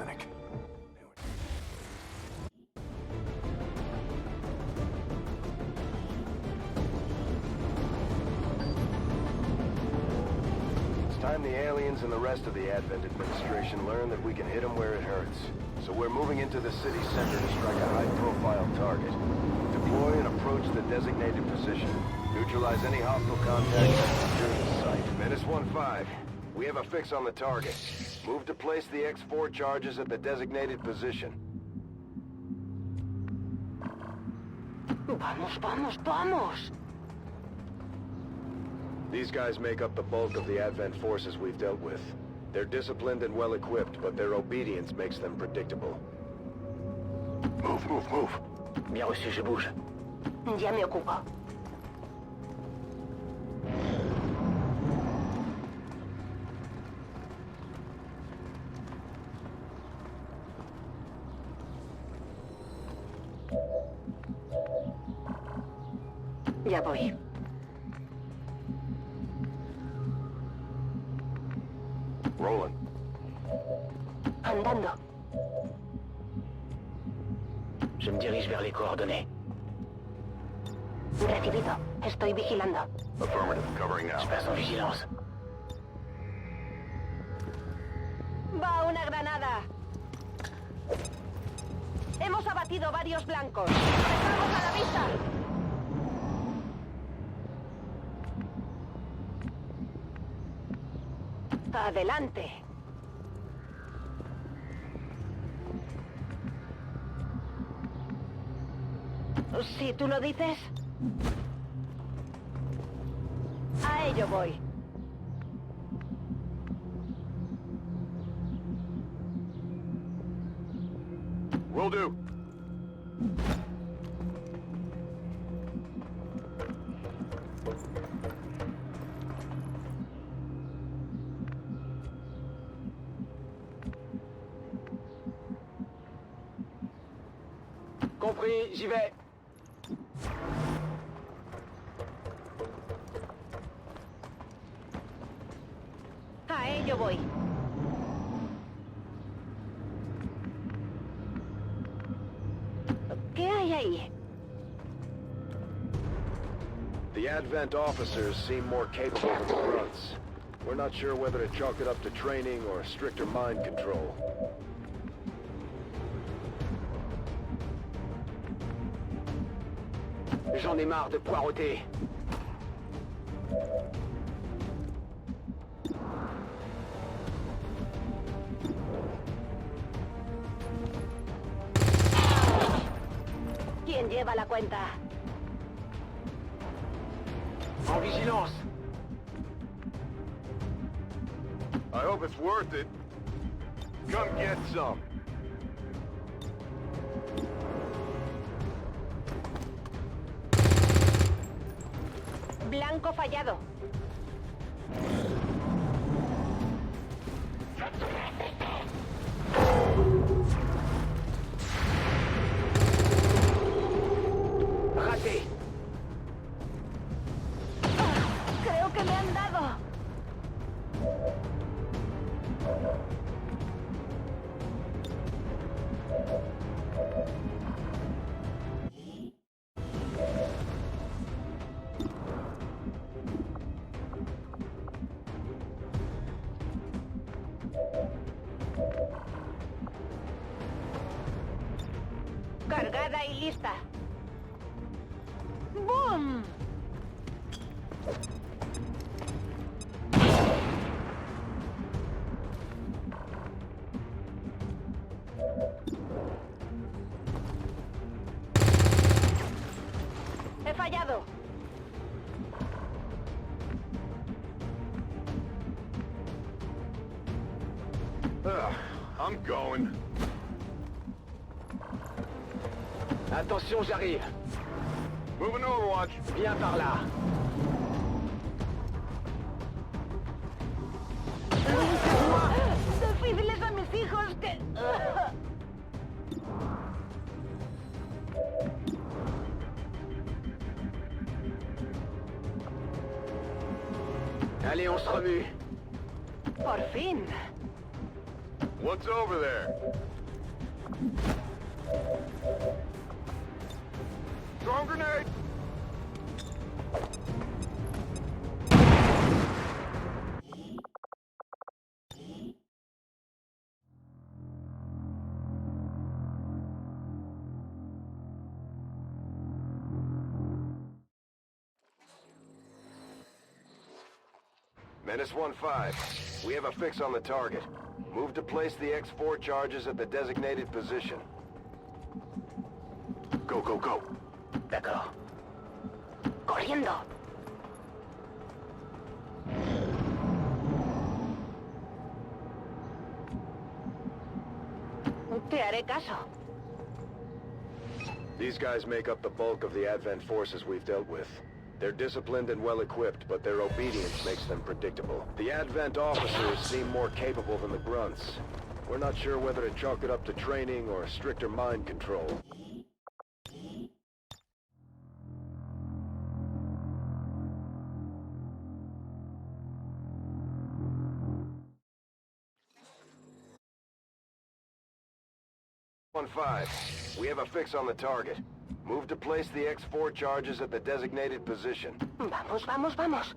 clinic. It's time the aliens and the rest of the Advent administration learn that we can hit them where it hurts. So we're moving into the city center to strike a high-profile target. Deploy and approach the designated position. Neutralize any hostile contact and secure the site. Menace 1-5. We have a fix on the target. Move to place the X4 charges at the designated position. Vamos, vamos, vamos! These guys make up the bulk of the Advent forces we've dealt with. They're disciplined and well-equipped, but their obedience makes them predictable. Move, move, move. Bien reçu, je bouge. Ya me ocupo. Ya voy. Rolling. Andando. Je me dirige vers les coordonnées. Recibido. Estoy vigilando. Affirmative. Covering now. Je passe en vigilance. Va una granada. Hemos abatido varios blancos. ¡Estamos a la vista! Adelante. Si tú lo dices. A ello voy. Will do. Compris, j'y vais. A ello voy. ¿Qué hay ahí? The Advent officers seem more capable than the grunts. We're not sure whether to chalk it up to training or stricter mind control. J'en ai marre de poireauter. ¿Quién lleva la cuenta? En vigilance. I hope it's worth it. Come get some. Blanco fallado. Raté. Creo que me han dado. Cargada y lista. ¡Boom! He fallado. I'm going. Attention, j'arrive. Moving Overwatch. Viens par là. Difíciles a mis hijos que... Allez, on se remue. Por fin. What's over there? Throw grenade! Menace 1-5. We have a fix on the target. Move to place the X4 charges at the designated position. Go, go, go. D'accord. Corriendo. Te haré caso. These guys make up the bulk of the Advent forces we've dealt with. They're disciplined and well-equipped, but their obedience makes them predictable. The Advent officers seem more capable than the grunts. We're not sure whether to chalk it up to training or stricter mind control. One 5. We have a fix on the target. Move to place the X4 charges at the designated position. Vamos, vamos, vamos.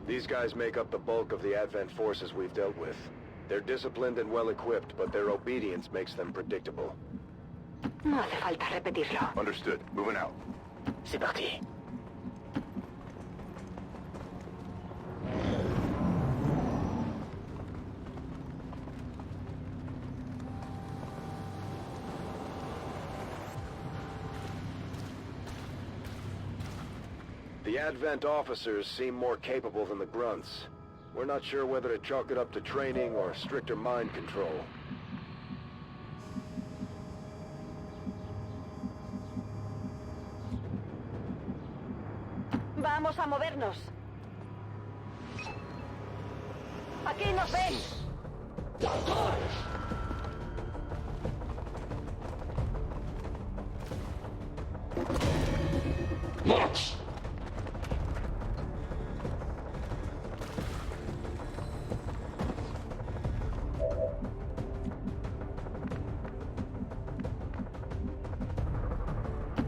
These guys make up the bulk of the Advent forces we've dealt with. They're disciplined and well-equipped, but their obedience makes them predictable. No hace falta repetirlo. Understood. Moving out. C'est parti. The Advent officers seem more capable than the grunts. We're not sure whether to chalk it up to training or stricter mind control. Vamos a movernos. Aquí nos ven. March!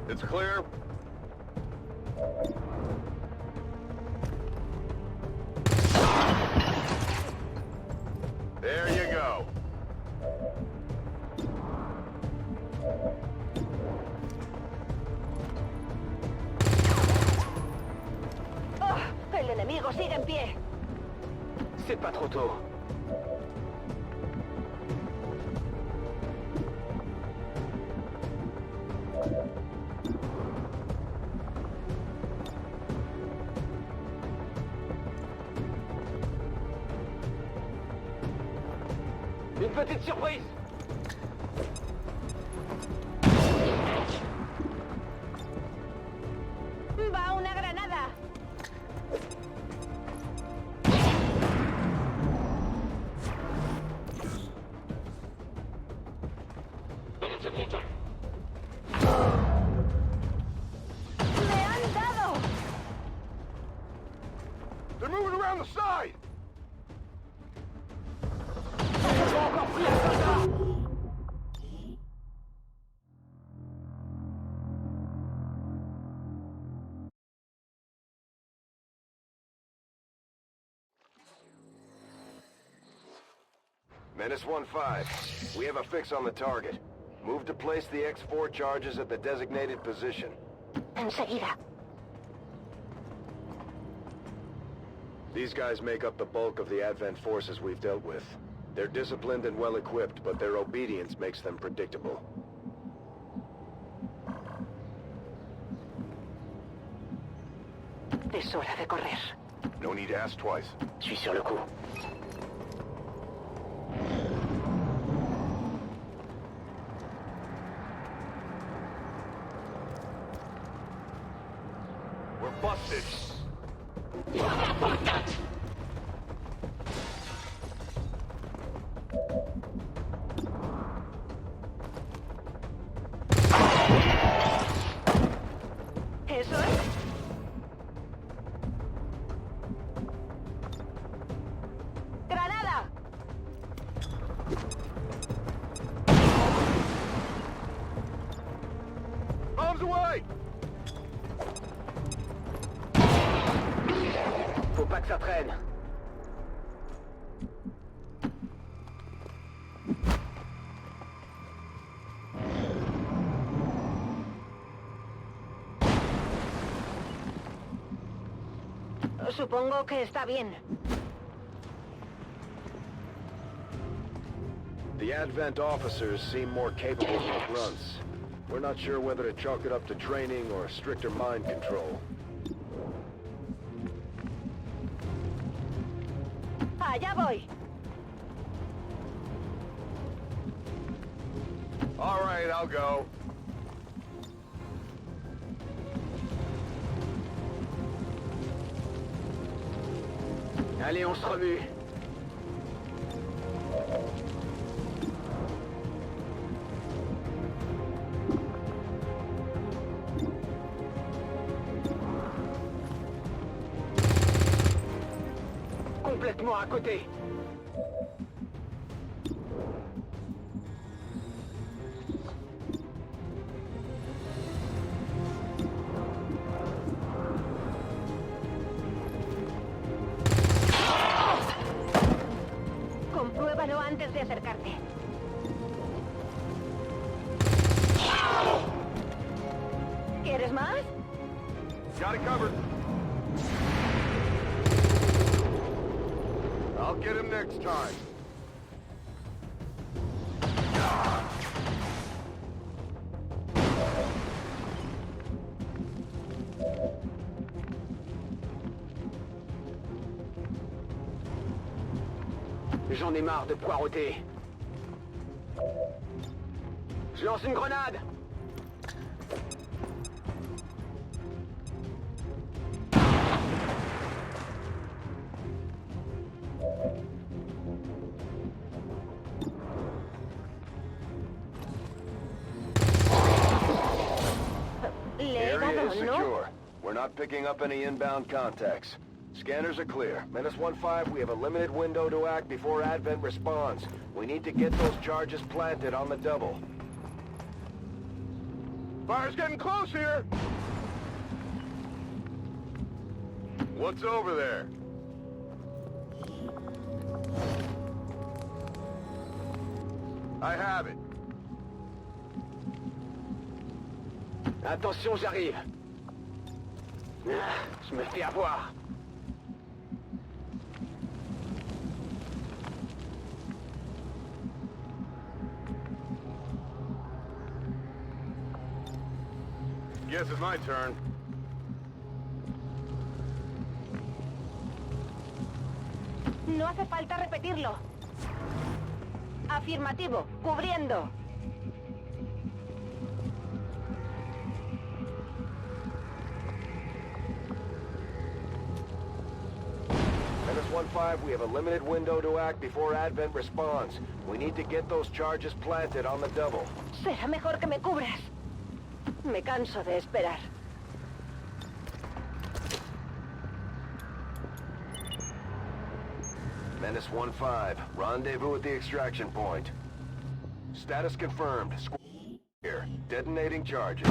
It's clear. There you go. Oh, el enemigo sigue en pie. C'est pas trop tôt. Une petite surprise! Va una granada. ¡Me han dado! They're moving around the side! Menace 1-5. We have a fix on the target. Move to place the X4 charges at the designated position. Enseguida. These guys make up the bulk of the Advent forces we've dealt with. They're disciplined and well-equipped, but their obedience makes them predictable. Es hora de correr. No need to ask twice. Suis sur le coup. We're busted. ¿Eso es? ¡Granada! que ça traîne. Supongo que está bien. The Advent officers seem more capable than the grunts. We're not sure whether to chalk it up to training or stricter mind control. Allá voy. All right, I'll go. Allez, on se remue. Complètement à côté. Compruébalo antes de acercarte. ¿Quieres más? Got it covered. I'll get him next time. J'en ai marre de poireauter. Je lance une grenade. Le he Area dado, is ¿no? secure. We're not picking up any inbound contacts. Scanners are clear. Menace 1-5, we have a limited window to act before Advent responds. We need to get those charges planted on the double. Fire's getting close here! What's over there? I have it. Attention, j'arrive. Ah, je me fais avoir. Guess it's my turn. No hace falta repetirlo. Afirmativo, cubriendo. Menace 1-5, we have a limited window to act before Advent responds. We need to get those charges planted on the double. Será mejor que me cubras. Me canso de esperar. Menace 1-5, rendezvous at the extraction point. Status confirmed. Here, detonating charges.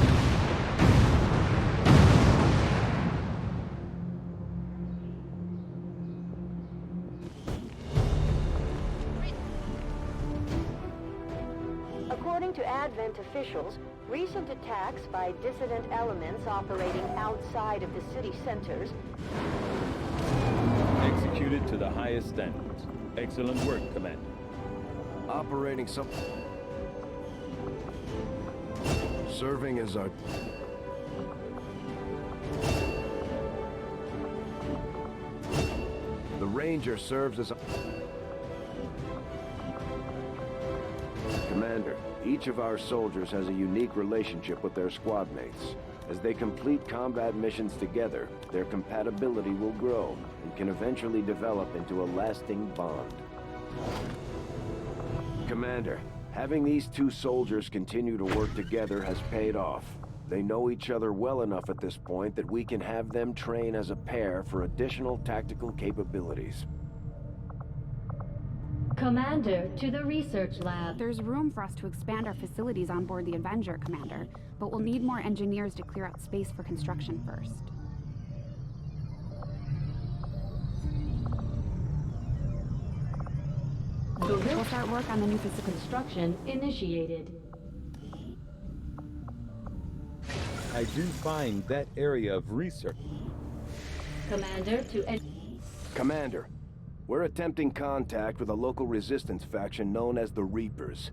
According to Advent officials, recent attacks by dissident elements operating outside of the city centers Executed to the highest standards. Excellent work, Commander. Operating some... Serving as our... The Ranger serves as a... Commander, each of our soldiers has a unique relationship with their squad mates. As they complete combat missions together, their compatibility will grow and can eventually develop into a lasting bond. Commander, having these two soldiers continue to work together has paid off. They know each other well enough at this point that we can have them train as a pair for additional tactical capabilities. Commander, to the research lab. There's room for us to expand our facilities on board the Avenger, Commander, but we'll need more engineers to clear out space for construction first. We'll start work on the new facility. Construction initiated. I do find that area of research. Commander to Commander, we're attempting contact with a local resistance faction known as the Reapers.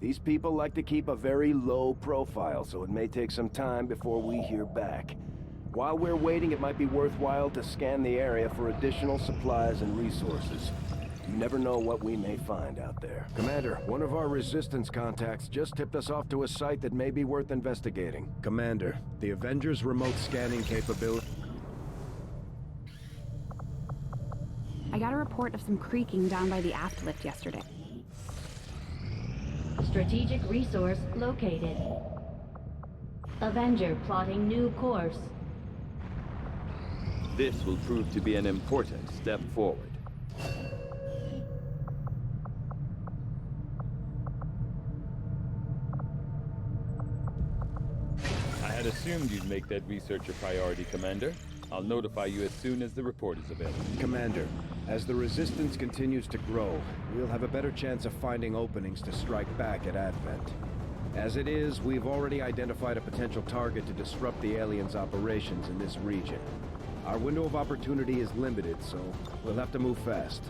These people like to keep a very low profile, so it may take some time before we hear back. While we're waiting, it might be worthwhile to scan the area for additional supplies and resources. You never know what we may find out there. Commander, one of our resistance contacts just tipped us off to a site that may be worth investigating. Commander, the Avengers' remote scanning capability... I got a report of some creaking down by the aft lift yesterday. strategic resource located. Avenger plotting new course. This will prove to be an important step forward. I had assumed you'd make that research a priority, Commander. I'll notify you as soon as the report is available. Commander, as the Resistance continues to grow, we'll have a better chance of finding openings to strike back at Advent. As it is, we've already identified a potential target to disrupt the aliens' operations in this region. Our window of opportunity is limited, so we'll have to move fast.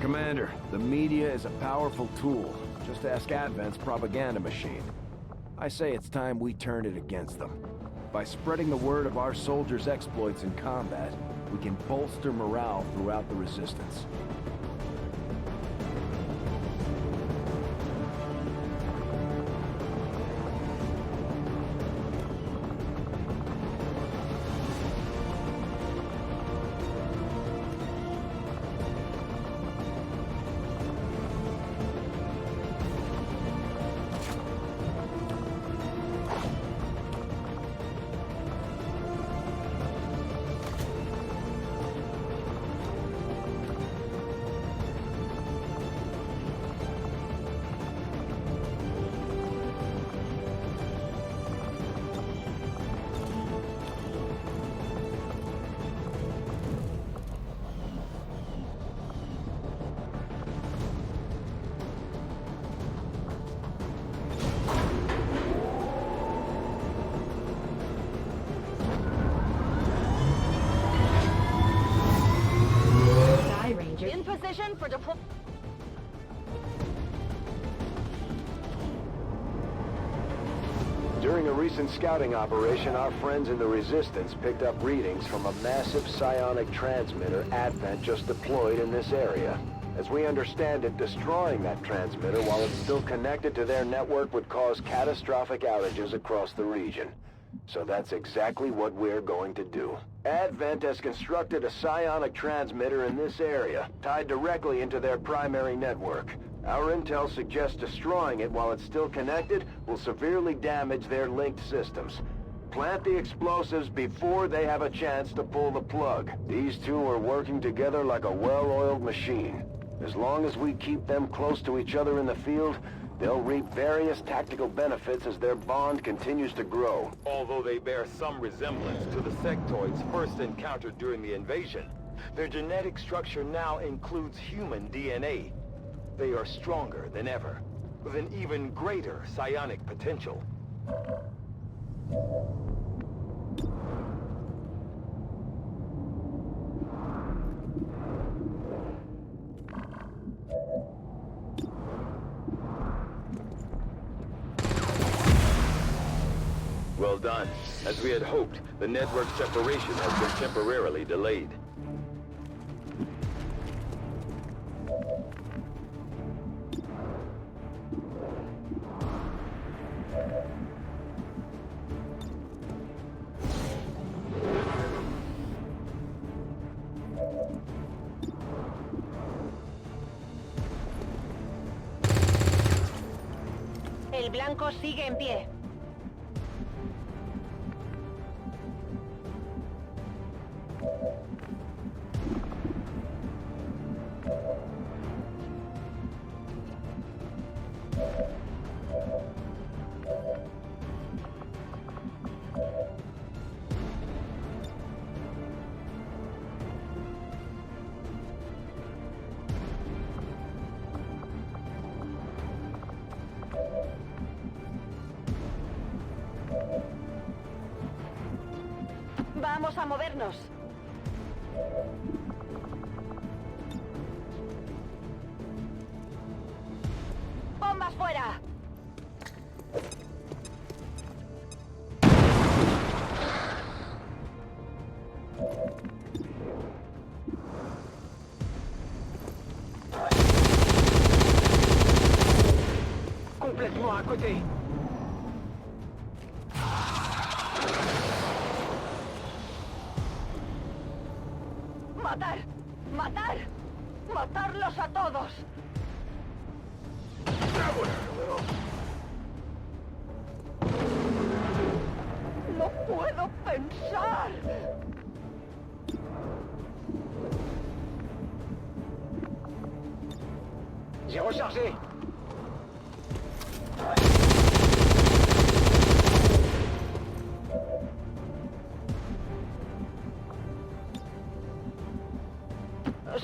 Commander, the media is a powerful tool. Just ask Advent's propaganda machine. I say it's time we turn it against them. By spreading the word of our soldiers' exploits in combat, we can bolster morale throughout the Resistance. In position for deploy. During a recent scouting operation, our friends in the Resistance picked up readings from a massive psionic transmitter Advent just deployed in this area. As we understand it, destroying that transmitter while it's still connected to their network would cause catastrophic outages across the region. So that's exactly what we're going to do. Advent has constructed a psionic transmitter in this area, tied directly into their primary network. Our intel suggests destroying it while it's still connected will severely damage their linked systems. Plant the explosives before they have a chance to pull the plug. These two are working together like a well-oiled machine. As long as we keep them close to each other in the field, they'll reap various tactical benefits as their bond continues to grow. Although they bear some resemblance to the sectoids first encountered during the invasion, their genetic structure now includes human DNA. They are stronger than ever, with an even greater psionic potential. Well done. As we had hoped, the network separation has been temporarily delayed. blanco sigue en pie. Vamos a movernos. ¡Bombas fuera! Complètement à côté. ¡Matar! ¡Matar! ¡Matarlos a todos! ¡No puedo pensar! J'ai rechargé.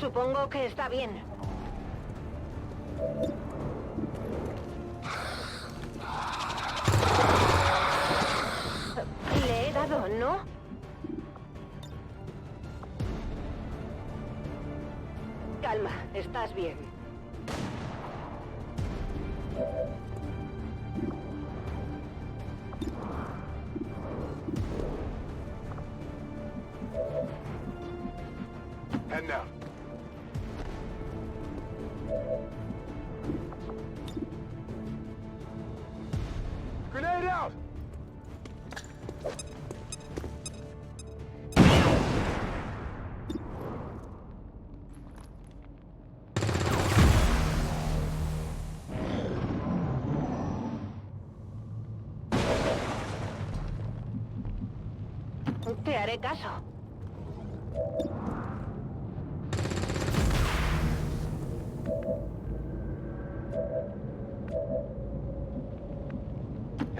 Supongo que está bien. Le he dado, ¿no? Calma, estás bien. Head now. Grenade out! Te haré caso.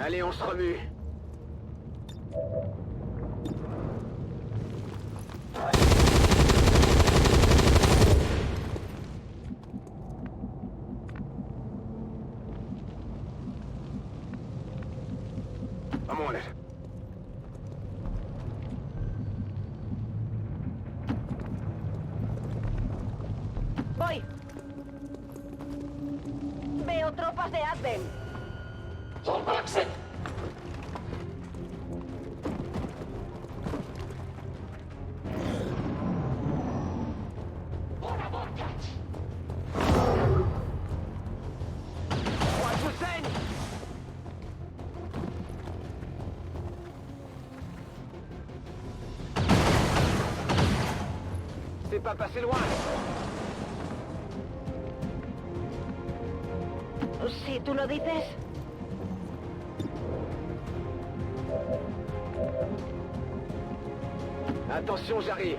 Allez, on se remue. I'm on it. Voy. Veo tropas de Advent. Moi, je saigne. C'est pas passé loin. Si tú lo dices. Attention, j'arrive.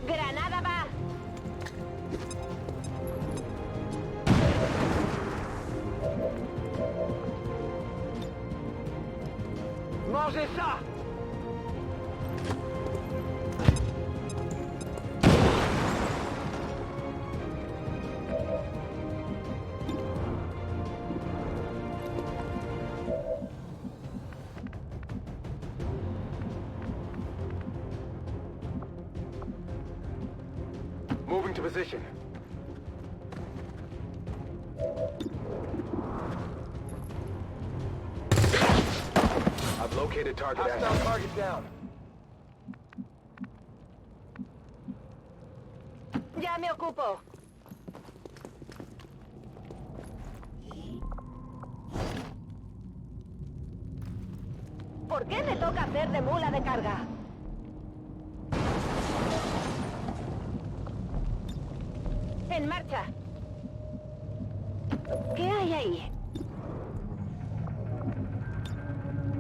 ¡Granada va! Mangez ça! Moving to position. I've located target Hostile target down. Ya me ocupo. ¿Por qué me toca hacer de mula de carga? En marcha. ¿Qué hay ahí?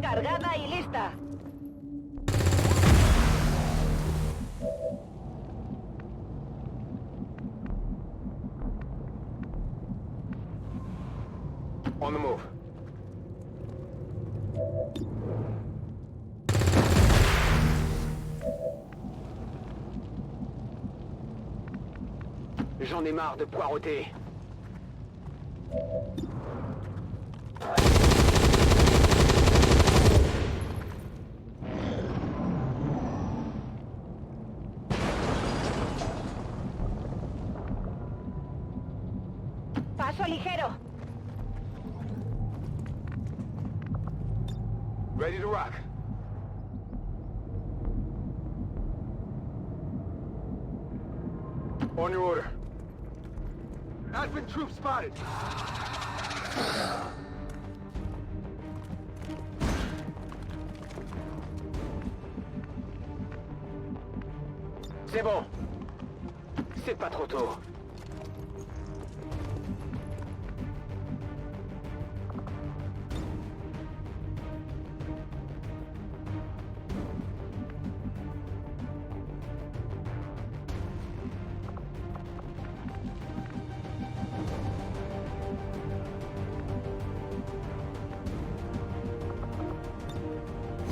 Cargada y lista. On the move. J'en ai marre de poireauter. Paso ligero. Ready to rock. On your order. Advent troops spotted. C'est bon. C'est pas trop tôt.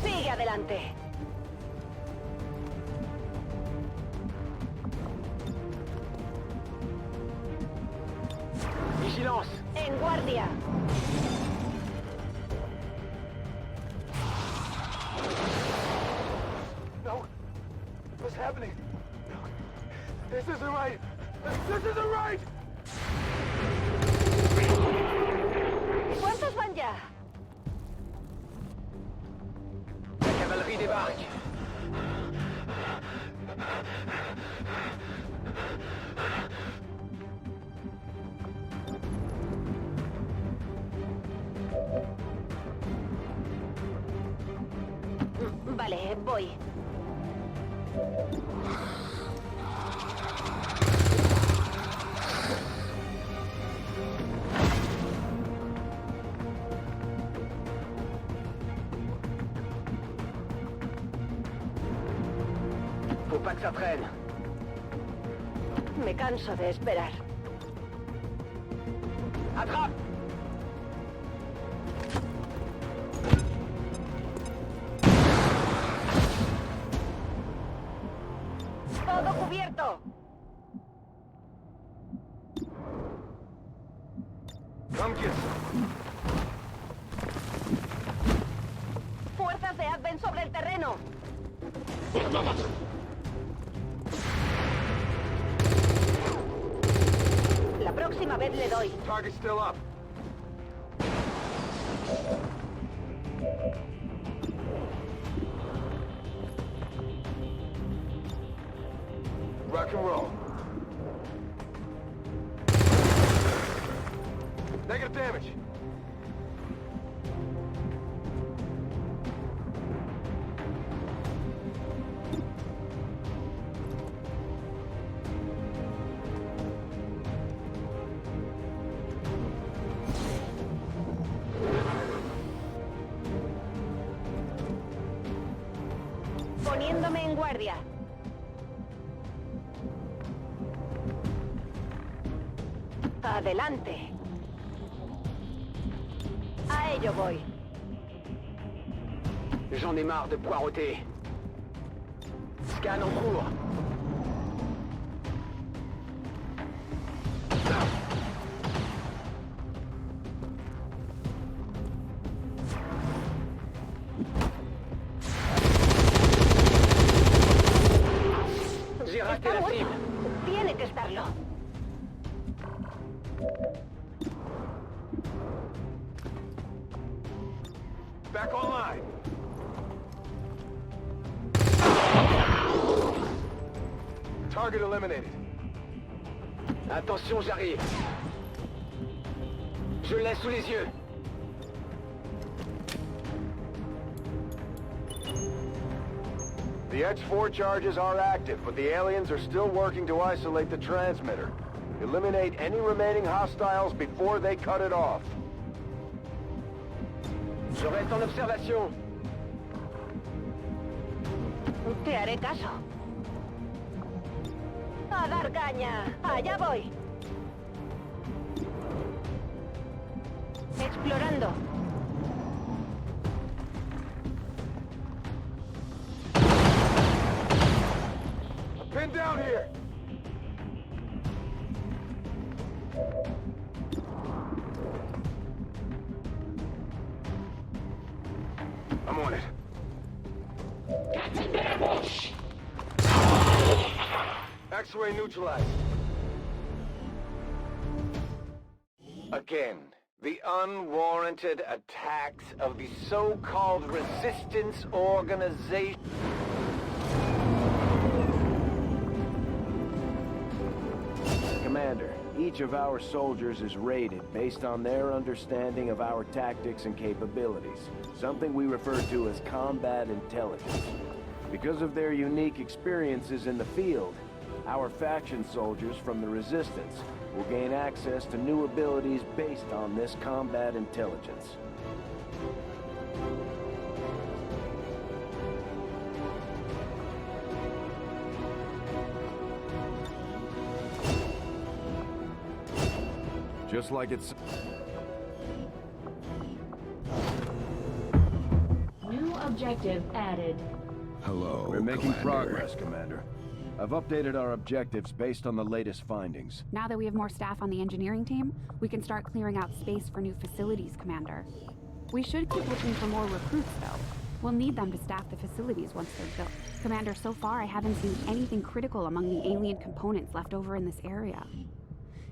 Sigue adelante. Vigilance. En guardia. No. What's happening? No. This isn't right. This isn't right! ¿Cuántos van ya? La cavalerie débarque. Vale, voy. Faut pas que ça traîne. Me canso de esperar. Attrape! Todo cubierto. Come get some. Fuerzas de Advent sobre el terreno. La próxima vez le doy. Target's still up. Rock and roll. Negative damage. Poniéndome en guardia. Adelante. A ello voy. J'en ai marre de poireauter. Scan en cours. J'ai raté Está la muerto. cible. Tiene que estarlo. Back online. Target eliminated. Attention, j'arrive. Je l'ai sous les yeux. The X4 charges are active, but the aliens are still working to isolate the transmitter. Eliminate any remaining hostiles before they cut it off. Je reste en observation. Te haré caso. A dar caña. Allá voy. Explorando. Pin down here! I'm on it. X-ray neutralized. Again, the unwarranted attacks of the so-called resistance organization. Commander, each of our soldiers is rated based on their understanding of our tactics and capabilities, something we refer to as combat intelligence. Because of their unique experiences in the field, our faction soldiers from the Resistance will gain access to new abilities based on this combat intelligence. Just like it's... New objective added. Hello, We're making Commander. progress, Commander. I've updated our objectives based on the latest findings. Now that we have more staff on the engineering team, we can start clearing out space for new facilities, Commander. We should keep looking for more recruits, though. We'll need them to staff the facilities once they're built. Commander, so far I haven't seen anything critical among the alien components left over in this area.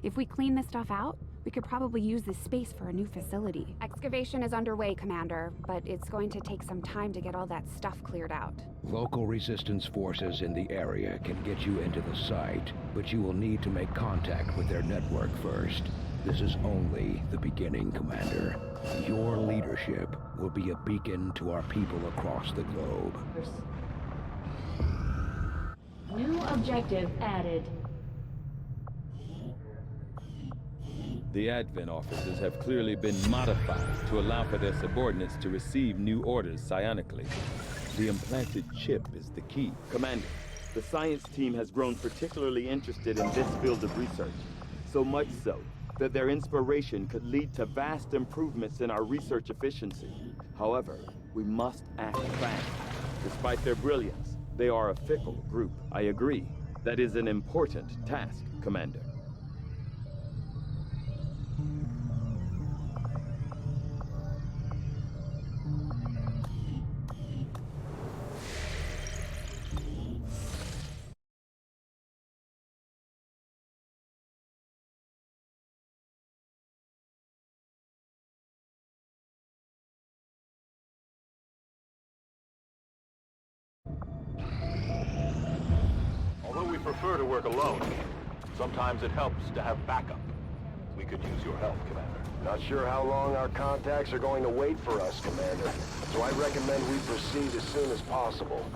If we clean this stuff out, we could probably use this space for a new facility. Excavation is underway, Commander, but it's going to take some time to get all that stuff cleared out. Local resistance forces in the area can get you into the site, but you will need to make contact with their network first. This is only the beginning, Commander. Your leadership will be a beacon to our people across the globe. New objective added. The Advent officers have clearly been modified to allow for their subordinates to receive new orders psionically. The implanted chip is the key. Commander, the science team has grown particularly interested in this field of research, so much so that their inspiration could lead to vast improvements in our research efficiency. However, we must act fast. Despite their brilliance, they are a fickle group. I agree. That is an important task, Commander. Although we prefer to work alone, sometimes it helps to have backup. We could use your help, Commander. Not sure how long our contacts are going to wait for us, Commander. So I recommend we proceed as soon as possible.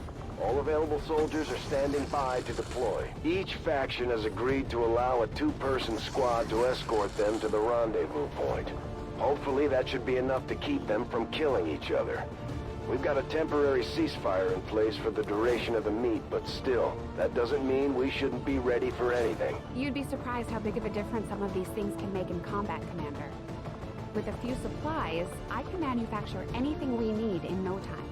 All available soldiers are standing by to deploy. Each faction has agreed to allow a two-person squad to escort them to the rendezvous point. Hopefully that should be enough to keep them from killing each other. We've got a temporary ceasefire in place for the duration of the meet, but still, that doesn't mean we shouldn't be ready for anything. You'd be surprised how big of a difference some of these things can make in combat, Commander. With a few supplies, I can manufacture anything we need in no time.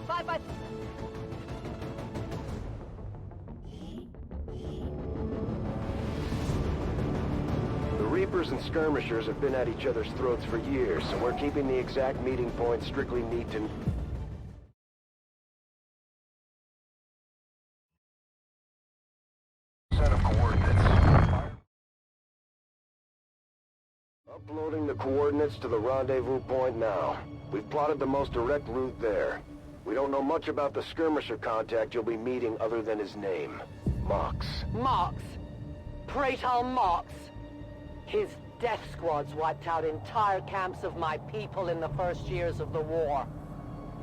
Bye bye. The Reapers and Skirmishers have been at each other's throats for years, so we're keeping the exact meeting point strictly neat and... set of coordinates. Uploading the coordinates to the rendezvous point now. We've plotted the most direct route there. We don't know much about the skirmisher contact you'll be meeting other than his name. Mox. Marks. Praetor Marks. His death squads wiped out entire camps of my people in the first years of the war.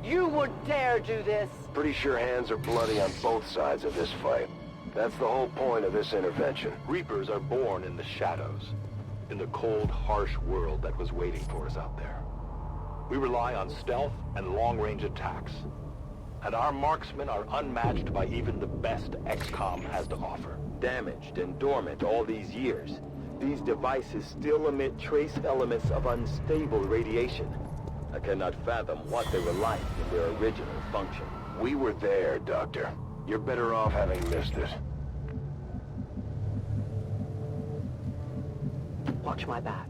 You would dare do this? Pretty sure hands are bloody on both sides of this fight. That's the whole point of this intervention. Reapers are born in the shadows, in the cold, harsh world that was waiting for us out there. We rely on stealth and long-range attacks, and our marksmen are unmatched by even the best XCOM has to offer. Damaged and dormant all these years, these devices still emit trace elements of unstable radiation. I cannot fathom what they were like in their original function. We were there, Doctor. You're better off having missed it. Watch my back.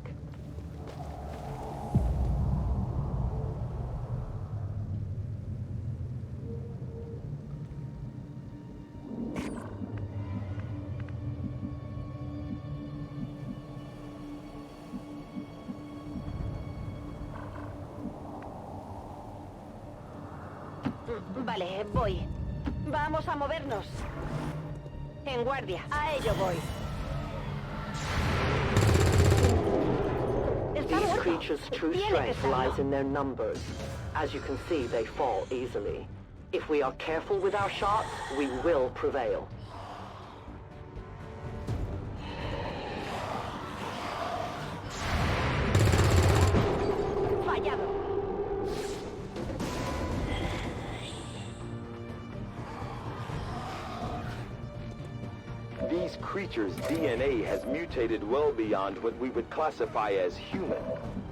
Vale, voy. Vamos a movernos. En guardia. A ello voy. These creatures' true strength lies in their numbers. As you can see, they fall easily. If we are careful with our shots, we will prevail. Fallado. These creatures' DNA has mutated well beyond what we would classify as human.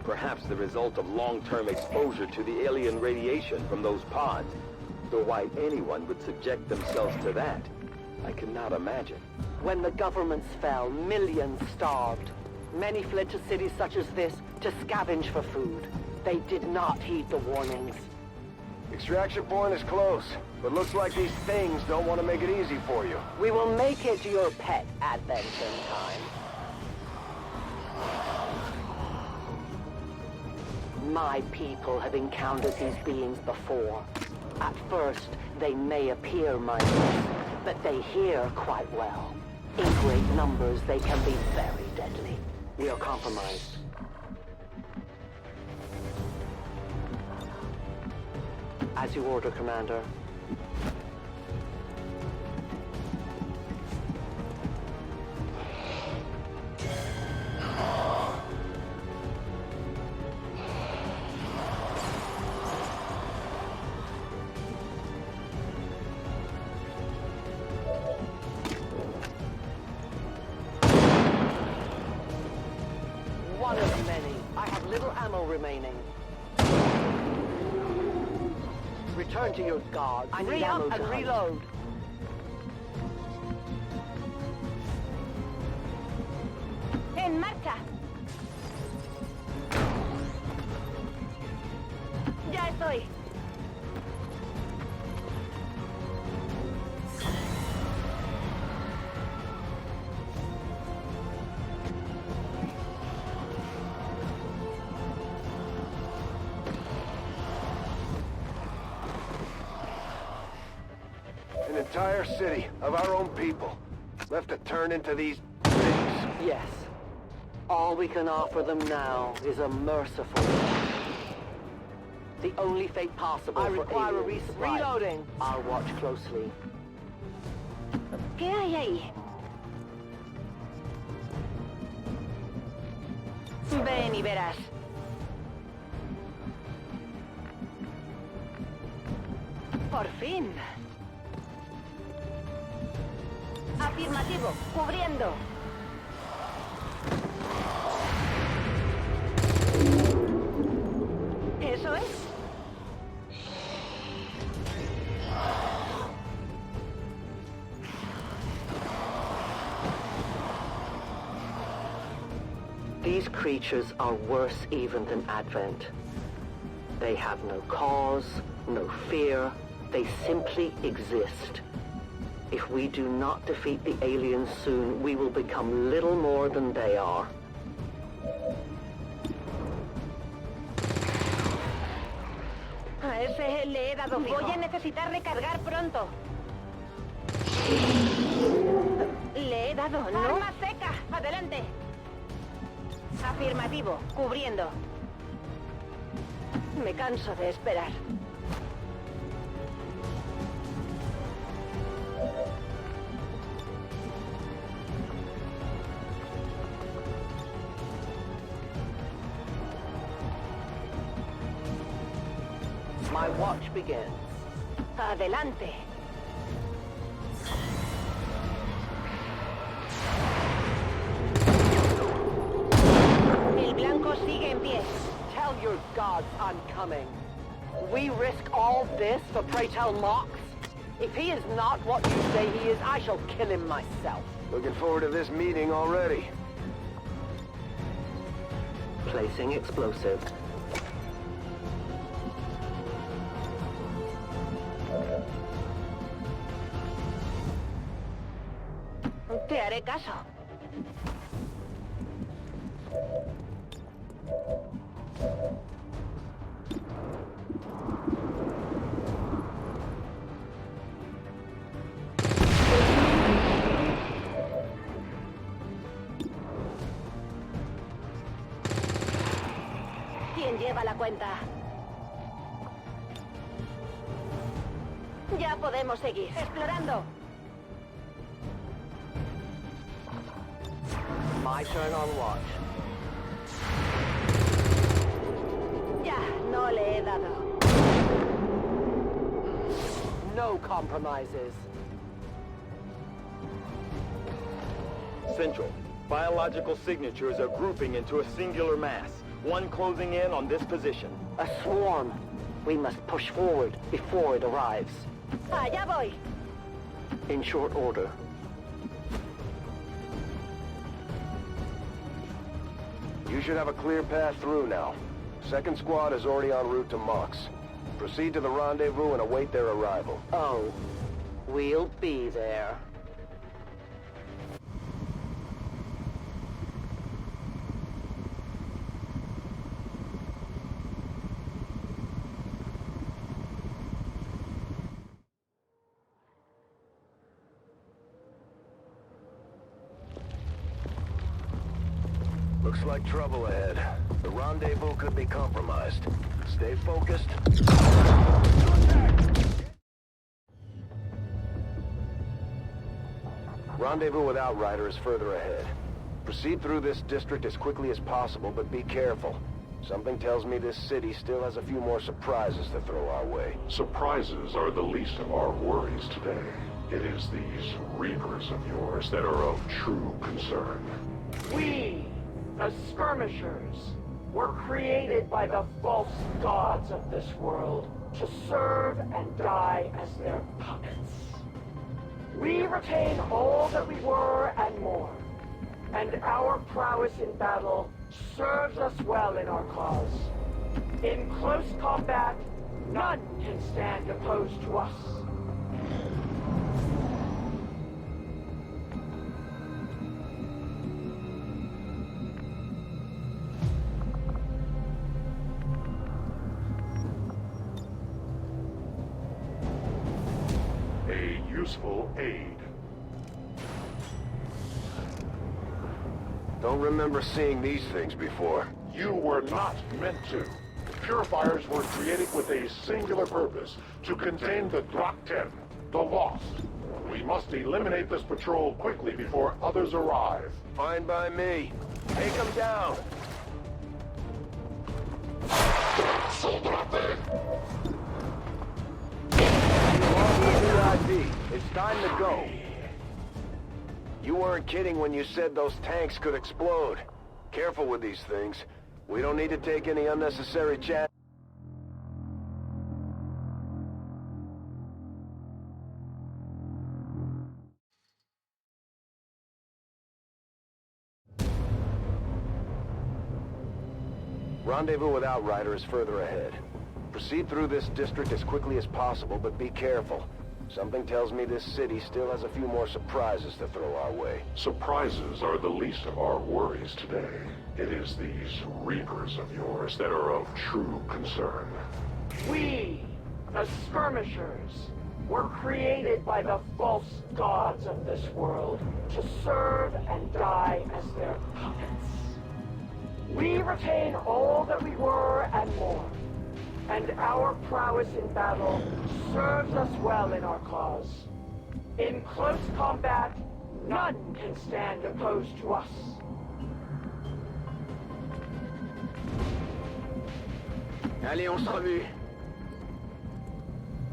Perhaps the result of long-term exposure to the alien radiation from those pods. Though why anyone would subject themselves to that, I cannot imagine. When the governments fell, millions starved. Many fled to cities such as this to scavenge for food. They did not heed the warnings. Extraction point is close, but looks like these things don't want to make it easy for you. We will make it your pet advent in time. My people have encountered these beings before. At first, they may appear mindless, but they hear quite well. In great numbers, they can be very deadly. We are compromised. As you order, Commander. One of many. I have little ammo remaining. Return to your guard. I need ammo to reload. En marcha. Ya estoy. An entire city of our own people left to turn into these things. Yes. All we can offer them now is a merciful death. The only fate possible for require a reloading. I'll watch closely. ¿Qué hay ahí? Ven y verás. Por fin. Afirmativo, cubriendo. ¿Eso es? These creatures are worse even than Advent. They have no cause, no fear. They simply exist. If we do not defeat the aliens soon, we will become little more than they are. A ese le he dado fijo. Voy a necesitar recargar pronto. Le he dado, ¿no? Arma seca, adelante. Afirmativo, cubriendo. Me canso de esperar. My watch begins. Adelante. El blanco sigue en pie. Tell your gods I'm coming. We risk all this for pray tell Mox? If he is not what you say he is, I shall kill him myself. Looking forward to this meeting already. Placing explosive. Te haré caso. ¿Quién lleva la cuenta? Ya podemos seguir explorando. My turn on watch. Ya, no le he dado. No compromises. Central. Biological signatures are grouping into a singular mass. One closing in on this position. A swarm. We must push forward before it arrives. Allá voy. In short order. You should have a clear path through now. Second squad is already en route to Mox. Proceed to the rendezvous and await their arrival. Oh, we'll be there. Looks like trouble ahead. The rendezvous could be compromised. Stay focused. Rendezvous with Outrider is further ahead. Proceed through this district as quickly as possible, but be careful. Something tells me this city still has a few more surprises to throw our way. Surprises are the least of our worries today. It is these Reapers of yours that are of true concern. We, the skirmishers, were created by the false gods of this world to serve and die as their puppets. We retain all that we were and more, and our prowess in battle serves us well in our cause. In close combat, none can stand opposed to us. Useful aid. Don't remember seeing these things before. You were not meant to. Purifiers were created with a singular purpose, to contain the Drak-10, the Lost. We must eliminate this patrol quickly before others arrive. Fine by me. Take them down. It's time to go. You weren't kidding when you said those tanks could explode. Careful with these things. We don't need to take any unnecessary chances. Rendezvous with Outrider is further ahead. Proceed through this district as quickly as possible, but be careful. Something tells me this city still has a few more surprises to throw our way. Surprises are the least of our worries today. It is these Reapers of yours that are of true concern. We, the Skirmishers, were created by the false gods of this world to serve and die as their puppets. We retain all that we were and more, and our prowess in battle serves us well in our cause. In close combat, none can stand opposed to us. Allez, on se remue.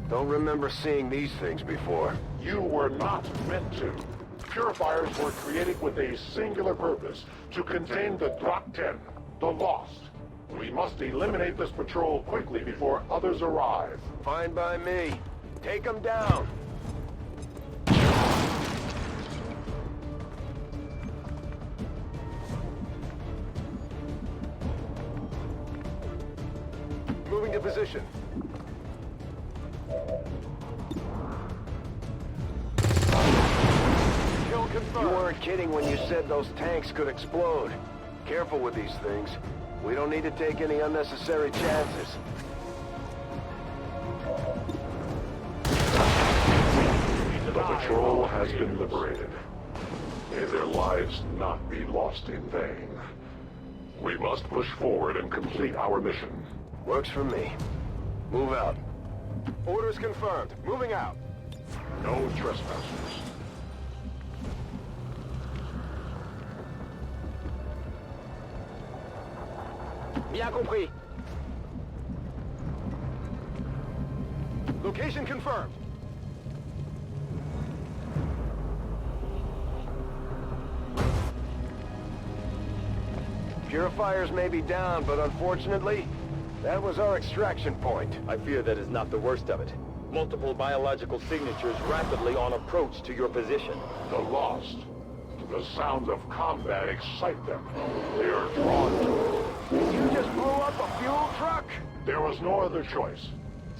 Don't remember seeing these things before. You were not meant to. Purifiers were created with a singular purpose, to contain the Drop 10, the Lost. We must eliminate this patrol quickly before others arrive. Fine by me. Take them down. Moving to position. Kill confirmed. You weren't kidding when you said those tanks could explode. Careful with these things. We don't need to take any unnecessary chances. The patrol has been liberated. May their lives not be lost in vain. We must push forward and complete our mission. Works for me. Move out. Orders confirmed. Moving out. No trespassers. Bien compris. Location confirmed. Purifiers may be down, but unfortunately, that was our extraction point. I fear that is not the worst of it. Multiple biological signatures rapidly on approach to your position. The Lost. The sounds of combat excite them. They are drawn to it. You just blew up a fuel truck? There was no other choice.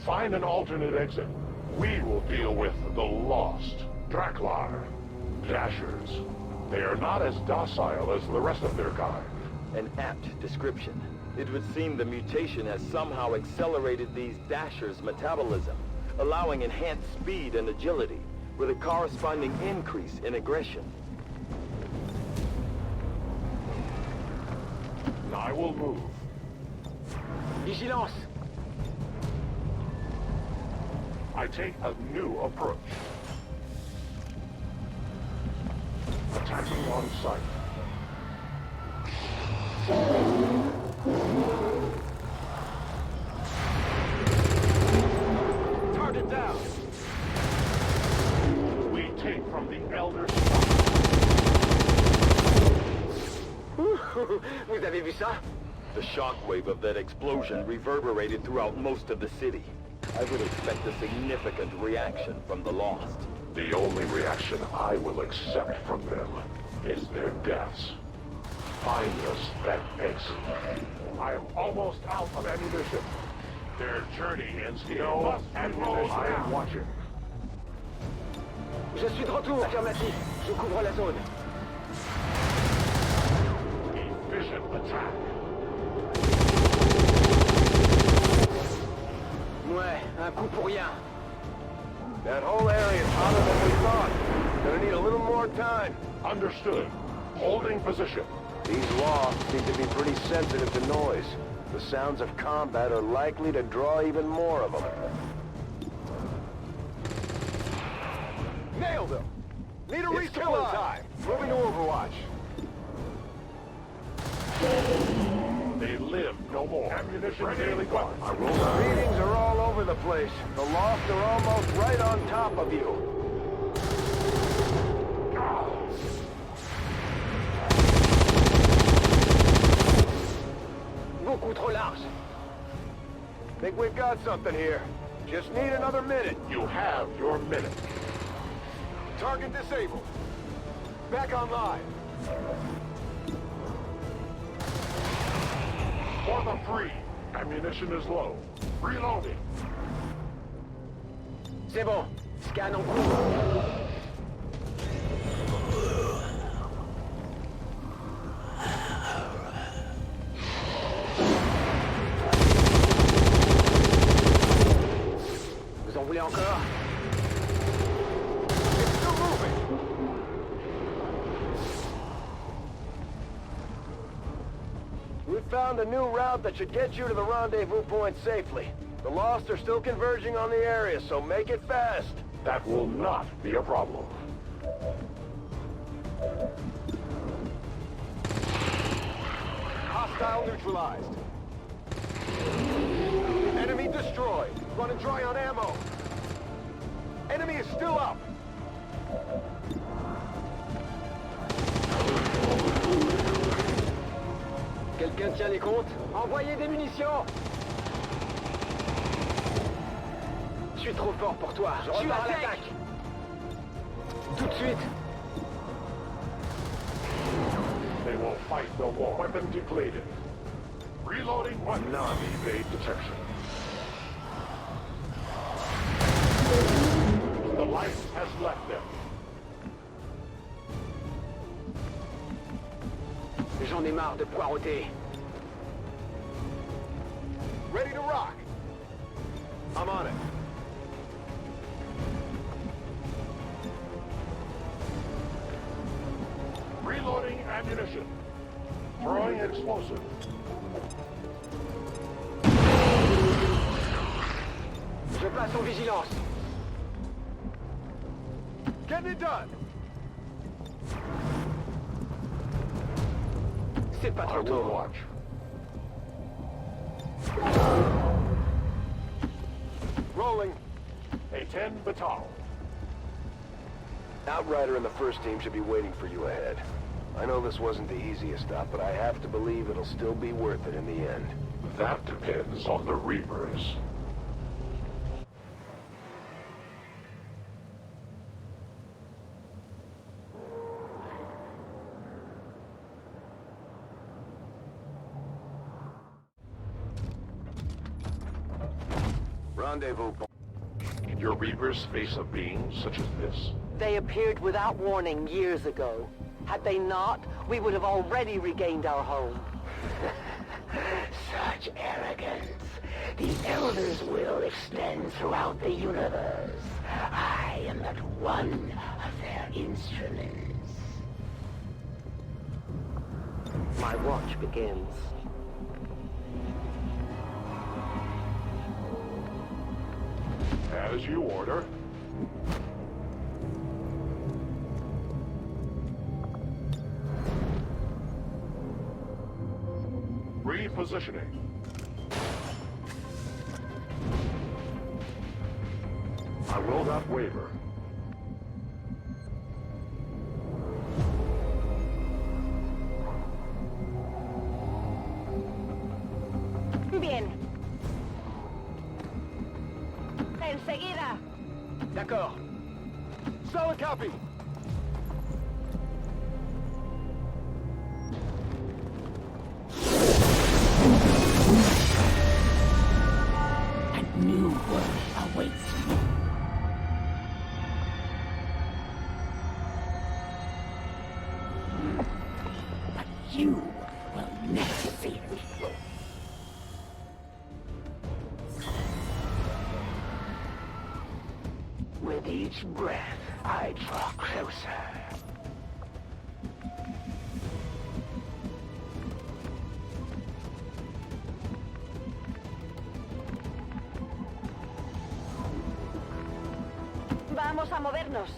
Find an alternate exit. We will deal with the Lost. Draklar. Dashers. They are not as docile as the rest of their kind. An apt description. It would seem the mutation has somehow accelerated these Dashers' metabolism, allowing enhanced speed and agility, with a corresponding increase in aggression. I will move. Vigilance. I take a new approach. Attacking on sight. Target down. We take from the Elder Vous avez vu ça? The shockwave of that explosion reverberated throughout most of the city. I would expect a significant reaction from the Lost. The only reaction I will accept from them is their deaths. Find us that exit. I am almost out of ammunition. Their journey ends here. And I am watching. Je suis de retour, affirmatif. Je couvre la zone. Efficient attack. Ouais, un coup pour rien. That whole area is hotter than we thought. Gonna need a little more time. Understood. Holding position. These Lost seem to be pretty sensitive to noise. The sounds of combat are likely to draw even more of them. Nailed him. Need a It's refill killing time. Moving to Overwatch. They live no more. Ammunition nearly gone. I roll Readings are all over the place. The Lost are almost right on top of you. Beaucoup trop large. Think we've got something here. Just need another minute. You have your minute. Target disabled. Back online. For the free. Ammunition is low. Reloading. C'est bon. Scan en cours. Vous en voulez encore? It's still moving. We found a new route that should get you to the rendezvous point safely. The Lost are still converging on the area, so make it fast. That will not be a problem. Hostile neutralized. Enemy destroyed. Running dry on ammo. Enemy is still up. Quelqu'un tient les comptes? Envoyez des munitions! Je suis trop fort pour toi. Je repars à l'attaque. Tout de suite. They will fight no more. Weapon depleted. Reloading weapon. Non-evade detection. The light has left them. J'en ai marre de poireauter. Ready to rock. I'm on it. Reloading ammunition. Throwing explosive. Je passe en vigilance. Getting it done. C'est pas I trop will tôt. watch. Rolling. A 10 batal. Outrider and the first team should be waiting for you ahead. I know this wasn't the easiest stop, but I have to believe it'll still be worth it in the end. That depends on the Reapers. Rendezvous. Your Reapers face a being such as this? They appeared without warning years ago. Had they not, we would have already regained our home. Such arrogance. The Elder's will extends throughout the universe. I am but one of their instruments. My watch begins. As you order. Repositioning. I will not waver. Bien. Enseguida. D'accord. Solid copy. A new world awaits you. But you will never see it. With each breath, I draw closer. Vamos a movernos.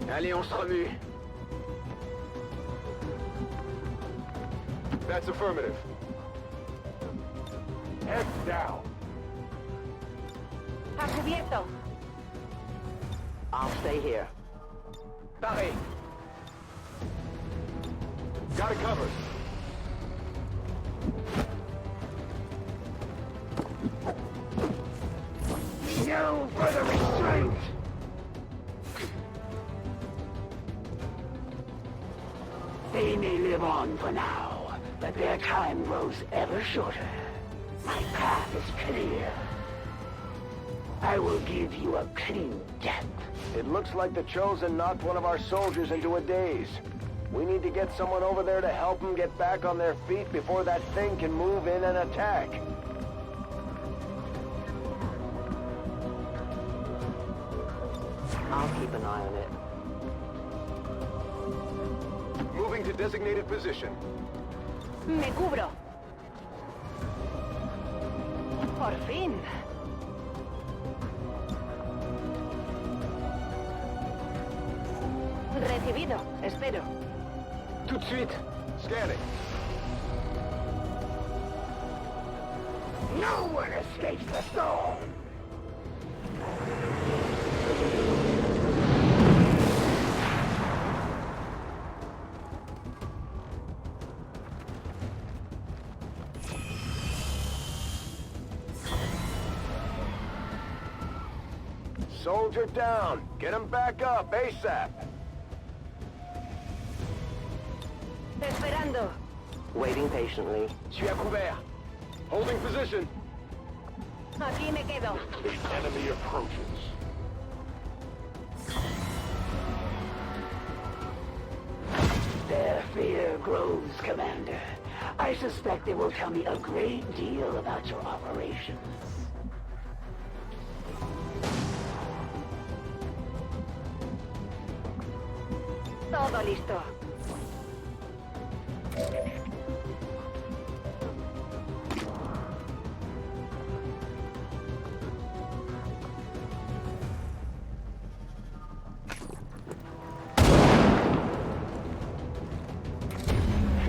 Allez, on se remue. That's affirmative. Head down. A cubierto. I'll stay here. Paré. Got it covered. No further restraint! They may live on for now, but their time grows ever shorter. My path is clear. I will give you a clean death. It looks like the Chosen knocked one of our soldiers into a daze. We need to get someone over there to help them get back on their feet before that thing can move in and attack. I'll keep an eye on it. Moving to designated position. Me cubro. Por fin. Recibido. Espero. Tout de suite. Scanning. No one escapes the storm! Soldier down. Get him back up, ASAP. Esperando. Waiting patiently. Suis à couvert. Holding position. Aquí me quedo. The enemy approaches. Their fear grows, Commander. I suspect they will tell me a great deal about your operations. Todo listo.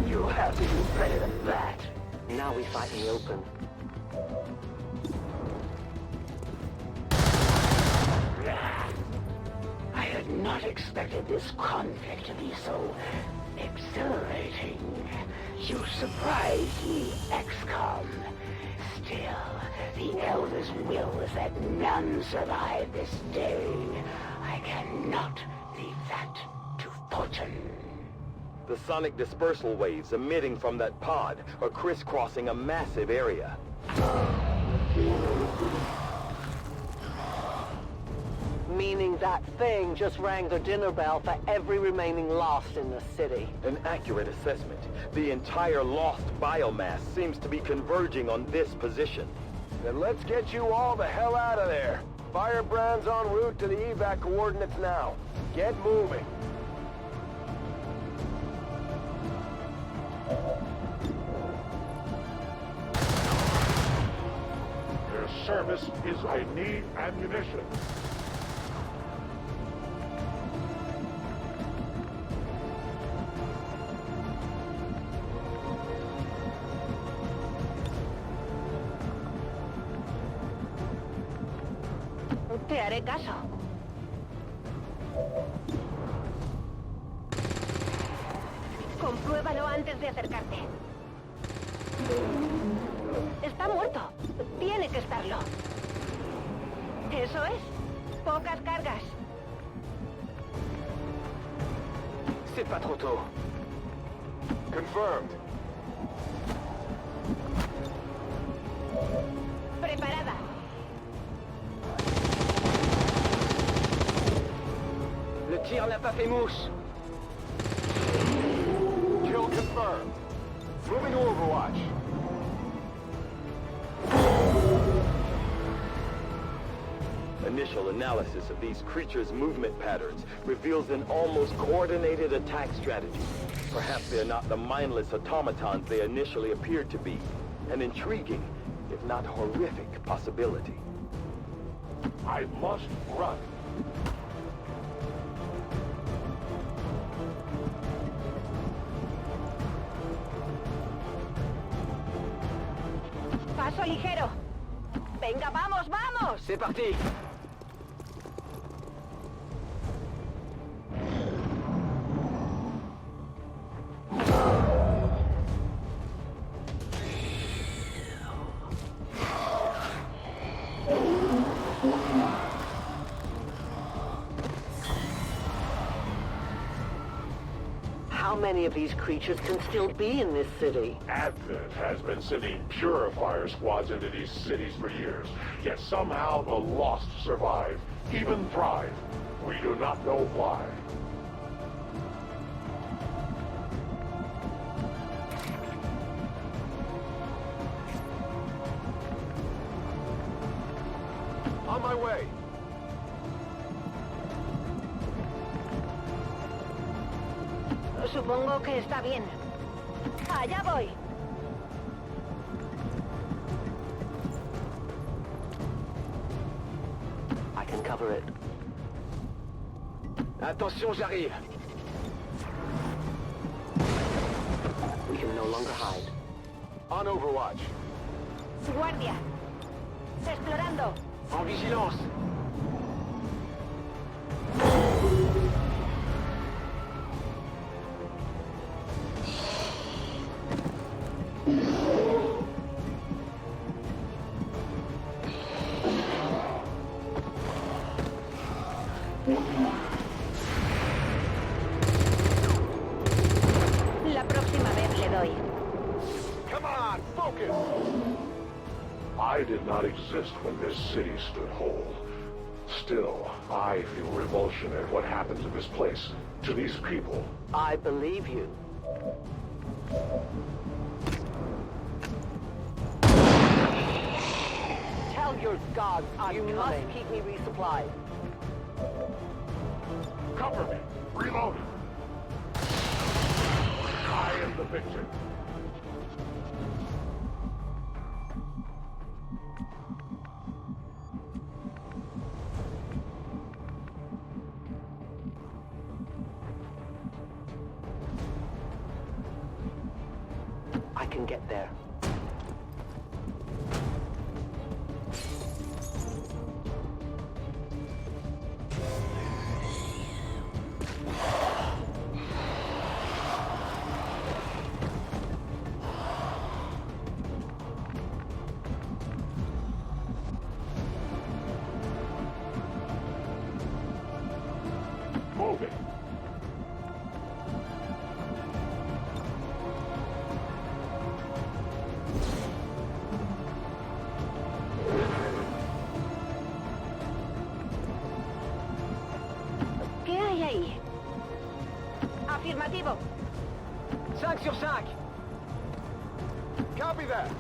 You have to do better than that. Now we fight in the open. I had not expected this conflict to be so exhilarating. You surprised me, XCOM. Still, the Elder's will is that none survive this day. I cannot leave that to fortune. The sonic dispersal waves emitting from that pod are crisscrossing a massive area. Meaning that thing just rang the dinner bell for every remaining lost in the city. An accurate assessment. The entire lost biomass seems to be converging on this position. Then let's get you all the hell out of there. Firebrand's en route to the evac coordinates now. Get moving. Their service is I need ammunition. Te haré caso. Compruébalo antes de acercarte. Está muerto. Tiene que estarlo. Eso es. Pocas cargas. C'est pas trop tôt. Confirmed. Preparada. Le tir n'a pas fait mouche. Kill confirmed. Moving to Overwatch. Initial analysis of these creatures' movement patterns reveals an almost coordinated attack strategy. Perhaps they're not the mindless automatons they initially appeared to be. An intriguing, if not horrific, possibility. I must run. Paso ligero. Venga, vamos, vamos. C'est parti. How many of these creatures can still be in this city? Advent has been sending purifier squads into these cities for years, yet somehow the Lost survive, even thrive. We do not know why. On my way. Supongo que está bien. Allá voy. I can cover it. Attention, j'arrive. We can no longer hide. On Overwatch. Guardia. Explorando. En vigilance. La próxima vez le doy. Come on, focus! I did not exist when this city stood whole. Still, I feel revulsion at what happened to this place, to these people. I believe you. Tell your gods you must keep me resupplied. Cover me! Reloading! I am the victim. I can get there. Moving. ¿Qué hay ahí? Afirmativo. 5 sur 5. Copy that.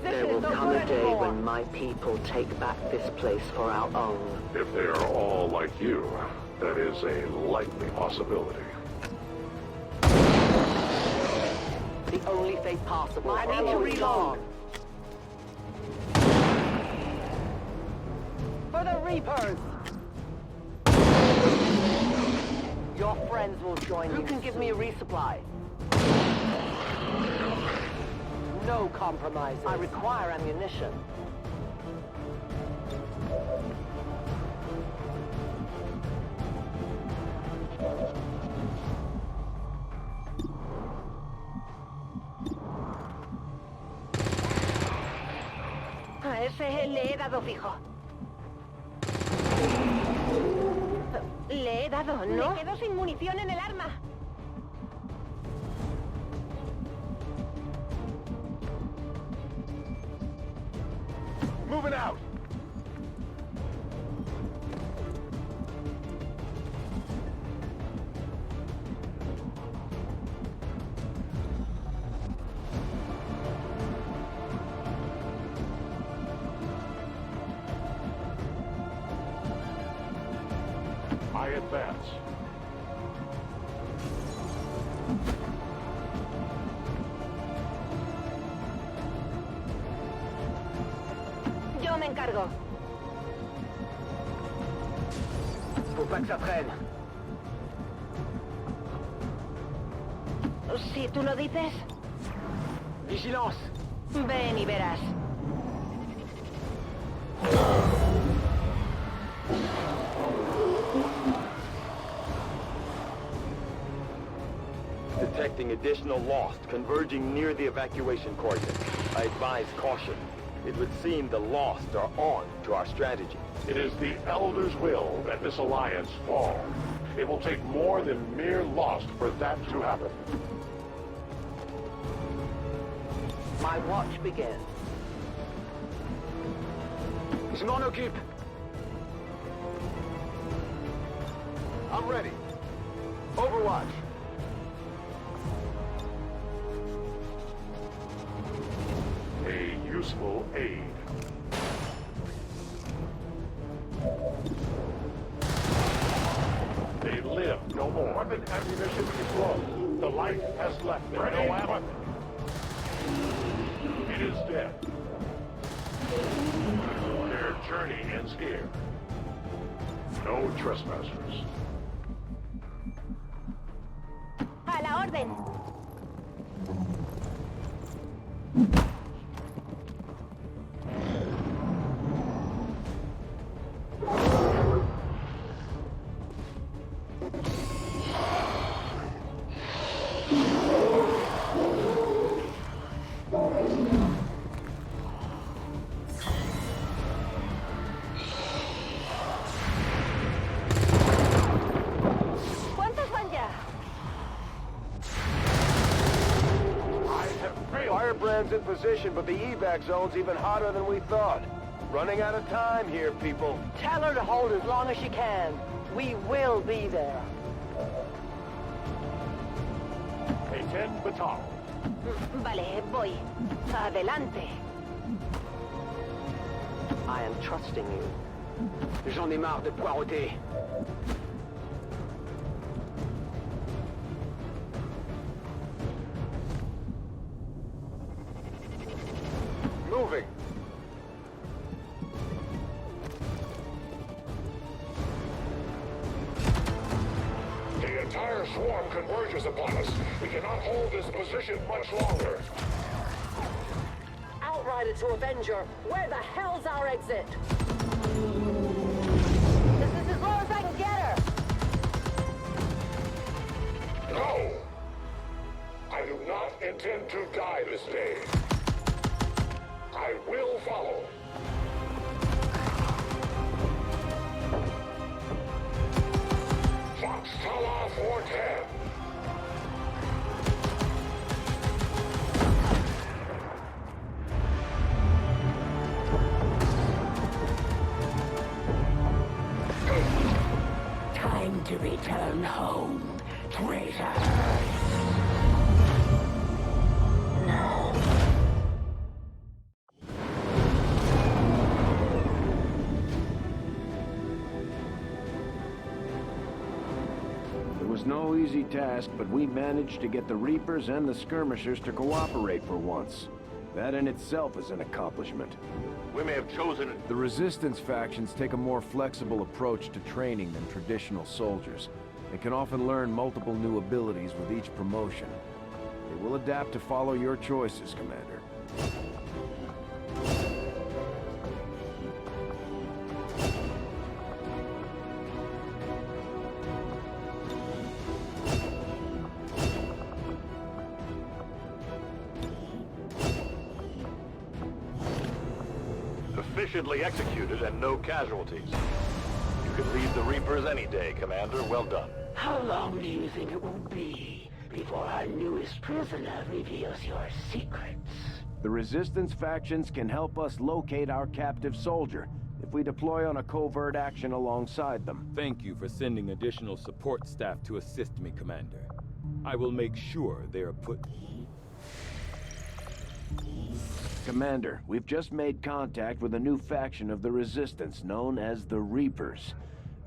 There will come a day when my people take back this place for our own. If they are all like you, that is a likely possibility. The only fate possible. I need to reload. For the Reapers! Your friends will join you. Who can give me a resupply? No compromises. I require ammunition. A ese le he dado fijo. Le he dado, ¿no? Me quedo sin munición en el arma. Moving out. I advance. Yo me encargo. Faut pas que ça traîne. Si tú lo dices. Vigilance! Ven y verás. Detecting additional Lost converging near the evacuation coordinates. I advise caution. It would seem the Lost are on to our strategy. It is the Elder's will that this alliance fall. It will take more than mere lost for that to happen. My watch begins. Je m'en occupe! I'm ready. Overwatch. A useful aid. They live no more. Weapon ammunition is low. The light has left them. No ammo. It is dead. Their journey ends here. No trespassers. A la orden. ¿Cuántos van ya? Firebrand's in position, but the evac zone's even hotter than we thought. Running out of time here, people. Tell her to hold as long as she can. We will be there. A 10 baton. Vale, voy. Adelante. I am trusting you. J'en ai marre de poireauter. Moving. The entire swarm converges upon us. We cannot hold this position much longer. Outrider to Avenger, where the hell's our exit? This is as low as I can get her. No! I do not intend to die this day. I will follow. Fox Tala 410. Time to return home, traitor. It was no easy task, but we managed to get the Reapers and the Skirmishers to cooperate for once. That in itself is an accomplishment. We may have chosen it. The Resistance factions take a more flexible approach to training than traditional soldiers, and can often learn multiple new abilities with each promotion. They will adapt to follow your choices, Commander. Efficiently executed and no casualties. You can lead the Reapers any day, Commander. Well done. How long do you think it will be before our newest prisoner reveals your secrets? The Resistance factions can help us locate our captive soldier if we deploy on a covert action alongside them. Thank you for sending additional support staff to assist me, Commander. I will make sure they are put... Commander, we've just made contact with a new faction of the Resistance known as the Reapers.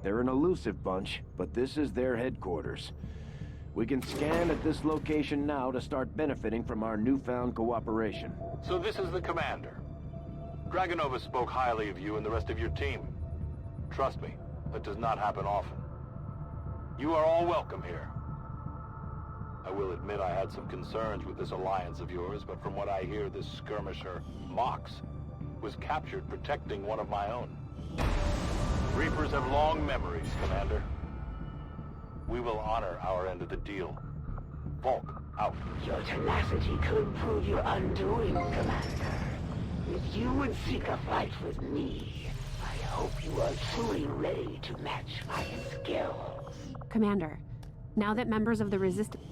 They're an elusive bunch, but this is their headquarters. We can scan at this location now to start benefiting from our newfound cooperation. So this is the Commander. Dragonova spoke highly of you and the rest of your team. Trust me, that does not happen often. You are all welcome here. I will admit I had some concerns with this alliance of yours, but from what I hear, this skirmisher, Mox, was captured protecting one of my own. Reapers have long memories, Commander. We will honor our end of the deal. Volk, out. Your tenacity could prove your undoing, Commander. If you would seek a fight with me, I hope you are truly ready to match my skills. Commander, now that members of the Resistance...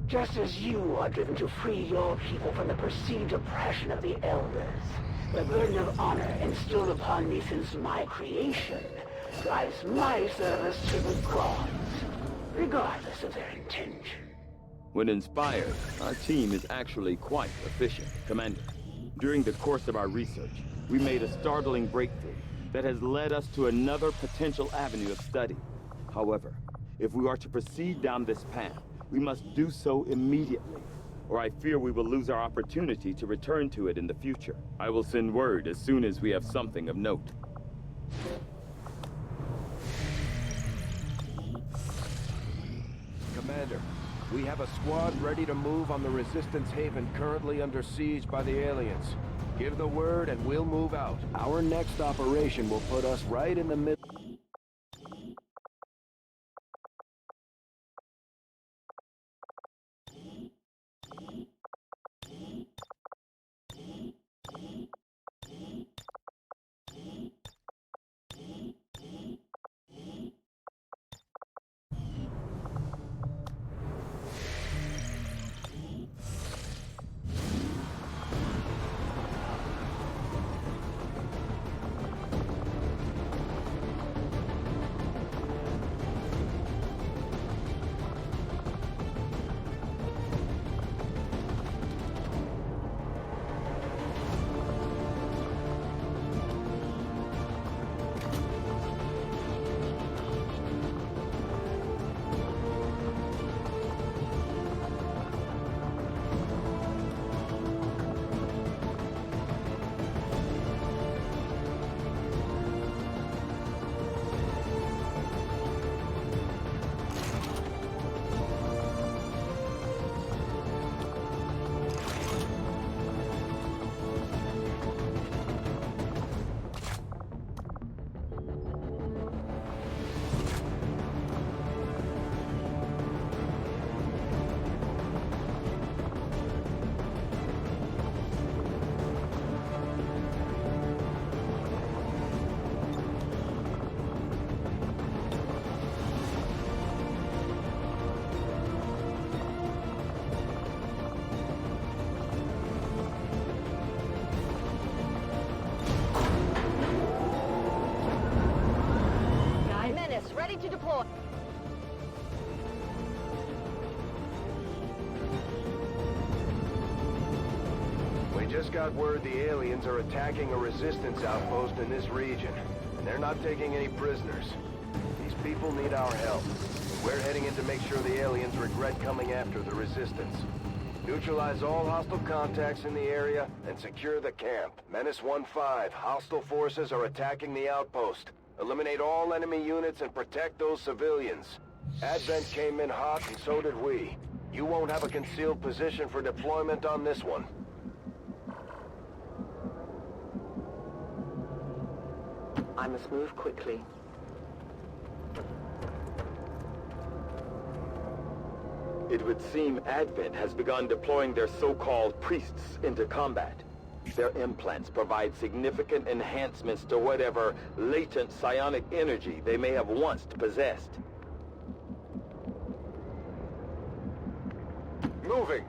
Just as you are driven to free your people from the perceived oppression of the Elders, the burden of honor instilled upon me since my creation drives my service to the gods, regardless of their intention. When inspired, our team is actually quite efficient, Commander. During the course of our research, we made a startling breakthrough that has led us to another potential avenue of study. However, if we are to proceed down this path, we must do so immediately, or I fear we will lose our opportunity to return to it in the future. I will send word as soon as we have something of note. Commander, we have a squad ready to move on the Resistance Haven currently under siege by the aliens. Give the word and we'll move out. Our next operation will put us right in the middle. Ready to deploy. We just got word the aliens are attacking a resistance outpost in this region. And they're not taking any prisoners. These people need our help. We're heading in to make sure the aliens regret coming after the resistance. Neutralize all hostile contacts in the area and secure the camp. Menace 1-5. Hostile forces are attacking the outpost. Eliminate all enemy units and protect those civilians. Advent came in hot and so did we. You won't have a concealed position for deployment on this one. I must move quickly. It would seem Advent has begun deploying their so-called priests into combat. Their implants provide significant enhancements to whatever latent, psionic energy they may have once possessed. Moving.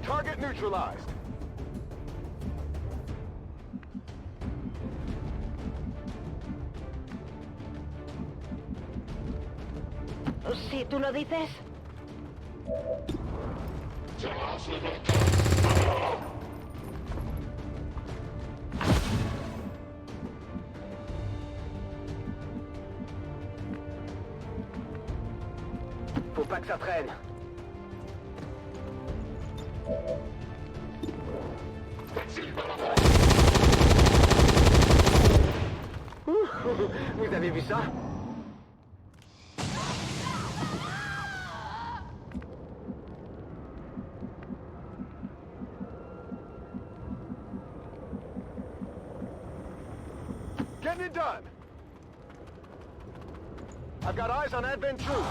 Target neutralized. Si tú lo dices. Faut pas que ça traîne. Vous avez vu ça? Getting it done. I've got eyes on Advent troops.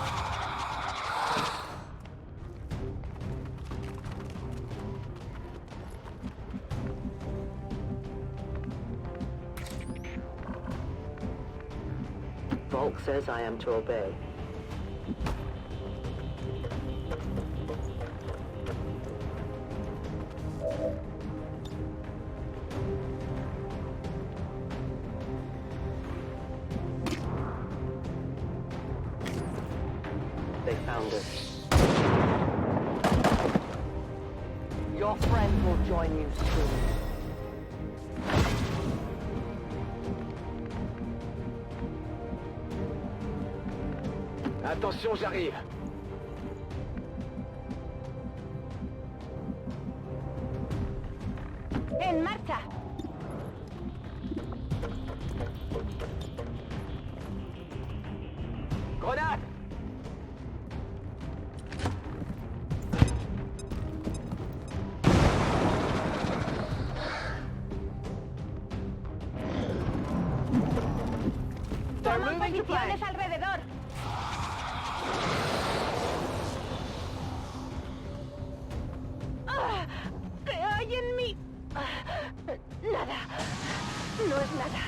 Volk says I am to obey. They found us. Your friend will join you soon. Attention, j'arrive. En marcha. Grenade! Toma posiciones alrededor. ¿Qué hay en mí? Nada. No es nada.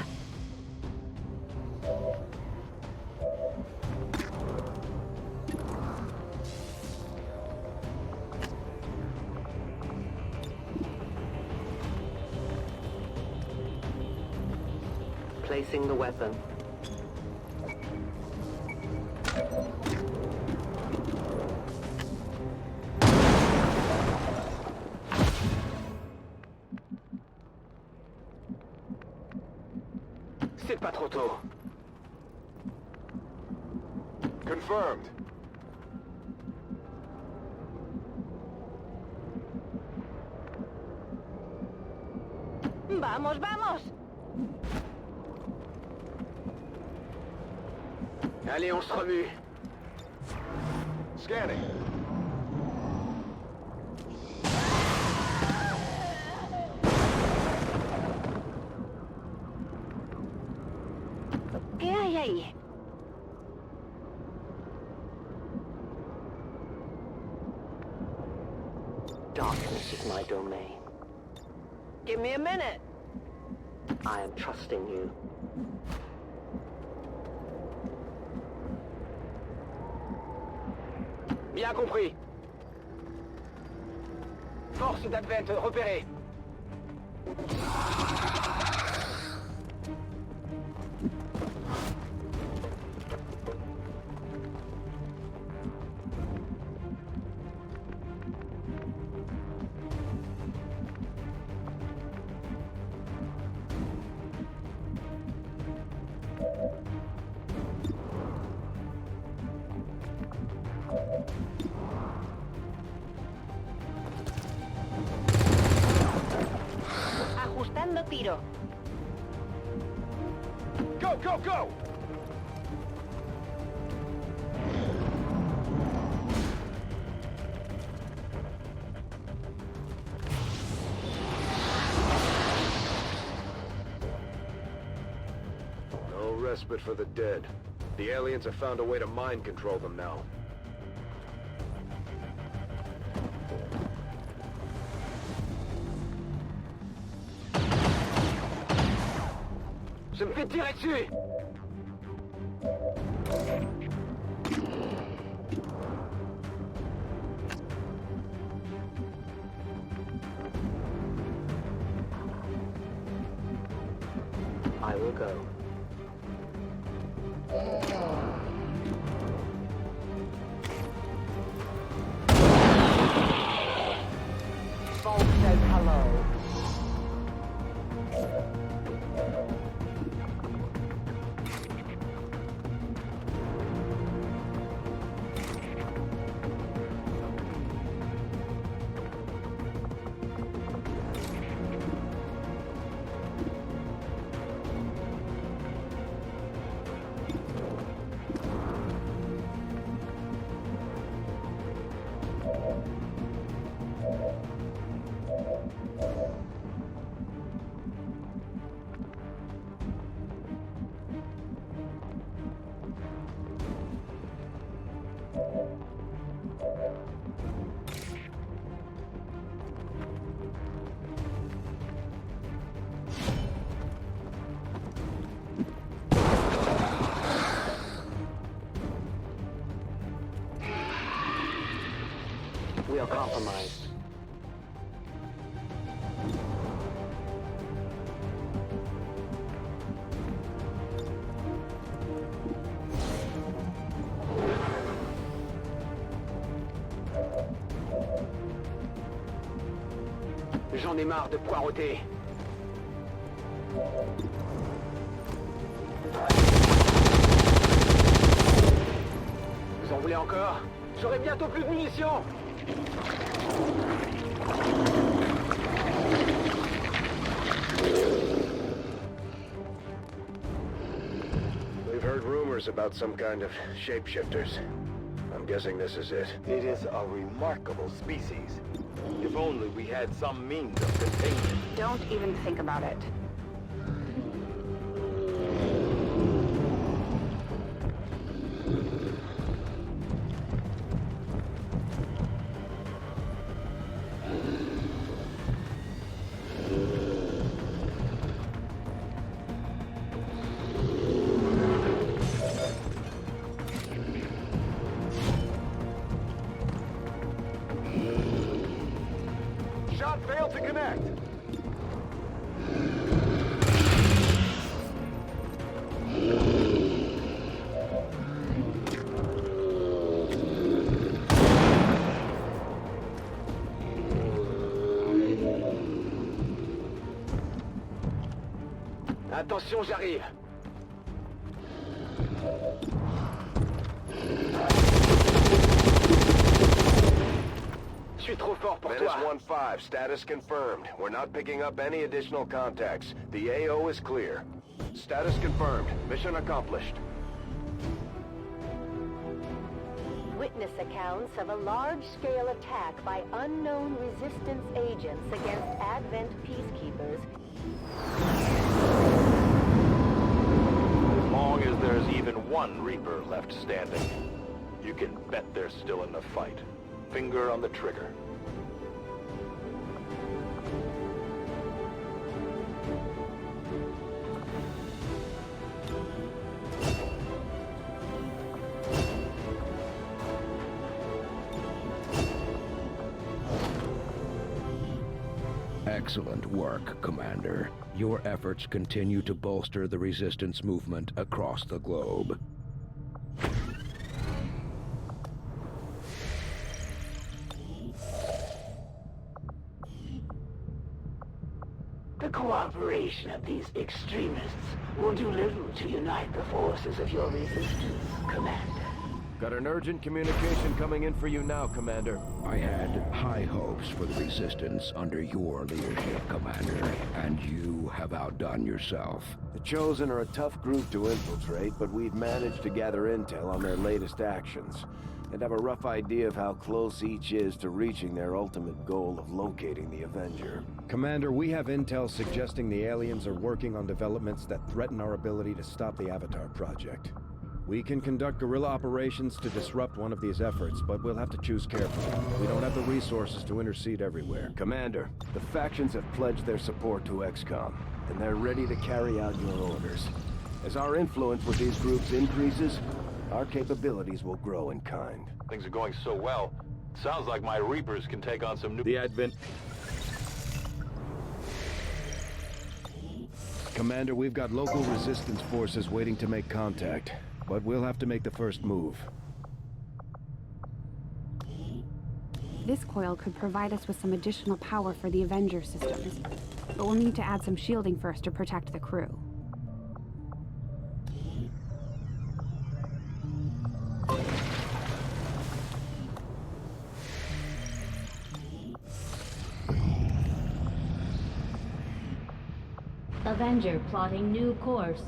Placing the weapon. C'est pas trop tôt. Confirmed. Vamos, vamos. Allez, on se remue. Scanning. ¿Qué hay ahí? Darkness is my domain. Give me a minute. I am trusting you. Bien compris. Force d'Advent repérée. Ajustando tiro. Go, go, go! No respite for the dead. The aliens have found a way to mind control them now. Je me fais tirer dessus! I will go. Vault says hello. We are compromised. J'en ai marre de poireauter. Vous en voulez encore? J'aurai bientôt plus de munitions. We've heard rumors about some kind of shapeshifters. I'm guessing this is it. It is a remarkable species. If only we had some means of containing it. Don't even think about it. Shot failed to connect. Attention, j'arrive. Je suis trop fort pour Menace toi. 1-5, status confirmed. We're not picking up any additional contacts. The AO is clear. Status confirmed. Mission accomplished. Witness accounts of a large-scale attack by unknown resistance agents against Advent peacekeepers. As long as there's even one Reaper left standing, you can bet they're still in the fight. Finger on the trigger. Excellent work, Commander. Your efforts continue to bolster the resistance movement across the globe. The cooperation of these extremists will do little to unite the forces of your resistance, Commander. Got an urgent communication coming in for you now, Commander. I had high hopes for the resistance under your leadership, Commander, and you have outdone yourself. The Chosen are a tough group to infiltrate, but we've managed to gather intel on their latest actions. and have a rough idea of how close each is to reaching their ultimate goal of locating the Avenger. Commander, we have intel suggesting the aliens are working on developments that threaten our ability to stop the Avatar project. We can conduct guerrilla operations to disrupt one of these efforts, but we'll have to choose carefully. We don't have the resources to intercede everywhere. Commander, the factions have pledged their support to XCOM, and they're ready to carry out your orders. As our influence with these groups increases, our capabilities will grow in kind. Things are going so well. Sounds like my Reapers can take on some new... The Advent... Commander, we've got local resistance forces waiting to make contact, but we'll have to make the first move. This coil could provide us with some additional power for the Avenger systems, but we'll need to add some shielding first to protect the crew. Avenger plotting new course.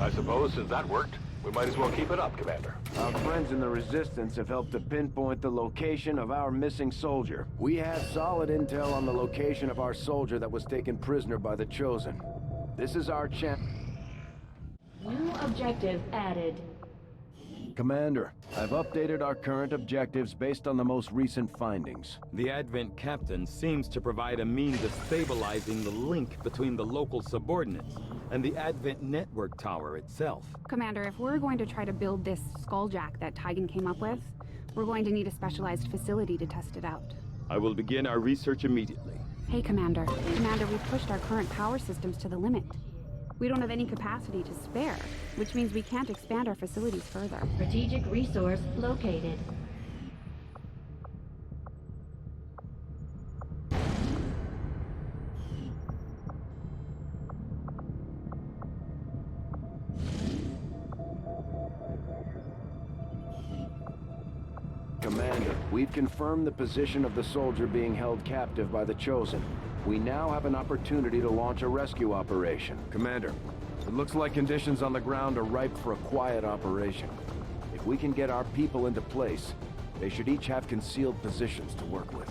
I suppose since that worked, we might as well keep it up, Commander. Our friends in the Resistance have helped to pinpoint the location of our missing soldier. We have solid intel on the location of our soldier that was taken prisoner by the Chosen. This is our chance. New objective added. Commander, I've updated our current objectives based on the most recent findings. The Advent captain seems to provide a means of stabilizing the link between the local subordinates and the Advent network tower itself. Commander, if we're going to try to build this skulljack that Tigan came up with, we're going to need a specialized facility to test it out. I will begin our research immediately. Hey, Commander. Commander, we've pushed our current power systems to the limit. We don't have any capacity to spare, which means we can't expand our facilities further. Strategic resource located. Commander, we've confirmed the position of the soldier being held captive by the Chosen. We now have an opportunity to launch a rescue operation. Commander, it looks like conditions on the ground are ripe for a quiet operation. If we can get our people into place, they should each have concealed positions to work with.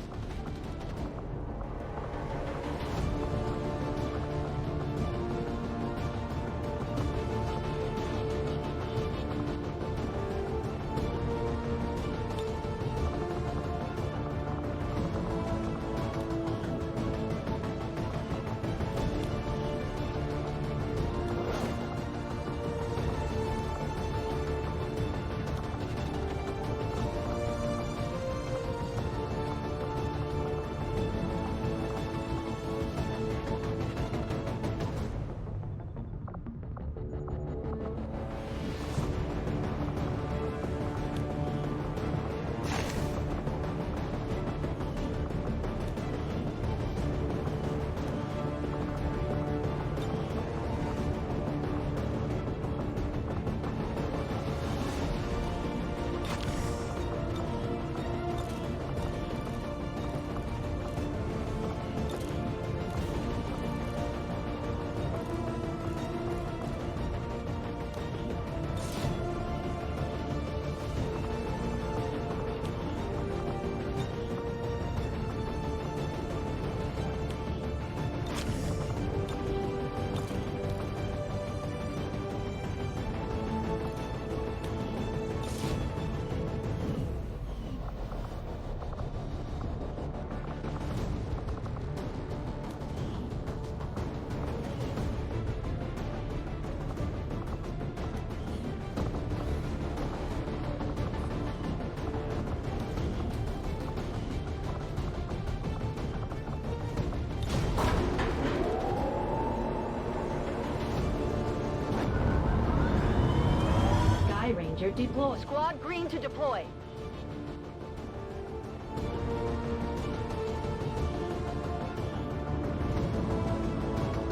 Ranger deploy. Squad green to deploy.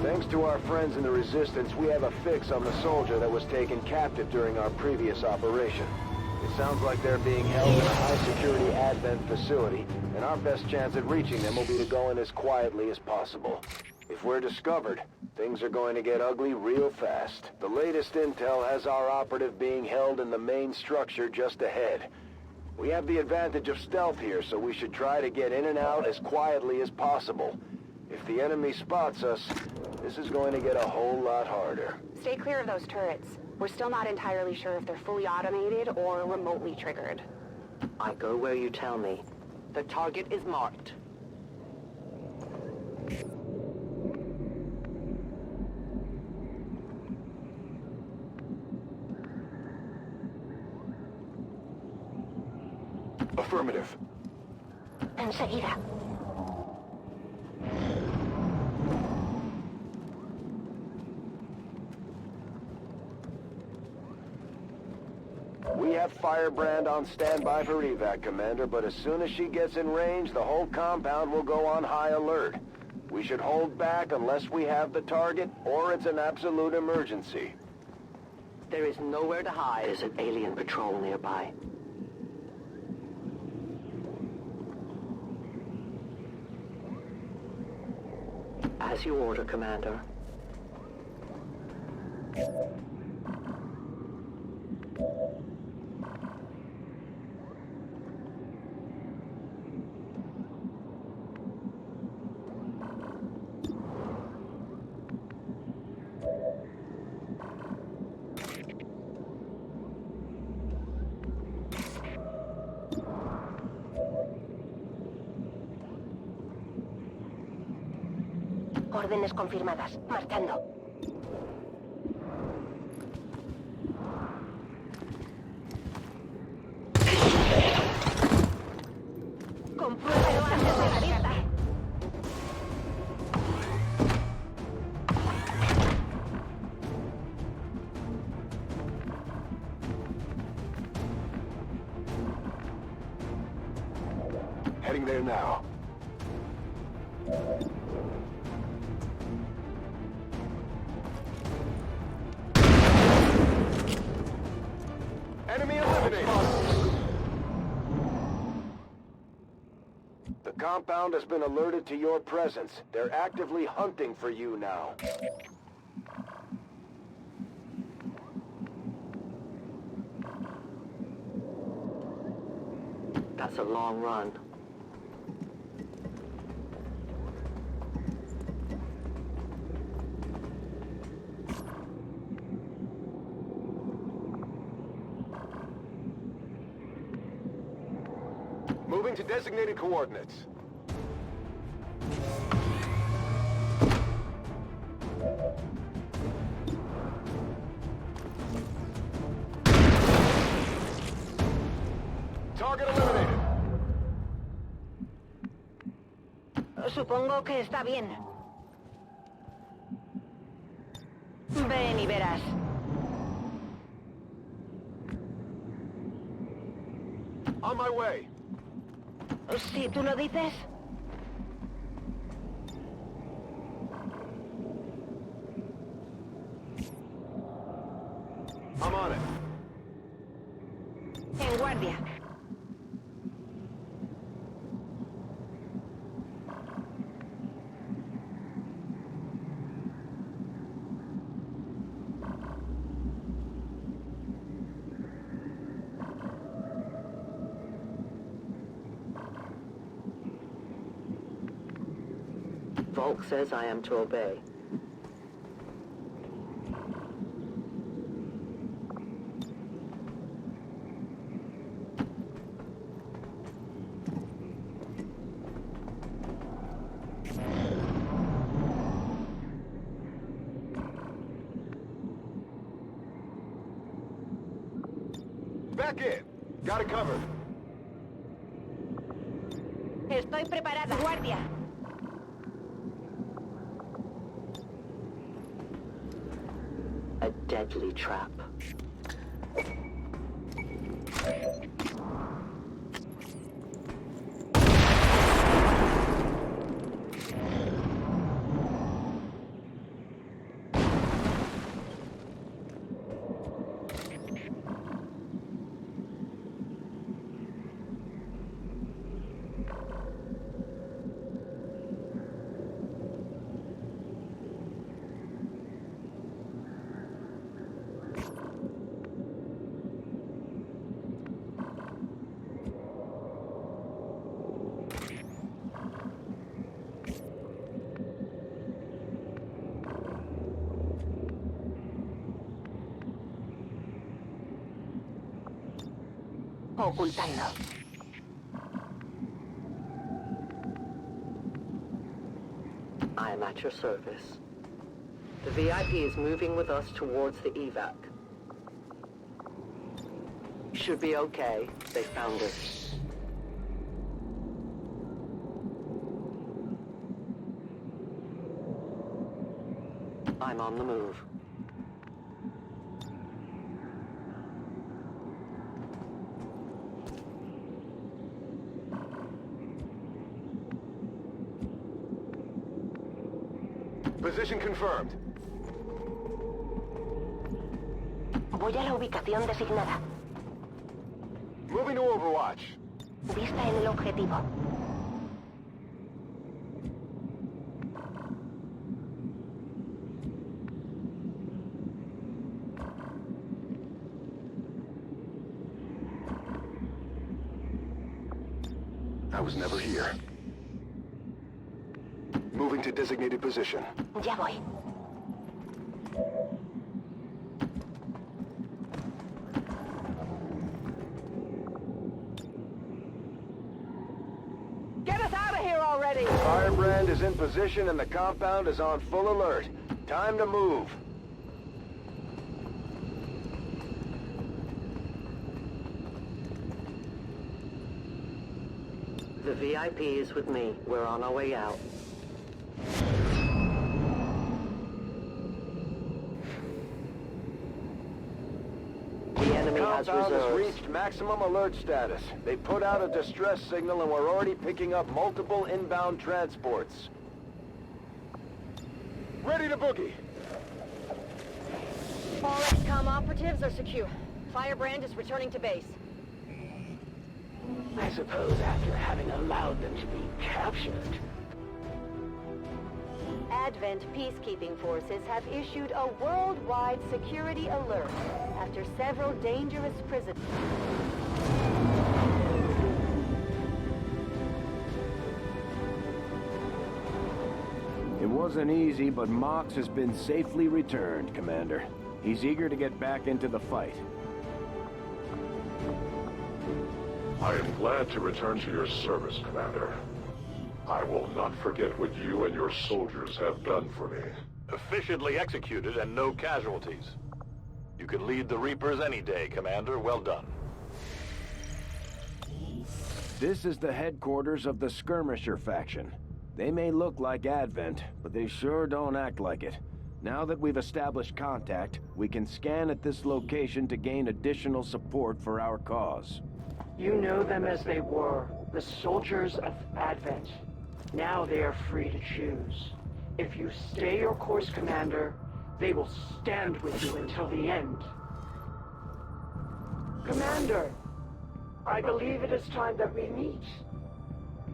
Thanks to our friends in the Resistance, we have a fix on the soldier that was taken captive during our previous operation. It sounds like they're being held in a high-security Advent facility, and our best chance at reaching them will be to go in as quietly as possible. If we're discovered, things are going to get ugly real fast. The latest intel has our operative being held in the main structure just ahead. We have the advantage of stealth here, so we should try to get in and out as quietly as possible. If the enemy spots us, this is going to get a whole lot harder. Stay clear of those turrets. We're still not entirely sure if they're fully automated or remotely triggered. I go where you tell me. The target is marked. Affirmative. Enseguida. We have Firebrand on standby for evac, Commander, but as soon as she gets in range, the whole compound will go on high alert. We should hold back unless we have the target, or it's an absolute emergency. There is nowhere to hide. There's an alien patrol nearby. As you order, Commander. Órdenes confirmadas. Marchando. Compruébelo antes de la vista. Heading there now. Enemy eliminated! The compound has been alerted to your presence. They're actively hunting for you now. That's a long run. Moving to designated coordinates. Target eliminated. Supongo que está bien. Ven y verás. On my way. Si tú lo dices. I'm on it. En guardia. Volk says I am to obey. Back in. Got it covered. Estoy preparada. Guardia. A deadly trap. Ocultando. I am at your service. The VIP is moving with us towards the evac. Should be okay. They found us. I'm on the move. Position confirmed. Voy a la ubicación designada. Moving to Overwatch. Vista en el objetivo. I was never here. Moving to designated position. Ya voy. Get us out of here already! Firebrand is in position and the compound is on full alert. Time to move. The VIP is with me. We're on our way out. The enemy has Compound has reserves. reached maximum alert status. They put out a distress signal and we're already picking up multiple inbound transports. Ready to boogie. All XCOM operatives are secure. Firebrand is returning to base. I suppose after having allowed them to be captured. Advent peacekeeping forces have issued a worldwide security alert after several dangerous prisoners. It wasn't easy, but Mox has been safely returned, Commander. He's eager to get back into the fight. I am glad to return to your service, Commander. I will not forget what you and your soldiers have done for me. Efficiently executed and no casualties. You could lead the Reapers any day, Commander. Well done. This is the headquarters of the Skirmisher faction. They may look like Advent, but they sure don't act like it. Now that we've established contact, we can scan at this location to gain additional support for our cause. You know them as they were, the soldiers of Advent. Now they are free to choose. If you stay your course, Commander, they will stand with you until the end. Commander, I believe it is time that we meet.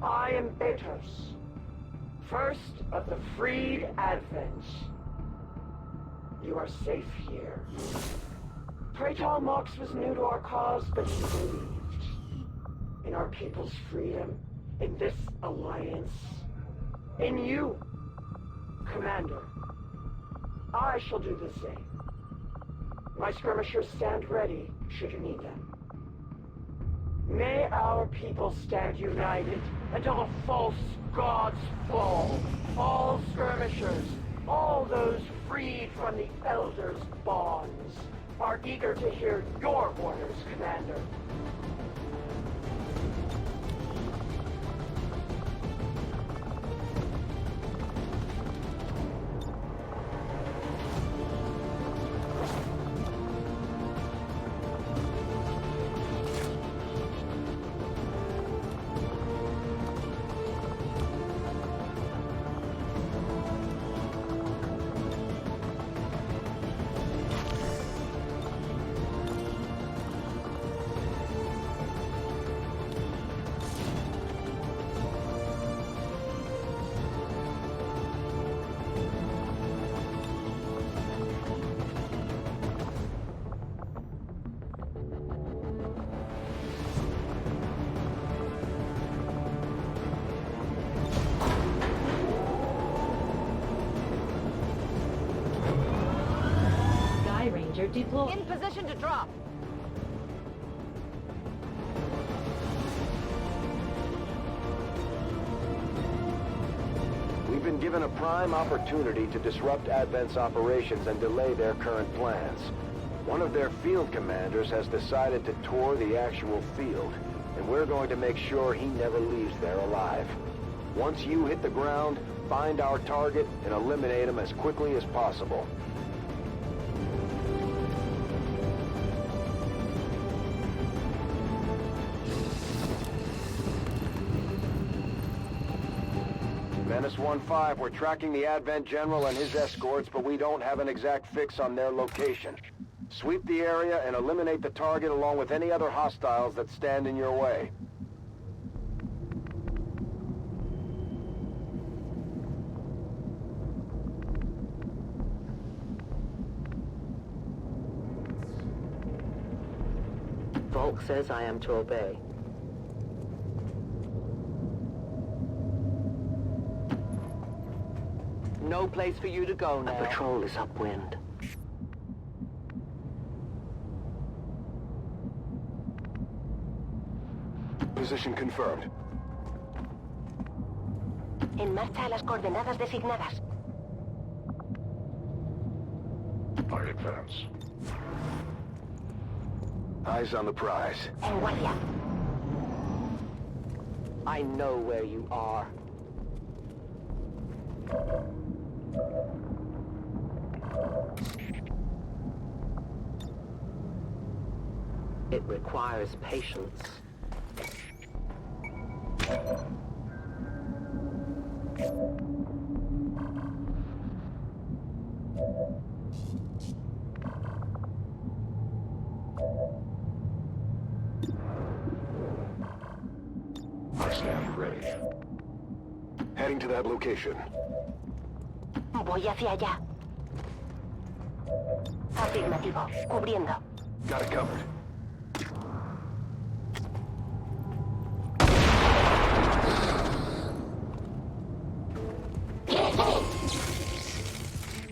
I am Betos, first of the freed Advent. You are safe here. Praetor Mox was new to our cause, but he believed in our people's freedom, in this alliance, in you, Commander. I shall do the same. My skirmishers stand ready, should you need them. May our people stand united until the false gods fall. All skirmishers, all those freed from the Elder's bonds, are eager to hear your orders, Commander. Ranger deployed. In position to drop. given a prime opportunity to disrupt Advent's operations and delay their current plans. One of their field commanders has decided to tour the actual field, and we're going to make sure he never leaves there alive. Once you hit the ground, find our target and eliminate him as quickly as possible. Menace 1-5, we're tracking the Advent General and his escorts, but we don't have an exact fix on their location. Sweep the area and eliminate the target along with any other hostiles that stand in your way. Volk says I am to obey. No place for you to go now. The patrol is upwind. Position confirmed. En marcha a las coordenadas designadas. I advance. Eyes on the prize. En guardia. I know where you are. It requires patience. I stand ready. Heading to that location. Voy hacia allá. Afirmativo. Cubriendo. Got it covered.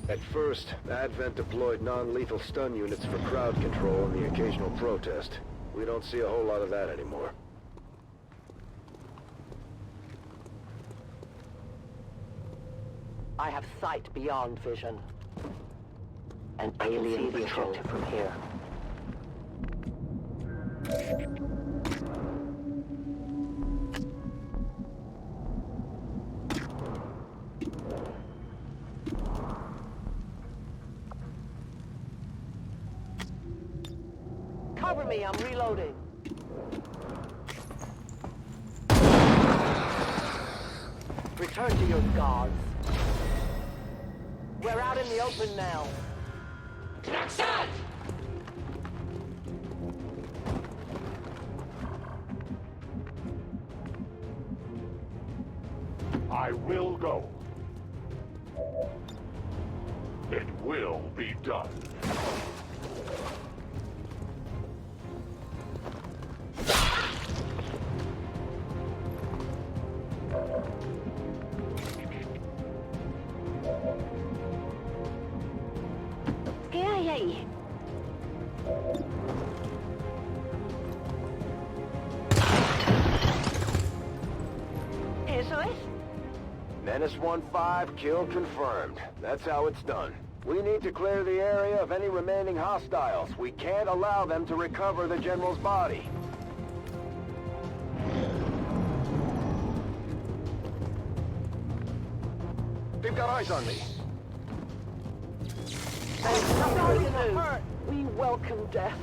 At first, Advent deployed non-lethal stun units for crowd control and the occasional protest. We don't see a whole lot of that anymore. I have sight beyond vision. An alien patrol from here. Cover me, I'm reloading. Return to your gods. We're out in the open now. I will go. It will be done. ¿Qué hay ahí? ¿Eso es? Menace 1-5, kill confirmed. That's how it's done. We need to clear the area of any remaining hostiles. We can't allow them to recover the General's body. They've got eyes on me. We welcome death.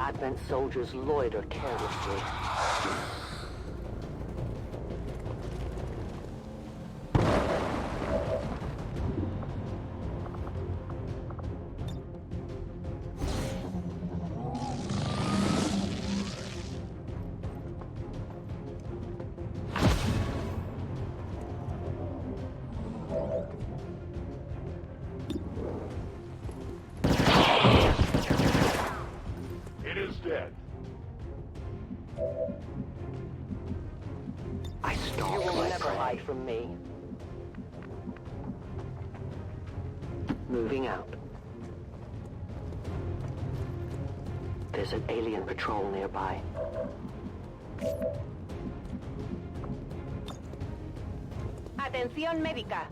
Advent soldiers loiter carelessly. It is dead. I stalk. You will never hide from me. Moving out. There's an alien patrol nearby. Atención médica.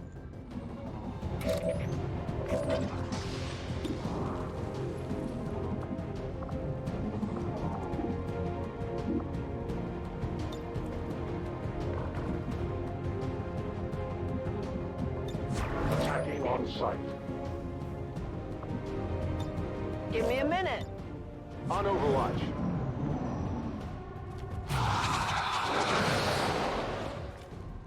Attacking on sight. Give me a minute. On Overwatch.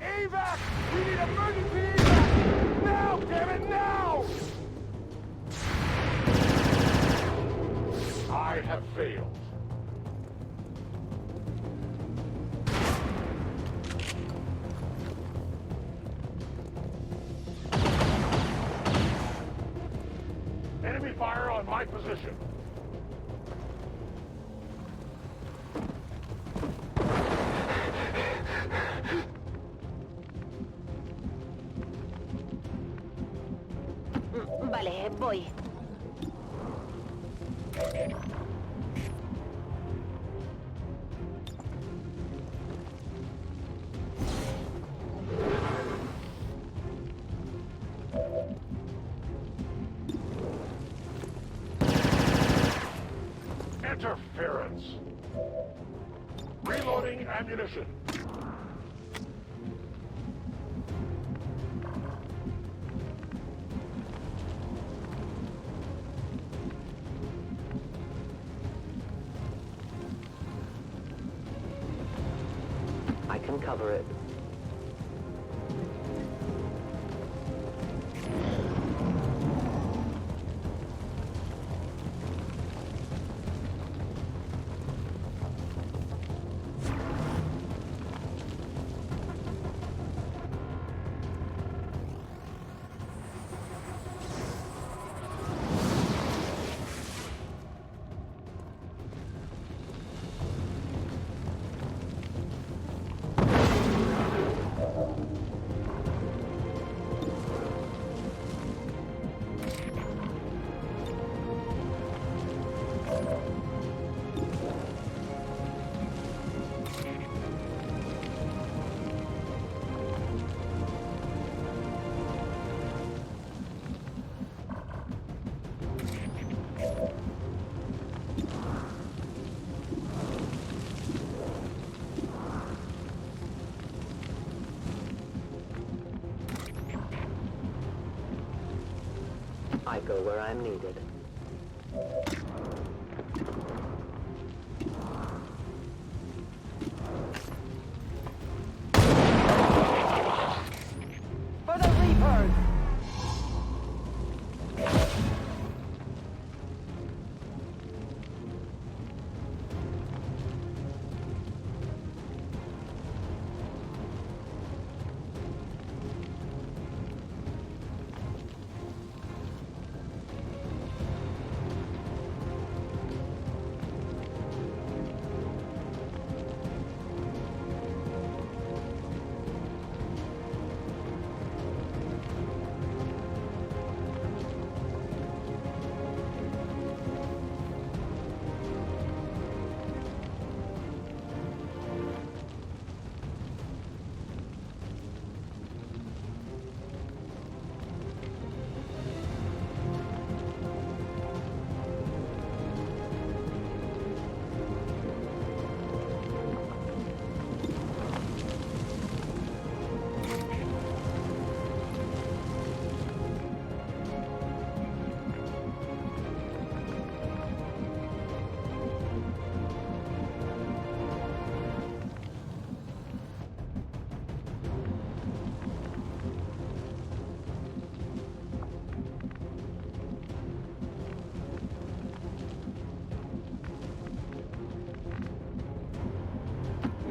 Evac! We need emergency evac! Now, damn it, now! I have failed. Enemy fire on my position. Vale, voy. Interference. Reloading ammunition. I can cover it. I go where I'm needed. For the Reapers!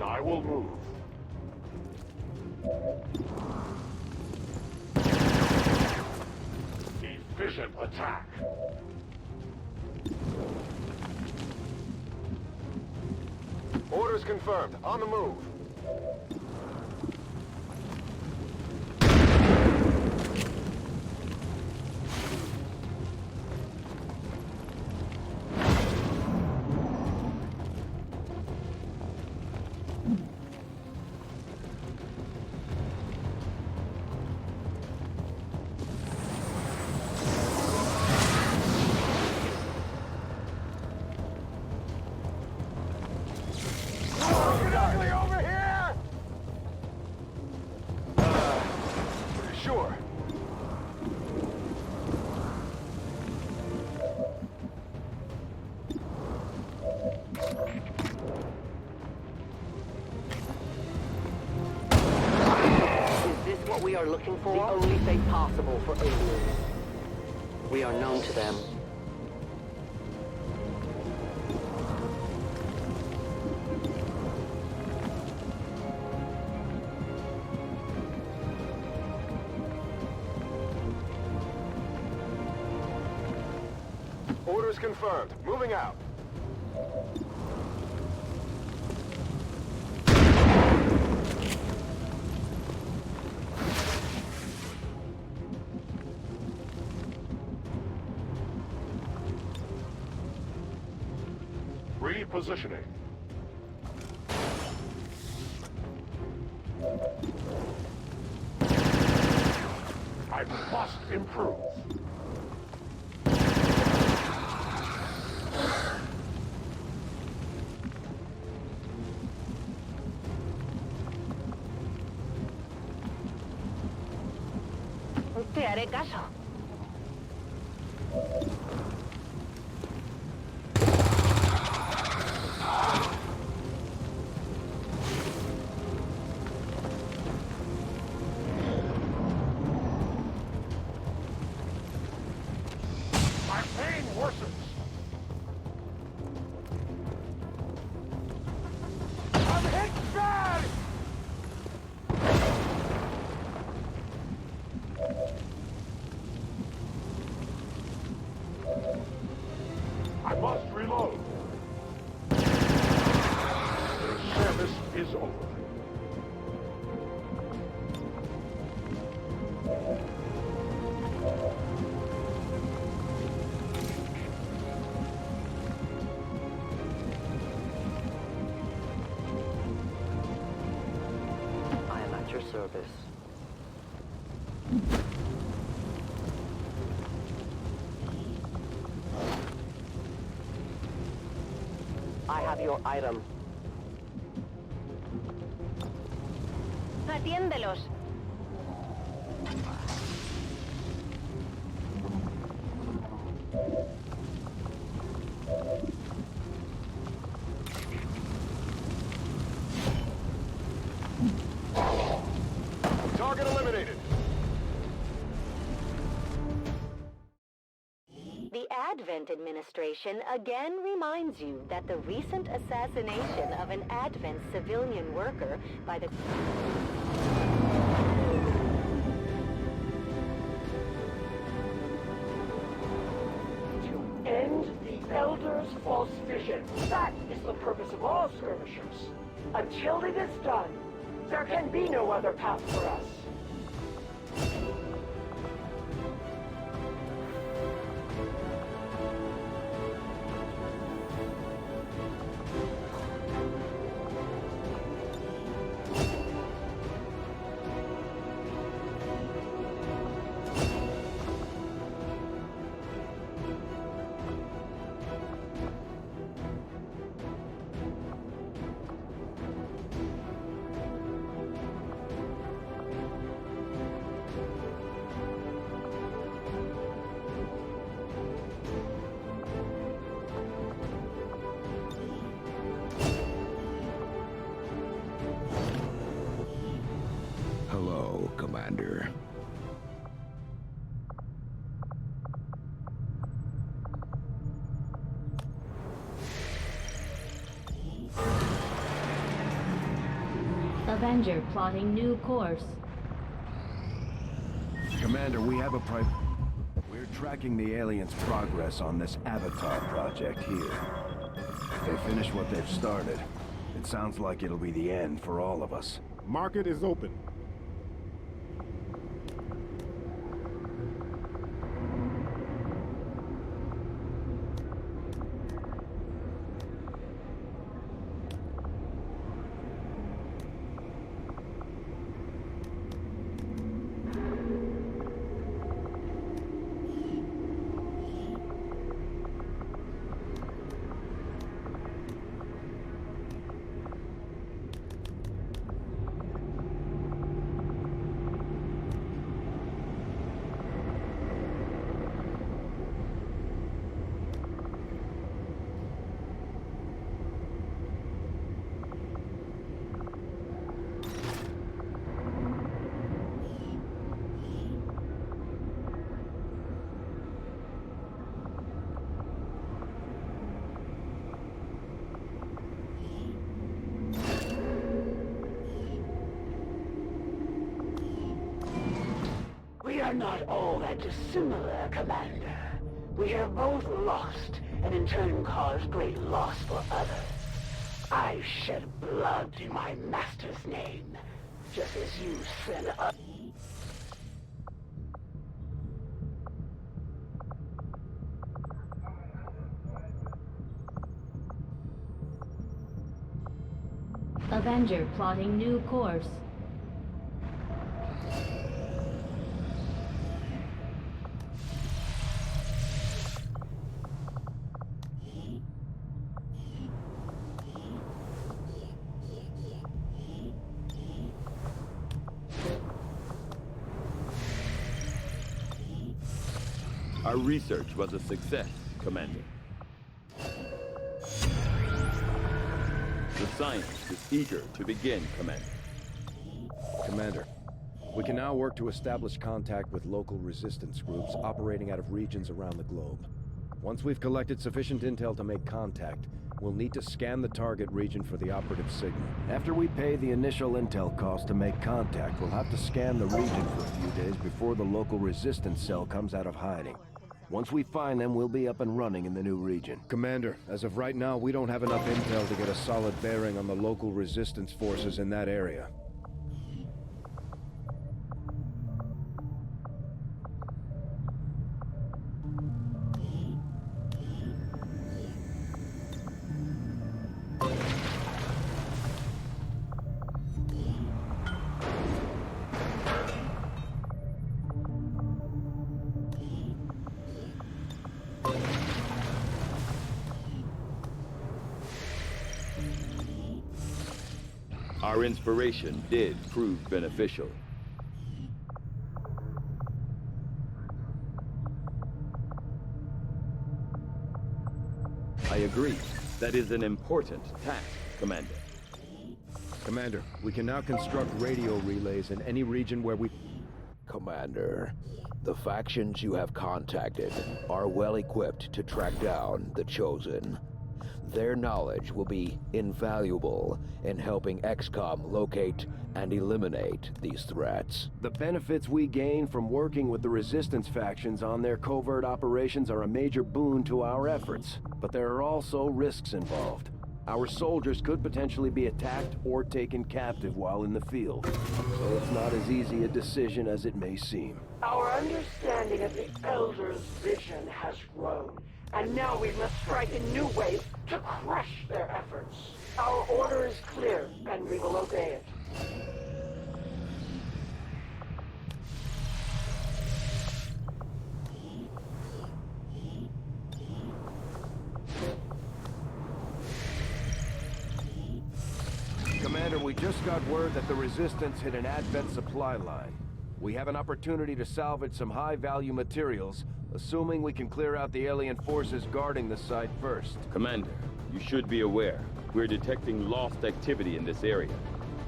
I will move. Efficient attack. Orders confirmed. On the move. known for? The only fate possible for aliens. We are known to them. Orders confirmed. Moving out. Repositioning. I must improve. Te haré caso. My pain worsens. I'm hit bad! I must reload. The service is over. I am at your service. I have your item. Atiéndelos. Target eliminated. The Advent administration again reminds you that the recent assassination of an Advent civilian worker by the... To end the Elder's false vision. That is the purpose of all skirmishers. Until it is done, there can be no other path for us. Hello, Commander. Avenger plotting new course. Commander, we have a We're tracking the aliens' progress on this Avatar project here. If they finish what they've started, it sounds like it'll be the end for all of us. Market is open. are not all that dissimilar, Commander. We have both lost, and in turn caused great loss for others. I shed blood in my master's name, just as you sent up. Avenger plotting new course. Our research was a success, Commander. The scientist is eager to begin, Commander. Commander, we can now work to establish contact with local resistance groups operating out of regions around the globe. Once we've collected sufficient intel to make contact, we'll need to scan the target region for the operative signal. After we pay the initial intel cost to make contact, we'll have to scan the region for a few days before the local resistance cell comes out of hiding. Once we find them, we'll be up and running in the new region. Commander, as of right now, we don't have enough intel to get a solid bearing on the local resistance forces in that area. Our inspiration did prove beneficial. I agree. That is an important task, Commander. Commander, we can now construct radio relays in any region where we... Commander, the factions you have contacted are well equipped to track down the Chosen. Their knowledge will be invaluable in helping XCOM locate and eliminate these threats. The benefits we gain from working with the Resistance factions on their covert operations are a major boon to our efforts, but there are also risks involved. Our soldiers could potentially be attacked or taken captive while in the field, so it's not as easy a decision as it may seem. Our understanding of the Elders' vision has grown, and now we must strike in new ways to crush their efforts. Our order is clear, and we will obey it. Commander, we just got word that the Resistance hit an Advent supply line. We have an opportunity to salvage some high-value materials, assuming we can clear out the alien forces guarding the site first. Commander, you should be aware. We're detecting lost activity in this area.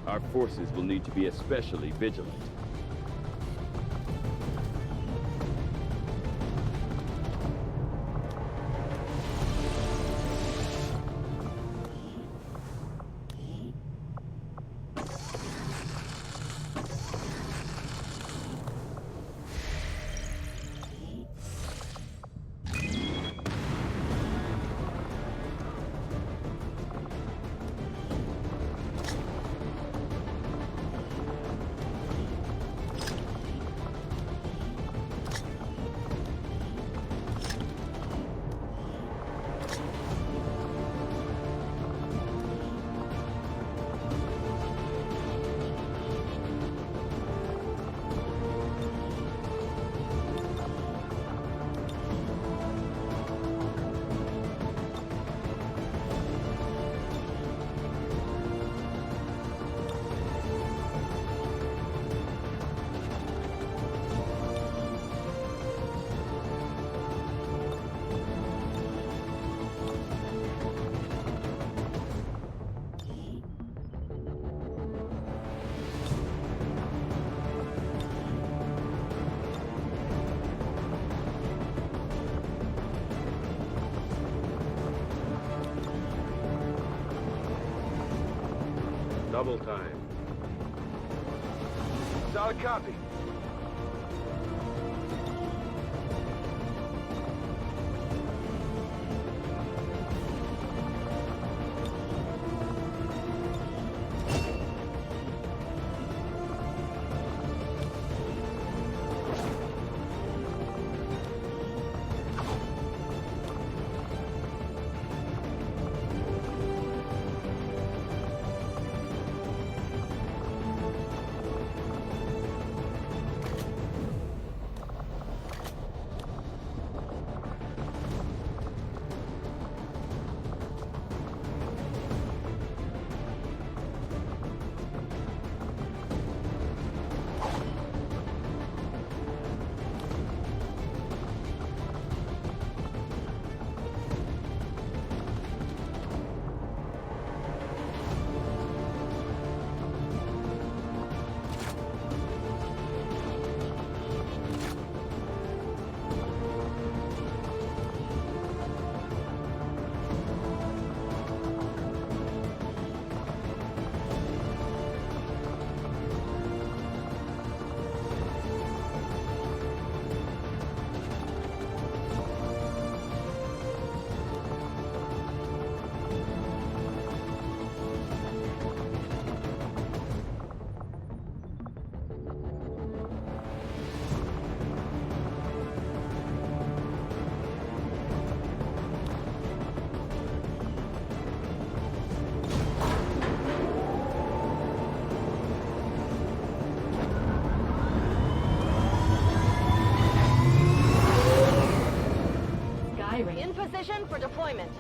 Our forces will need to be especially vigilant. Double time. Solid copy. position for deployment.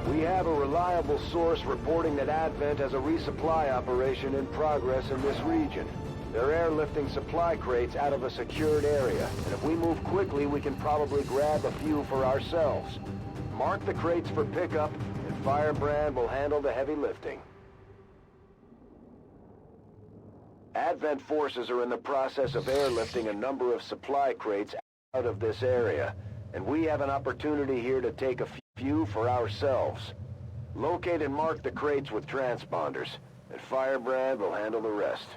We have a reliable source reporting that Advent has a resupply operation in progress in this region. They're airlifting supply crates out of a secured area, and if we move quickly, we can probably grab a few for ourselves. Mark the crates for pickup, and Firebrand will handle the heavy lifting. Advent forces are in the process of airlifting a number of supply crates out of this area, and we have an opportunity here to take a few for ourselves. Locate and mark the crates with transponders, and Firebrand will handle the rest.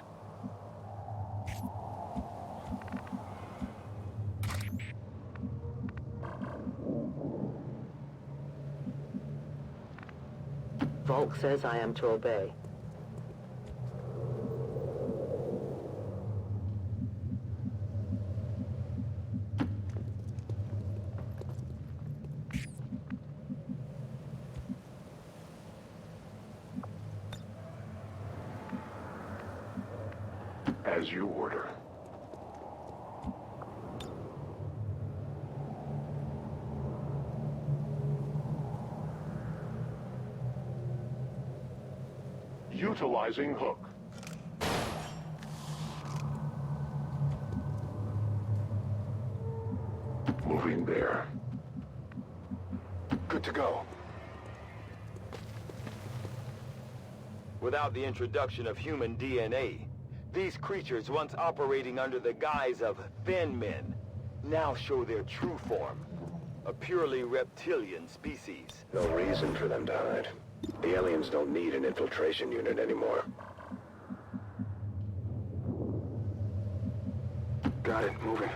Volk says I am to obey. As you order. Utilizing hook. Moving there. Good to go. Without the introduction of human DNA, these creatures, once operating under the guise of thin men, now show their true form. A purely reptilian species. No reason for them to hide. The aliens don't need an infiltration unit anymore. Got it, moving.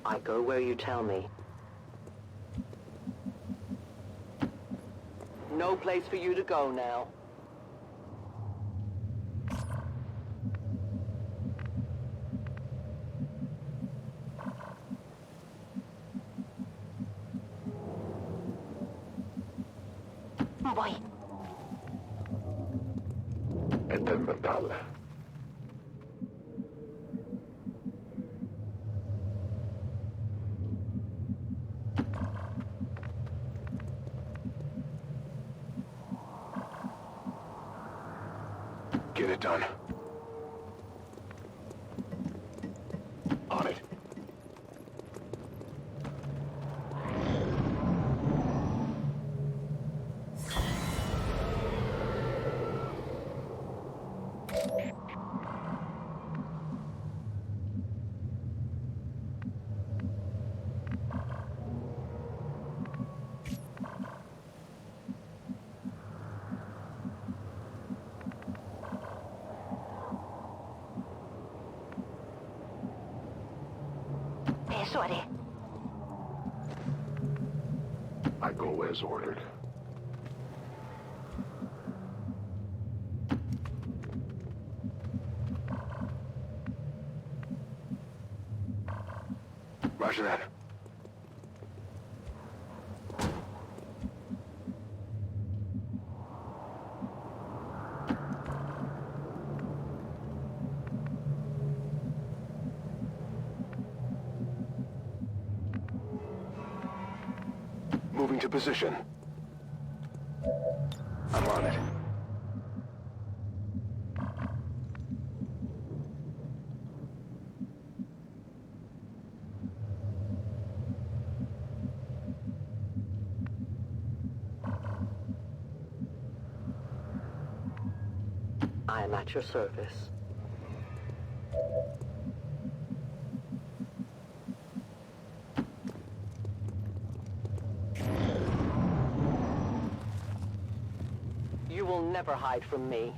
I go where you tell me. No place for you to go now. Boy. Ed el metal. Get it done. On it. I go as ordered. Roger that. Moving to position. I'm on it. I am at your service. You will never hide from me.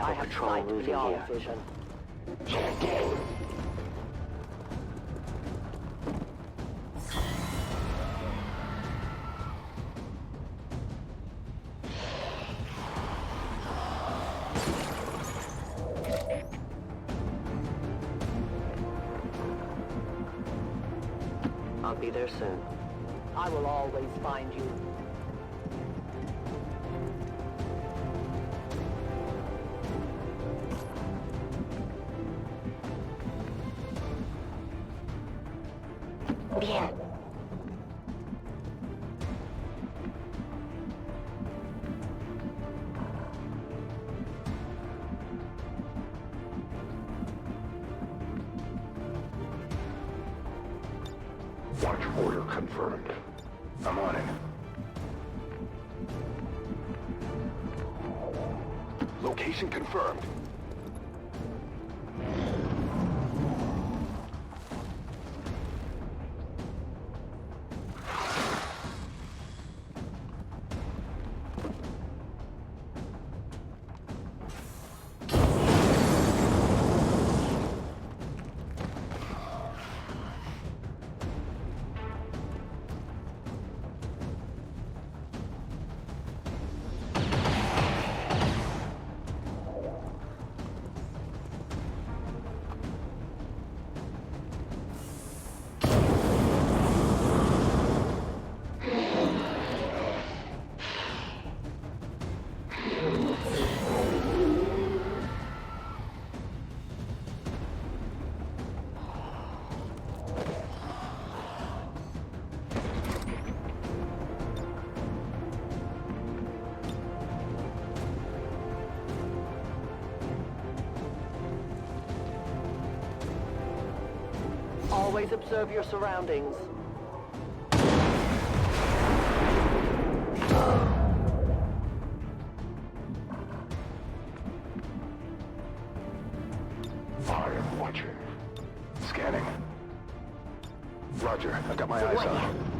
I have sight beyond vision. I'll be there soon. I will always find you. Bien. Watch order confirmed. I'm on it. Location confirmed. Always observe your surroundings. I am watching. Scanning. Roger, I got my eyes on.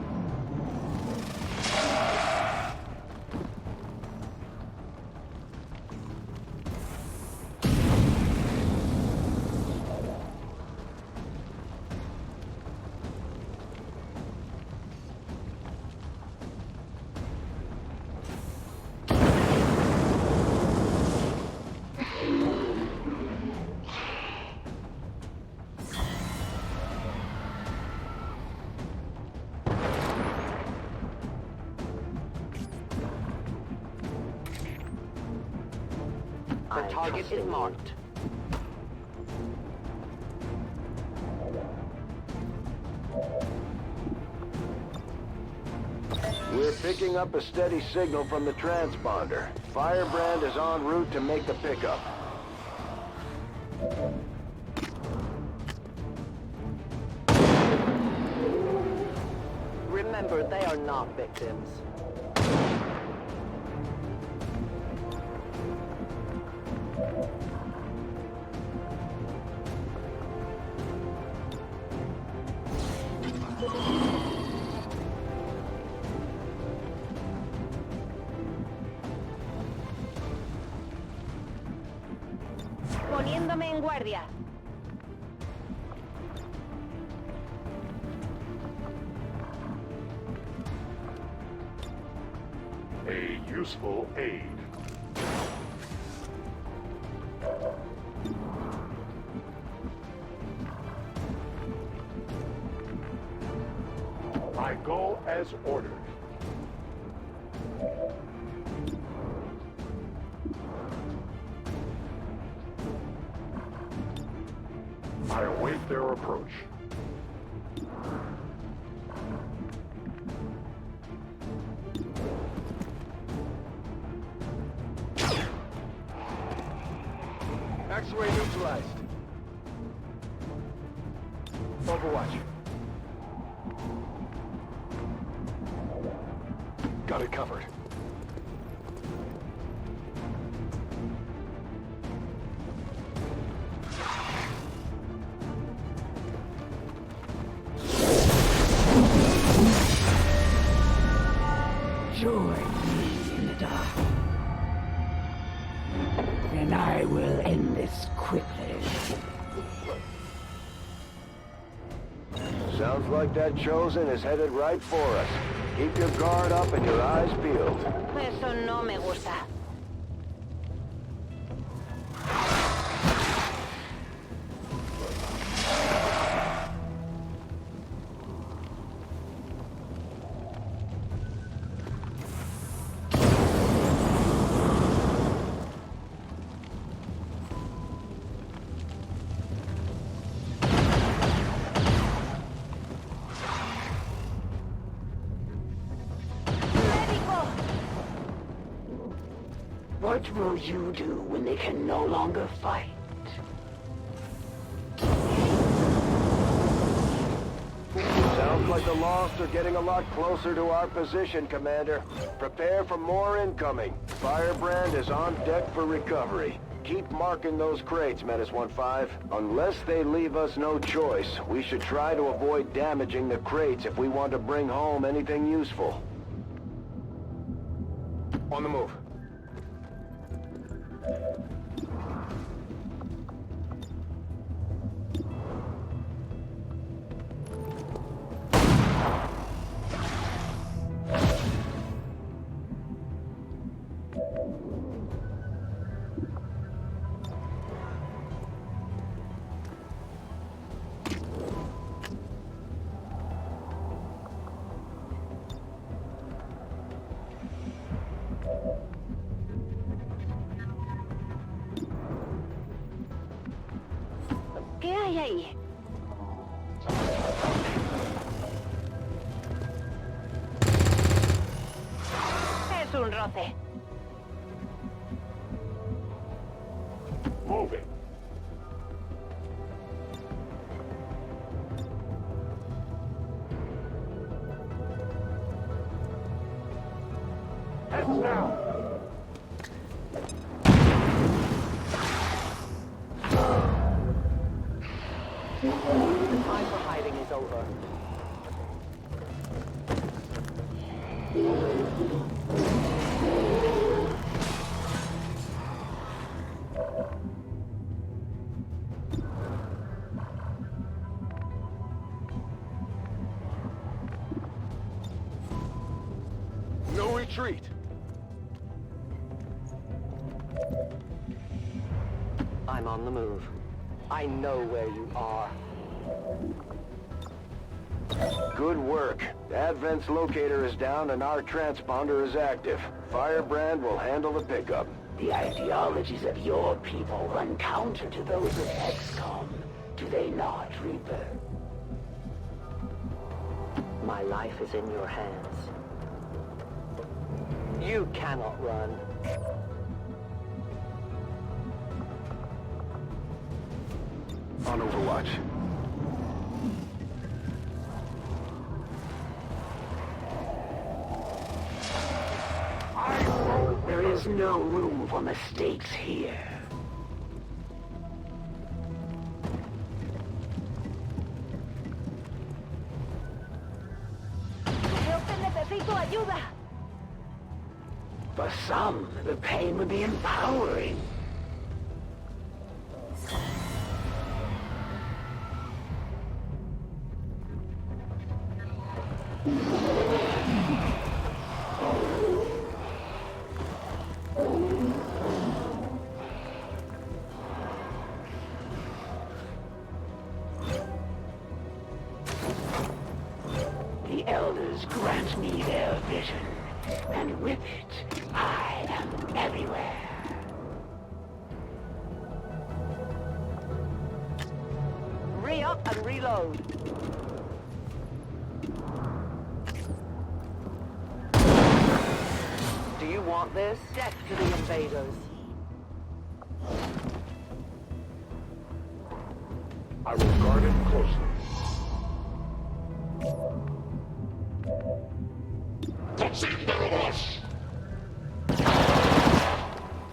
The target is marked. We're picking up a steady signal from the transponder. Firebrand is en route to make the pickup. Remember, they are not victims. Poniéndome en guardia. A useful aid. I go as ordered. I await their approach. X-ray neutralized. Overwatch. Got it covered. Join me in the dark, and I will this quickly. Sounds like that Chosen is headed right for us. Keep your guard up and your eyes peeled. Eso no me gusta. What will you do when they can no longer fight? Sounds like the Lost are getting a lot closer to our position, Commander. Prepare for more incoming. Firebrand is on deck for recovery. Keep marking those crates, Menace 1-5. Unless they leave us no choice, we should try to avoid damaging the crates if we want to bring home anything useful. On the move. ¿Qué hay ahí? Es un roce. Moving. Heads down. The time for hiding is over. No retreat. I'm on the move. I know where you are. Good work. Advent's locator is down and our transponder is active. Firebrand will handle the pickup. The ideologies of your people run counter to those of XCOM. Do they not, Reaper? My life is in your hands. You cannot run. On Overwatch. There is no room for mistakes here. Creo que necesito ayuda. For some, the pain would be empowering. The Elders grant me their vision, and with it, I am everywhere. Re-up and reload. Do you want this? Death to the invaders. I will guard it closely.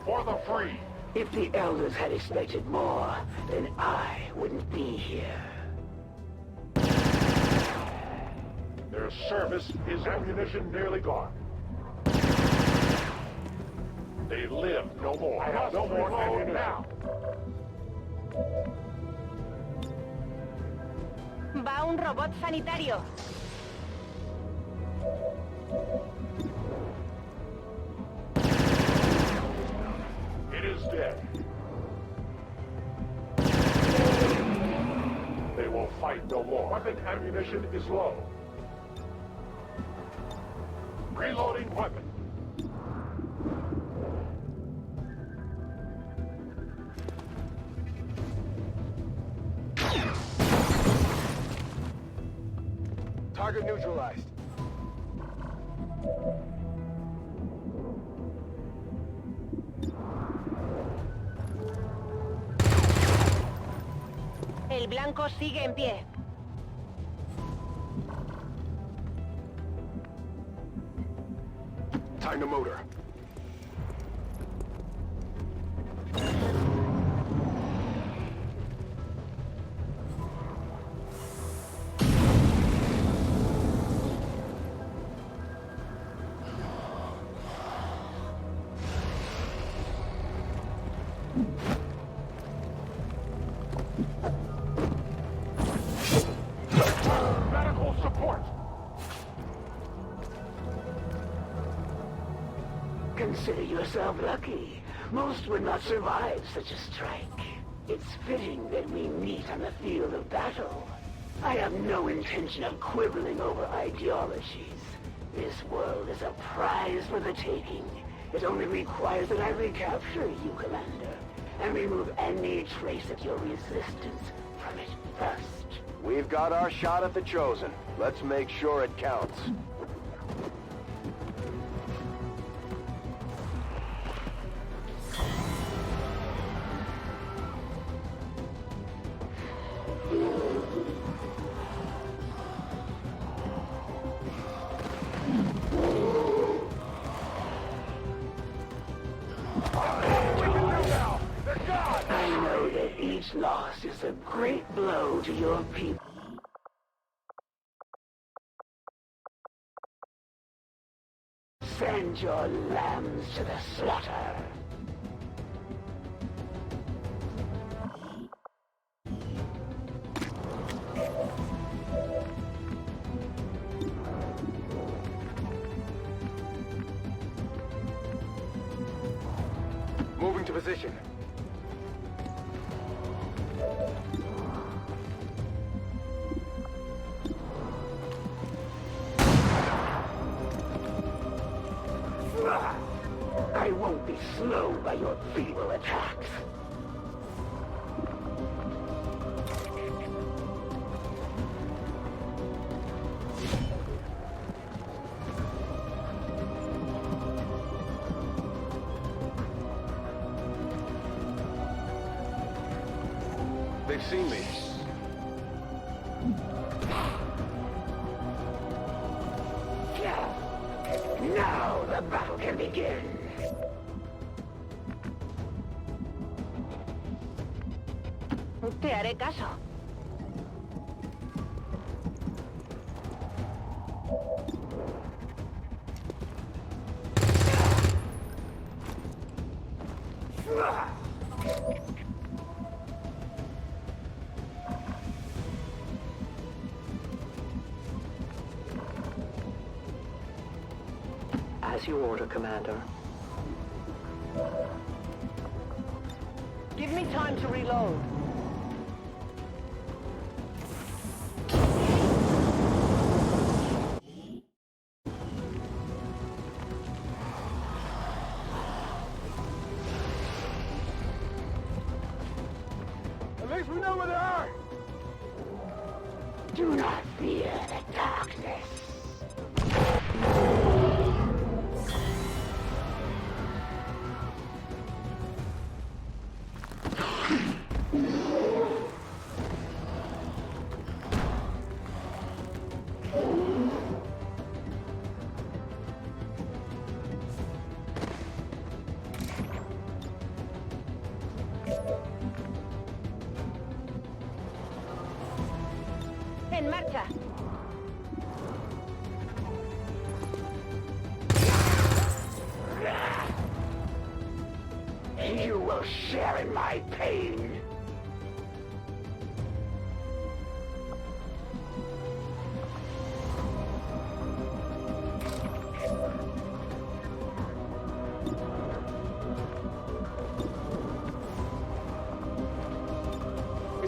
For the free. If the Elders had expected more, then I wouldn't be here. Their service is ammunition nearly gone. They live no more. I have no more ammunition now. Va un robot sanitario. It is dead. They will fight no more. Weapon ammunition is low. Reloading weapon. Target neutralized. El blanco sigue en pie. Time to motor. Medical support. Consider yourself lucky. Most would not survive such a strike. It's fitting that we meet on the field of battle. I have no intention of quibbling over ideologies. This world is a prize for the taking. It only requires that I recapture you, Commander, and remove any trace of your resistance from it first. We've got our shot at the Chosen. Let's make sure it counts. I know that each loss is a great blow to your people. Send your lambs to the slaughter. Moving to position. I won't be slowed by your feeble attacks. They've seen me. Now the battle can begin. Te haré caso. As you order, Commander. Give me time to reload. At least we know where they are! Do not fear the darkness. En marcha. You will share in my pain.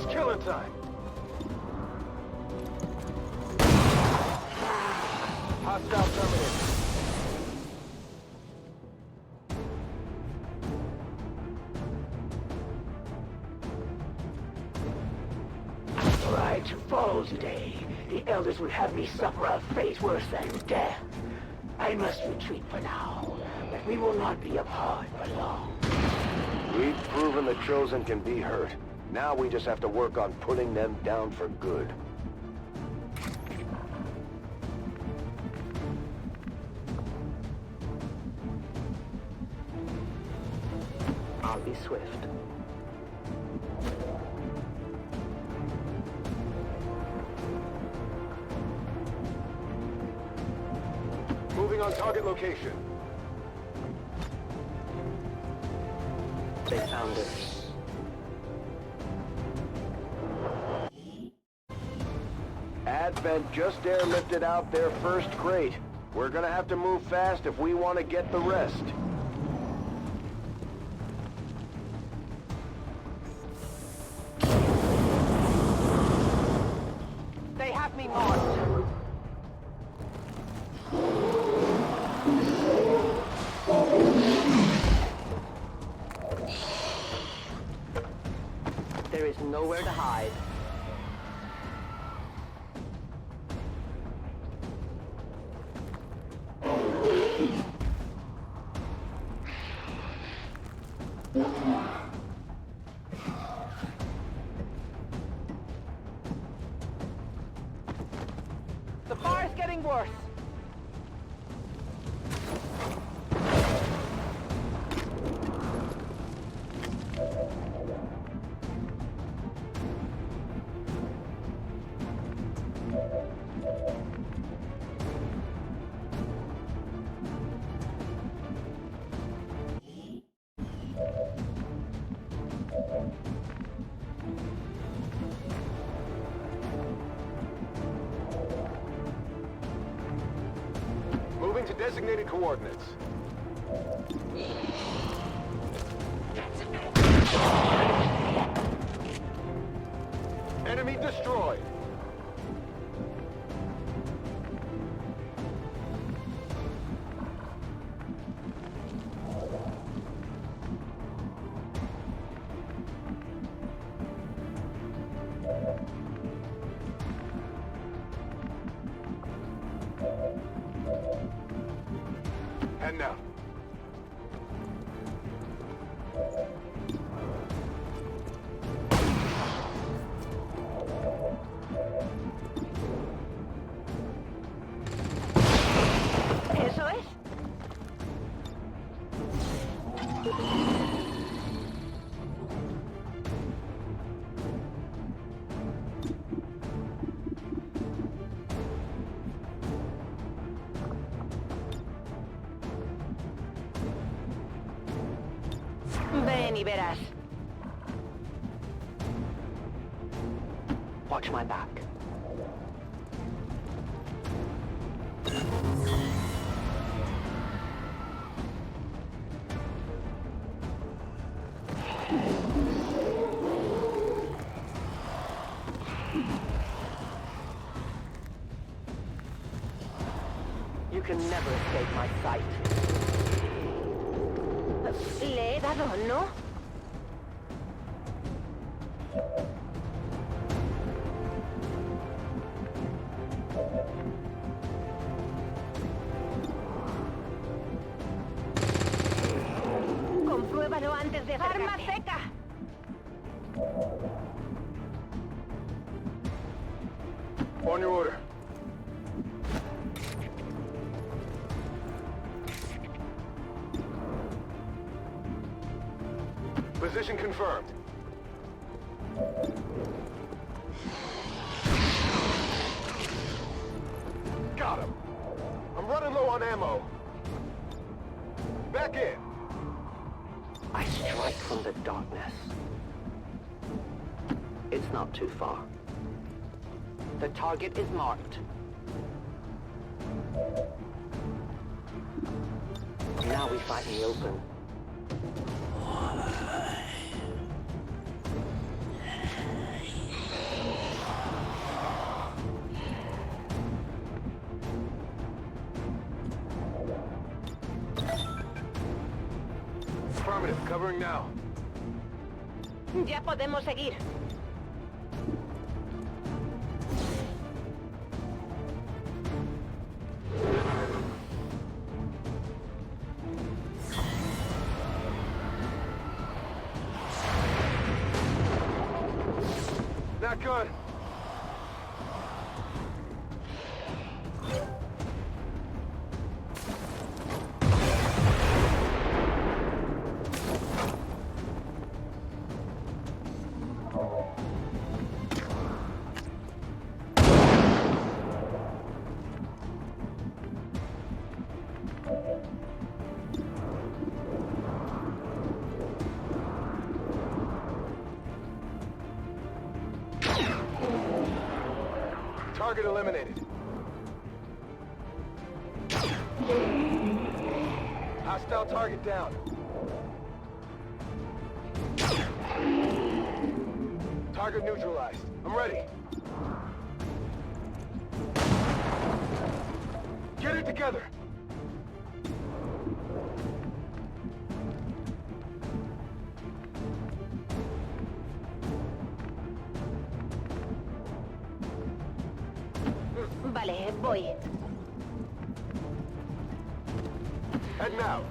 It's killing time. Hostile terminated. For I to fall today, the elders would have me suffer a fate worse than death. I must retreat for now, but we will not be apart for long. We've proven the Chosen can be hurt. Now we just have to work on putting them down for good. I'll be swift. Moving on target location. They found it. Advent just airlifted out their first crate. We're gonna have to move fast if we want to get the rest. They have me marked. There is nowhere to hide. The fire's getting worse. Moving to designated coordinates. Enemy destroyed. And now. ¿Eso es? Ven y verás. Watch my back. You can never escape my sight. Le he dado, ¿no? Compruébalo antes de acercarte. ¡Arma seca! On your order. Position confirmed. Got him. I'm running low on ammo. Back in. I strike from the darkness. It's not too far. The target is marked. Now we fight in the open. Covering now. Ya podemos seguir. Not good. Target eliminated. Hostile target down. Target neutralized. I'm ready. Get it together. Vale, voy. Heading out.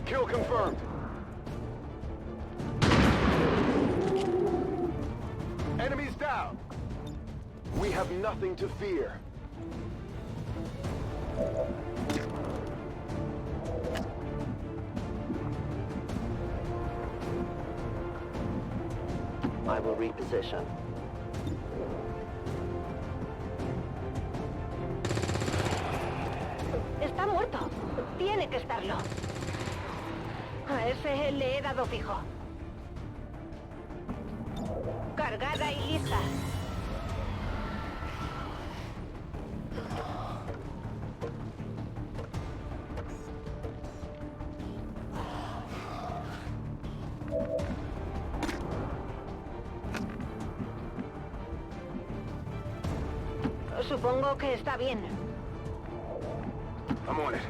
Kill confirmed. Enemies down. We have nothing to fear. I will reposition. Está muerto. Tiene que estarlo. A ese le he dado fijo. Cargada y lista. Supongo que está bien. I'm on it.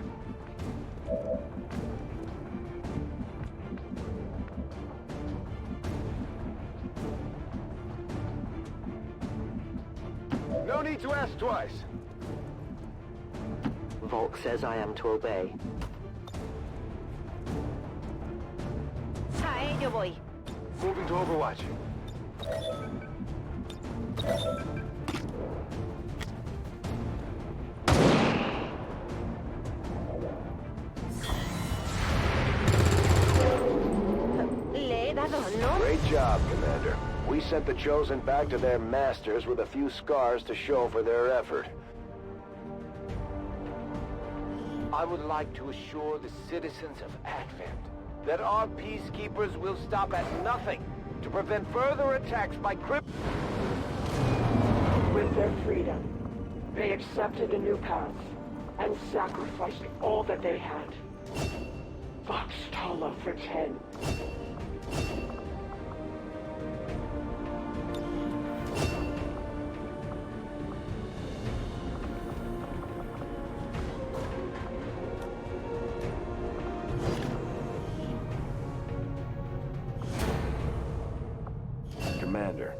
No need to ask twice. Volk says I am to obey. A ello voy. Moving to Overwatch. Le he dado, ¿no? Great job, Commander. We sent the Chosen back to their masters with a few scars to show for their effort. I would like to assure the citizens of Advent that our peacekeepers will stop at nothing to prevent further attacks by With their freedom, they accepted a new path and sacrificed all that they had. Vox Tala for 10. Commander,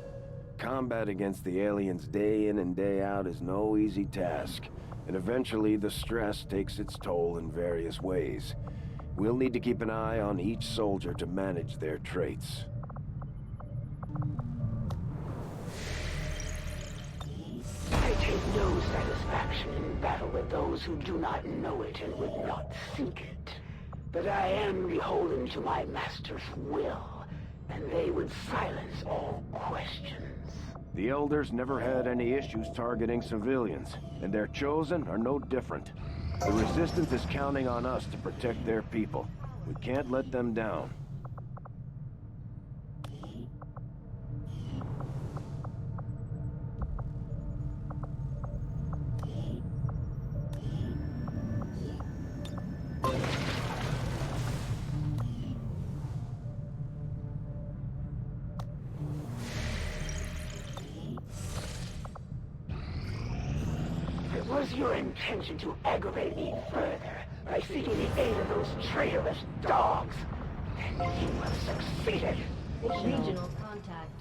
combat against the aliens day in and day out is no easy task, and eventually the stress takes its toll in various ways. We'll need to keep an eye on each soldier to manage their traits. I take no satisfaction in battle with those who do not know it and would not seek it. But I am beholden to my master's will, and they would silence all questions. The Elders never had any issues targeting civilians, and their Chosen are no different. The Resistance is counting on us to protect their people. We can't let them down. your intention to aggravate me further by seeking the aid of those traitorous dogs, then you have succeeded. Regional contact.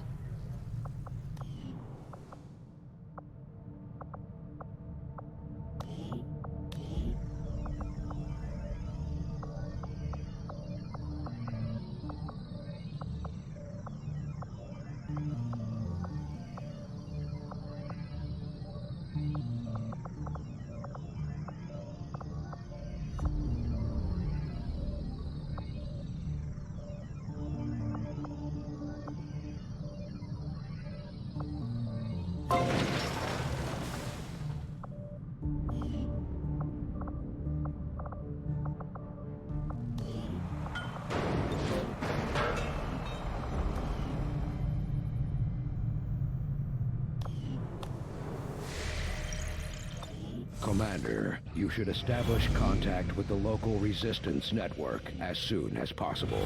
Commander, you should establish contact with the local resistance network as soon as possible.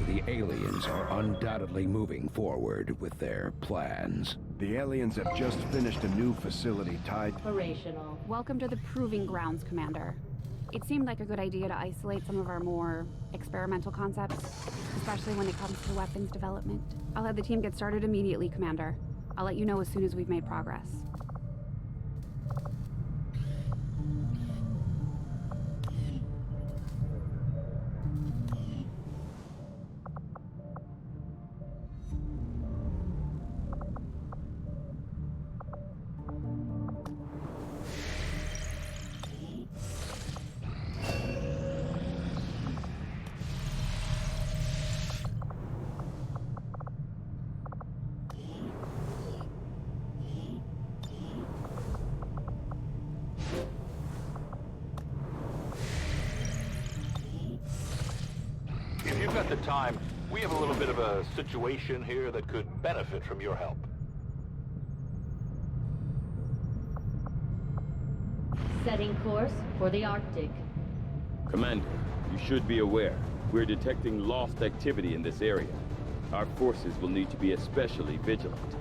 The aliens are undoubtedly moving forward with their plans. The aliens have just finished a new facility tied... Operational. Welcome to the Proving Grounds, Commander. It seemed like a good idea to isolate some of our more experimental concepts, especially when it comes to weapons development. I'll have the team get started immediately, Commander. I'll let you know as soon as we've made progress. If you've got the time, we have a little bit of a situation here that could benefit from your help. Setting course for the Arctic. Commander, you should be aware. We're detecting lost activity in this area. Our forces will need to be especially vigilant.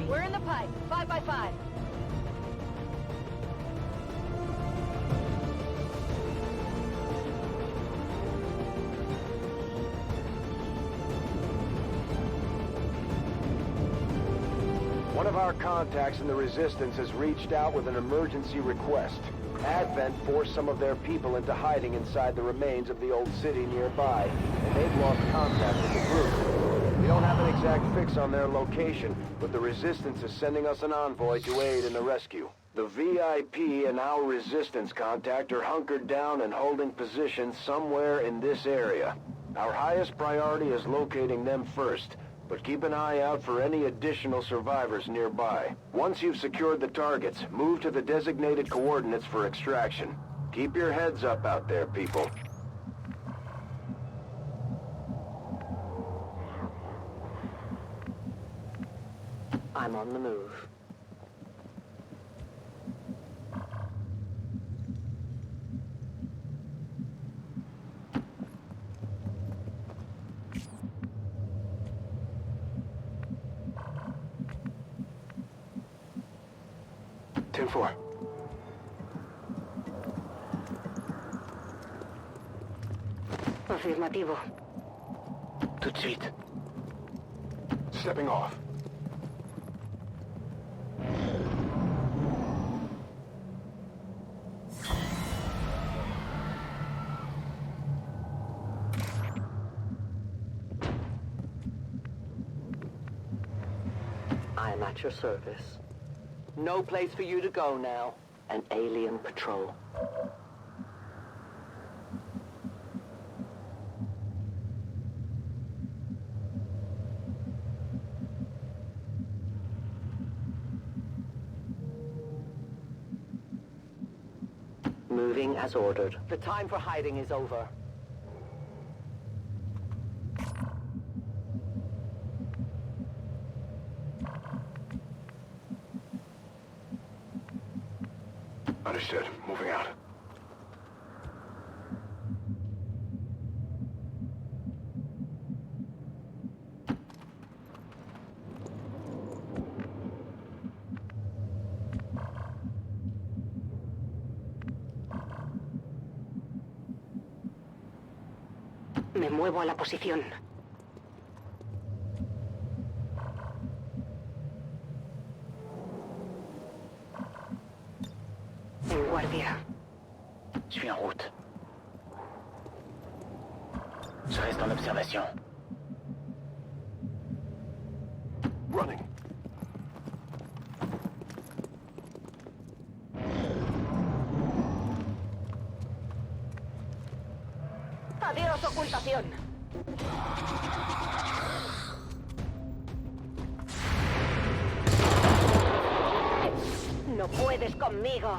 We're in the pipe. 5 by 5. One of our contacts in the Resistance has reached out with an emergency request. Advent forced some of their people into hiding inside the remains of the old city nearby, and they've lost contact with the group. We don't have an exact fix on their location, but the Resistance is sending us an envoy to aid in the rescue. The VIP and our Resistance contact are hunkered down and holding positions somewhere in this area. Our highest priority is locating them first, but keep an eye out for any additional survivors nearby. Once you've secured the targets, move to the designated coordinates for extraction. Keep your heads up out there, people. I'm on the move. Two, 4. Afirmativo. Tout de suite. Stepping off. I am at your service. No place for you to go now. An alien patrol. Moving as ordered. The time for hiding is over. Understood. Moving out. Me muevo a la posición. En guardia. Je suis en route. Je reste en observation. Running. Adiós, ocultación. No puedes conmigo.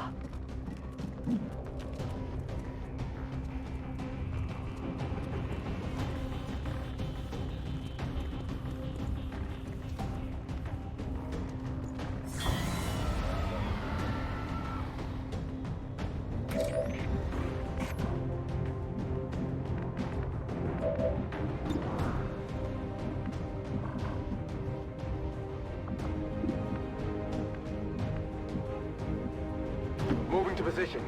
Moving to position.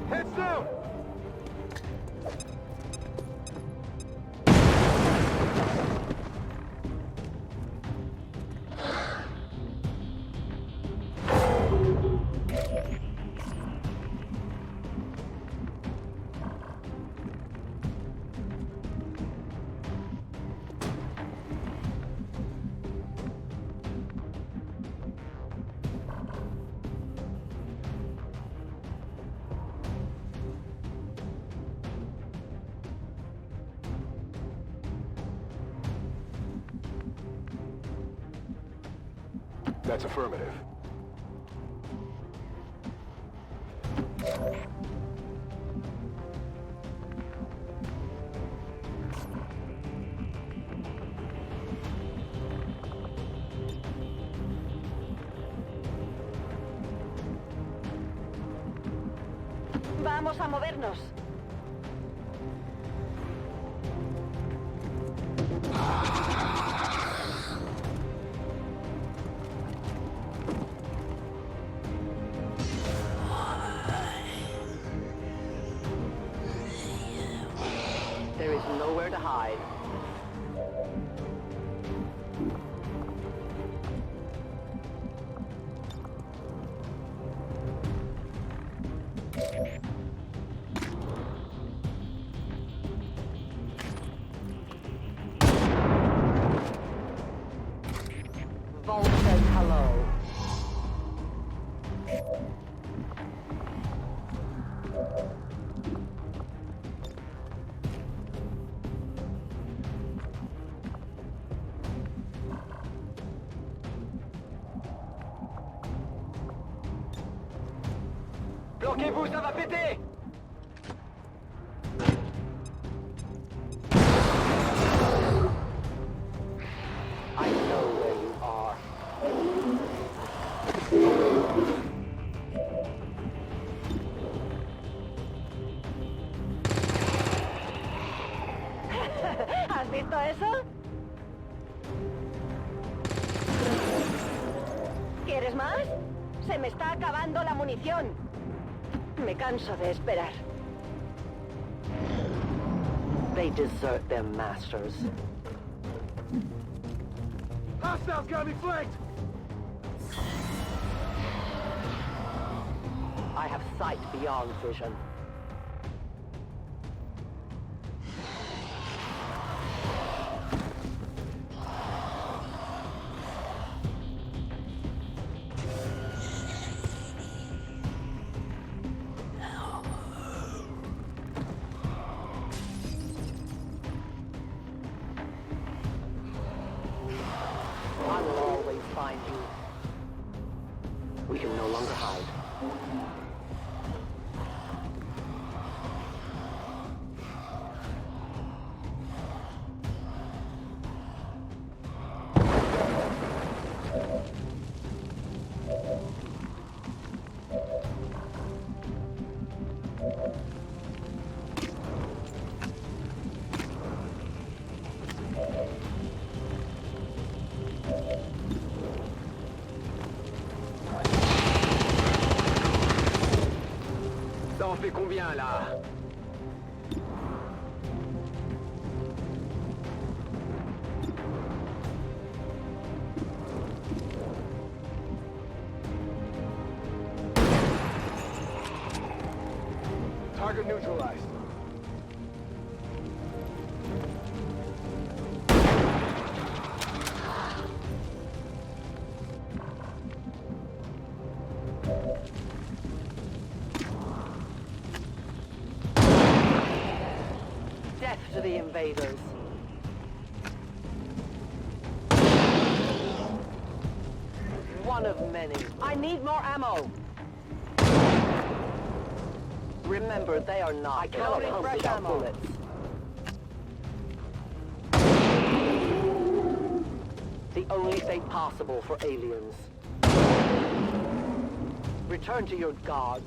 Heads down! That's affirmative. Vamos a movernos. There is nowhere to hide. Vault says hello. Bloquez-vous, ça va péter! I know where you are. ¿Has visto eso? ¿Quieres más? Se me está acabando la munición. Me canso de esperar. They desert their masters. Hostiles got me flanked! I have sight beyond vision. I will always find you. We can no longer hide. Ça en fait combien, là? Target neutralized. Death to the invaders. One of many. I need more ammo. Remember, they are not. I cannot pump without bullets. The only fate possible for aliens. Return to your gods.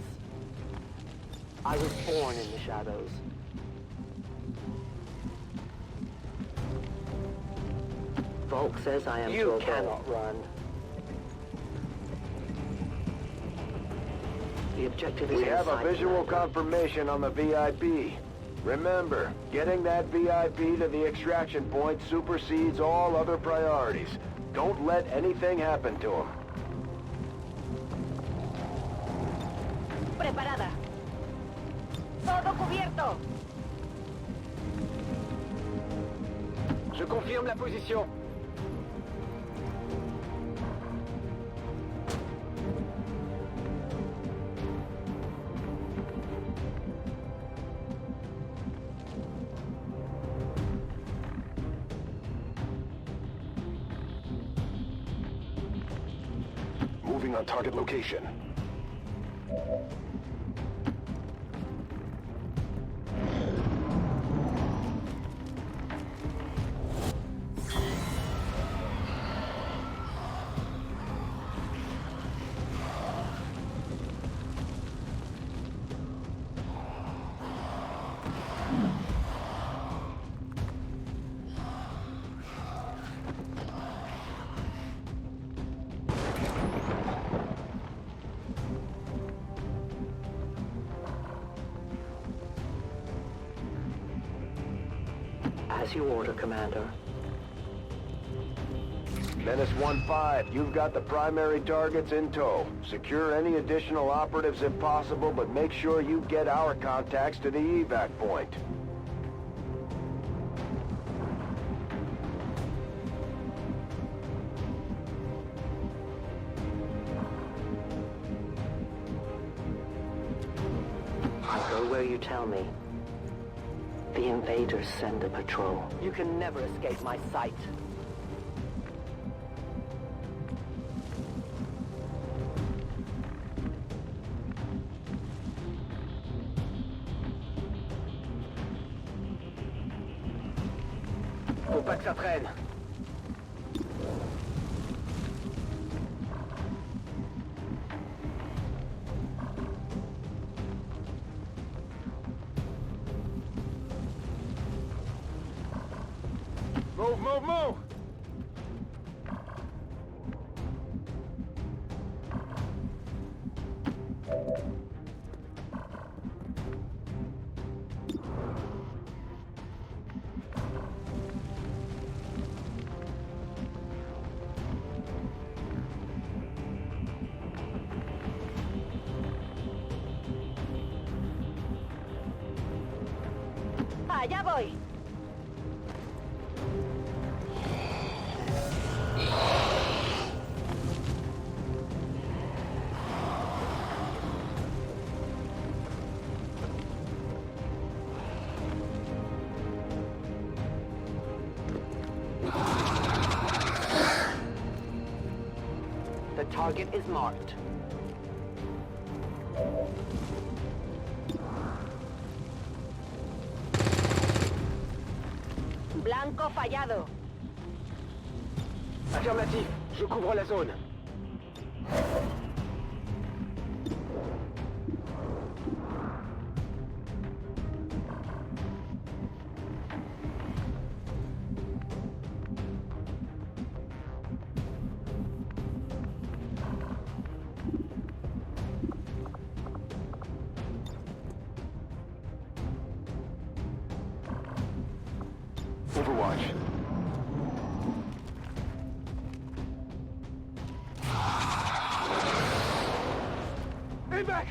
I was born in the shadows. Volk says I am You cannot run. The objective is We have a inside visual Commander. confirmation on the VIP. Remember, getting that VIP to the extraction point supersedes all other priorities. Don't let anything happen to him. Preparada. Todo cubierto. Je confirme la position. Moving on target location. As you order, Commander. Menace 1-5, you've got the primary targets in tow. Secure any additional operatives if possible, but make sure you get our contacts to the evac point. I'll go where you tell me. The invaders send a patrol. You can never escape my sight. Faut pas que ça traîne. Move, move, move! Allá voy. The target is marked. Blanco fallado. Affirmatif, je couvre la zone. Overwatch. Evac!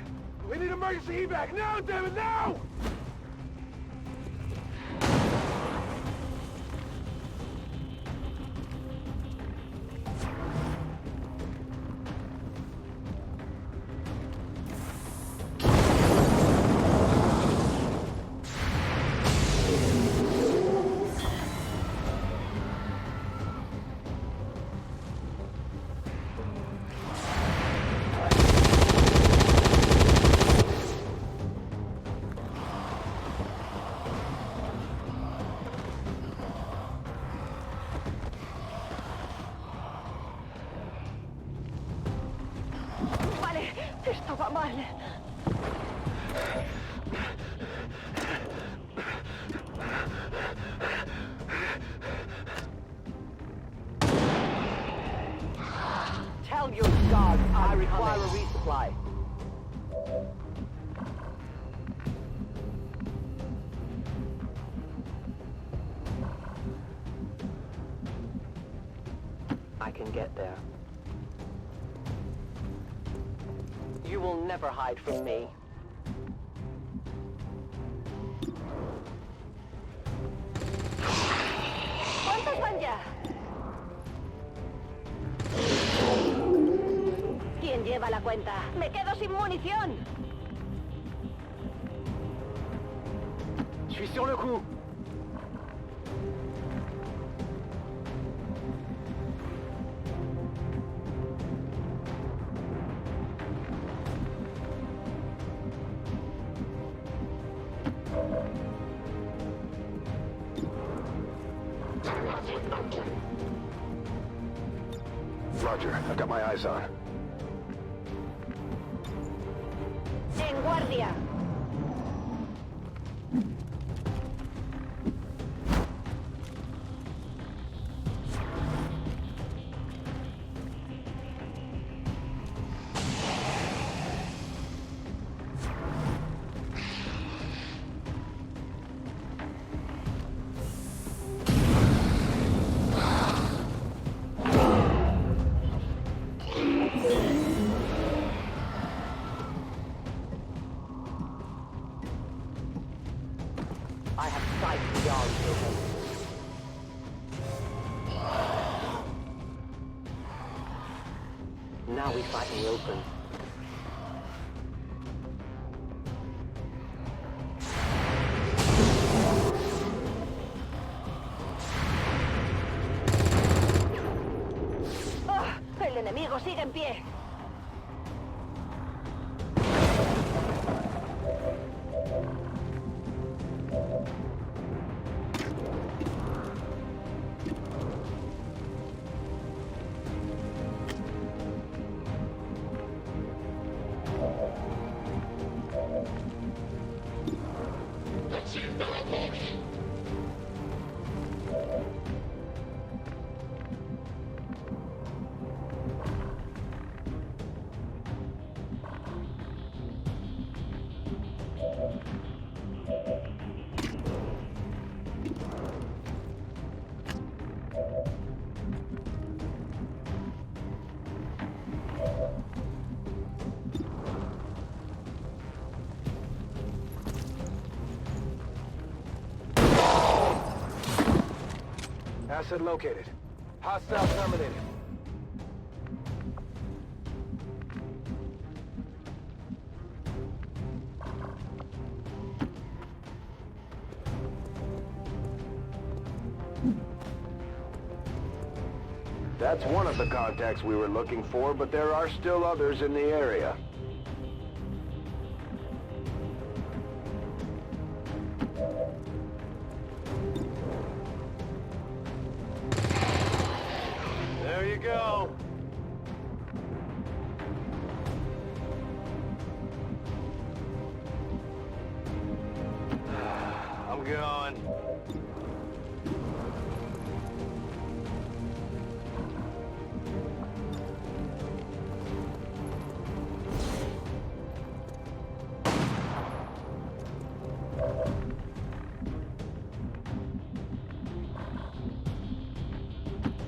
We need emergency evac now, damn it, now! Vale, esto va mal. Tell your guards I require a resupply. I can get there. You will never hide from me. ¿Cuántos van ya? ¿Quién lleva la cuenta? ¡Me quedo sin munición! Je suis sur le coup. Roger, I've got my eyes on. ¡En guardia! I have sight beyond vision. Now we fight in the open. ¡Ah! ¡El enemigo sigue en pie! Asset located. Hostile terminated. That's one of the contacts we were looking for, but there are still others in the area. There you go. I'm gone.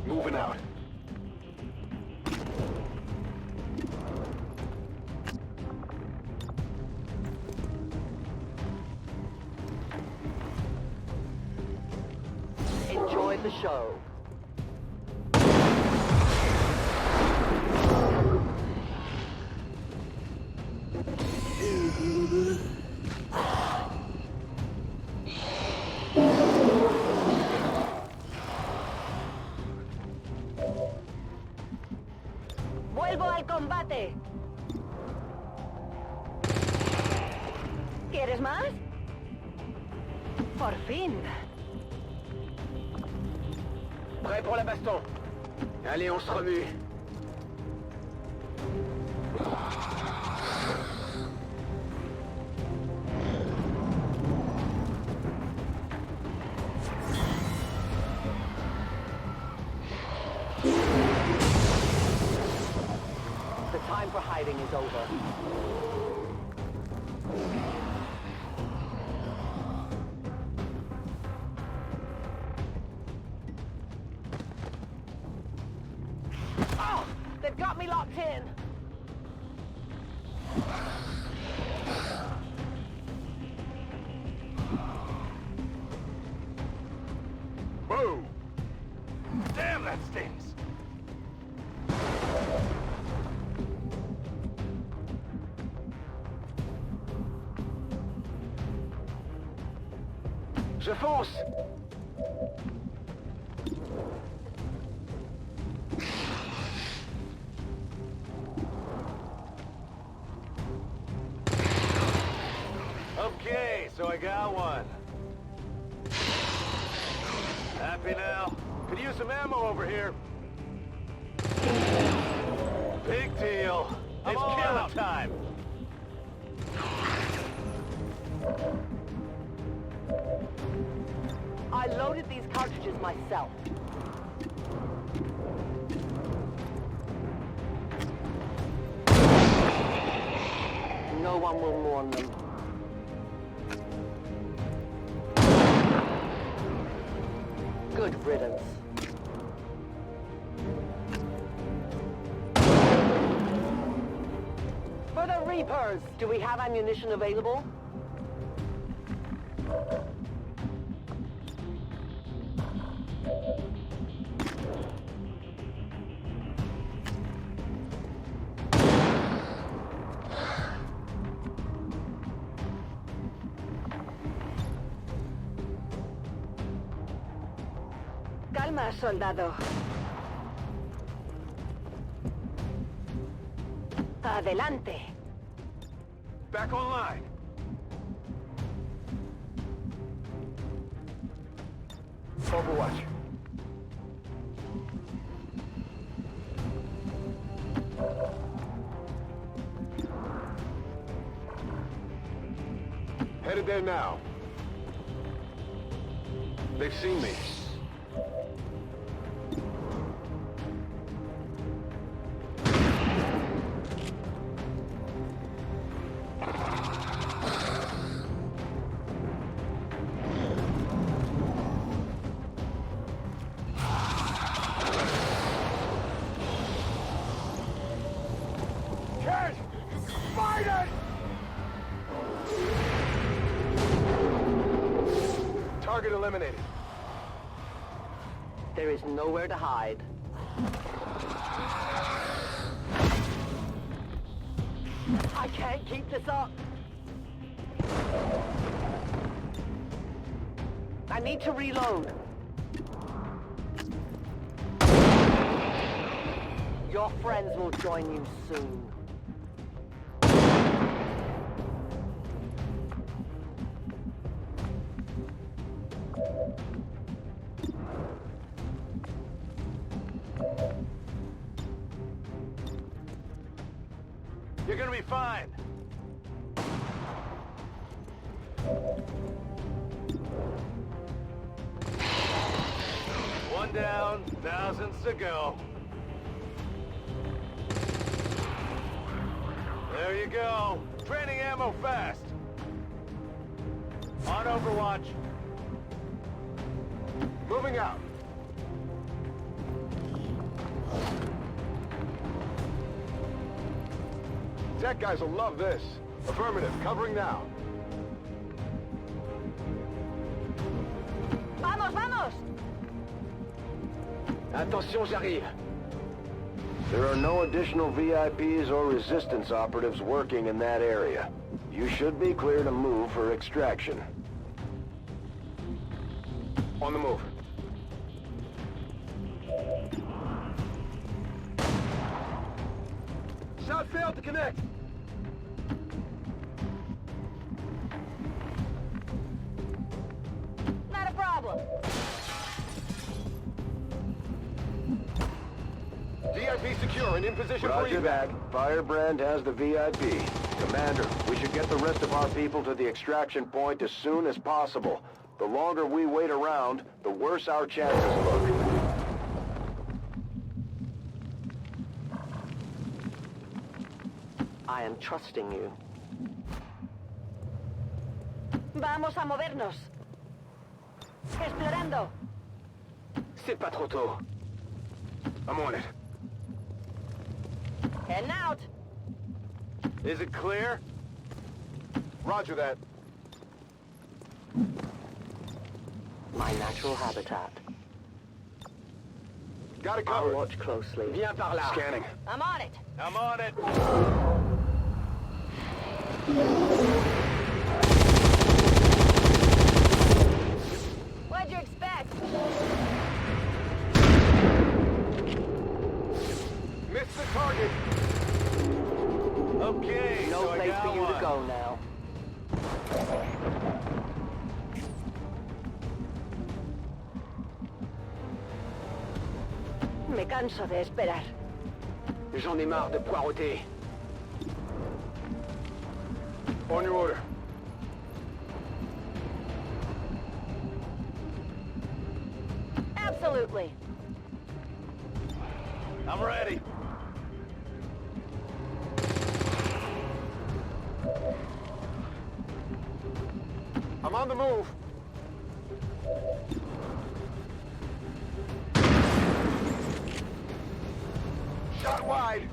Moving out. Enjoy the show. ¡Vuelvo al combate! ¿Quieres más? Por fin. Prêt pour la baston. Allez, on se remue. The time for hiding is over. Oh! They've got me locked in! Boom! Damn, that stings! Je fonce! Okay, so I got one. Happy now? Could use some ammo over here. Big deal. It's kill time. I loaded these cartridges myself. No one will mourn them. Good riddance. For the Reapers, do we have ammunition available? Calma, soldado. Adelante. Back online. Overwatch. Headed there now. They've seen me. Target eliminated. There is nowhere to hide. I can't keep this up. I need to reload. Your friends will join you soon. You're gonna be fine. One down, thousands to go. There you go. Training ammo fast. On Overwatch. Moving out. Tech guys will love this. Affirmative, covering now. Vamos, vamos! Attention, j'arrive. There are no additional VIPs or resistance operatives working in that area. You should be clear to move for extraction. On the move. Shot failed to connect. Not a problem. VIP secure and in position for Roger evac. that. Firebrand has the VIP. Commander, we should get the rest of our people to the extraction point as soon as possible. The longer we wait around, the worse our chances look. I am trusting you. Vamos a movernos. Explorando. C'est pas trop tôt. I'm on it. Heading out. Is it clear? Roger that. My natural habitat. Got it I'll covered. watch closely. Viens par là. Scanning. I'm on it. I'm on it. What'd you expect? Missed the target. Okay, No so I place got for you one. to go now. Me canso de esperar. J'en ai marre de poireauter. On your order. Absolutely. I'm ready. I'm on the move. Shot wide.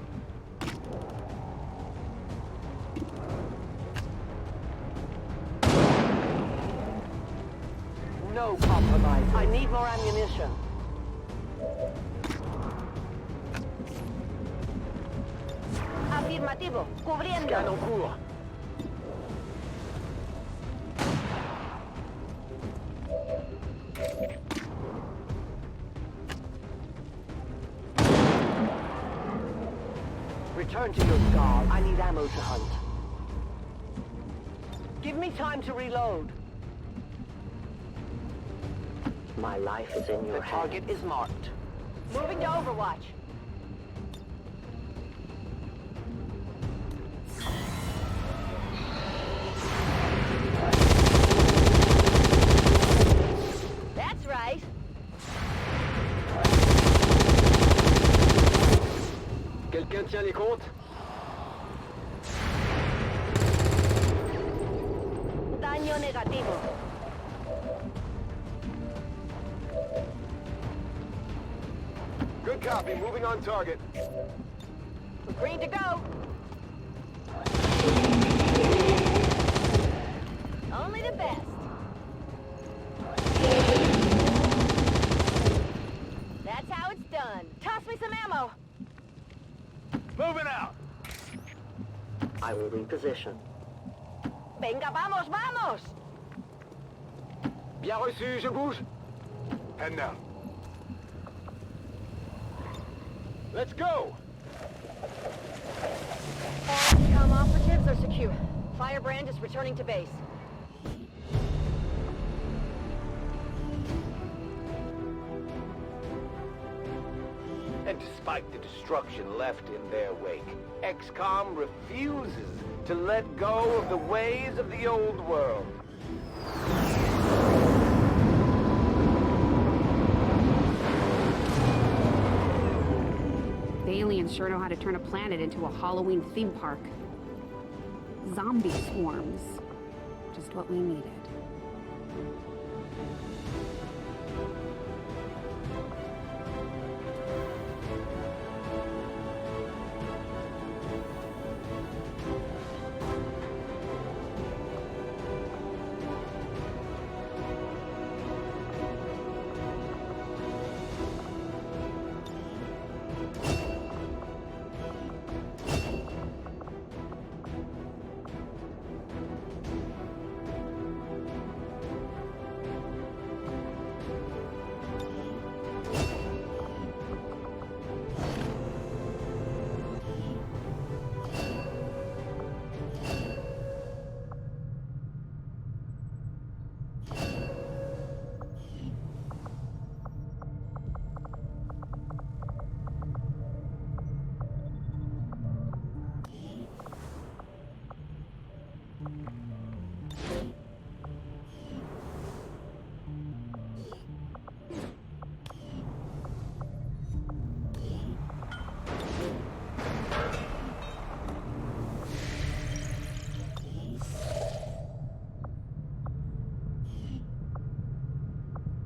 No compromise. I need more ammunition. Afirmativo. Cubriendo. Scan en cours. Return to your guard. I need ammo to hunt. Give me time to reload. My life is in your hands. The target is marked. Moving to Overwatch. That's right. Quelqu'un tient les comptes? Daño negativo. Good copy. Moving on target. Green to go. Only the best. moving out. I will reposition. Venga, vamos, vamos! Bien reçu, je bouge. Head now. Let's go. Com operatives are secure. Firebrand is returning to base. And despite the destruction left in their wake, XCOM refuses to let go of the ways of the old world. The aliens sure know how to turn a planet into a Halloween theme park. Zombie swarms. Just what we needed.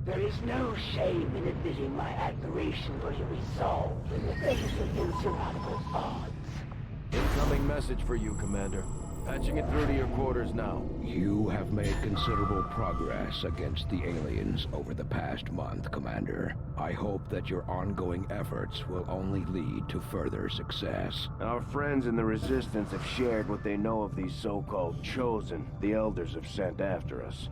There is no shame in admitting my admiration for your resolve in the face of insurmountable odds. Incoming message for you, Commander. Patching it through to your quarters now. You have made considerable progress against the aliens over the past month, Commander. I hope that your ongoing efforts will only lead to further success. Our friends in the Resistance have shared what they know of these so-called Chosen the Elders have sent after us.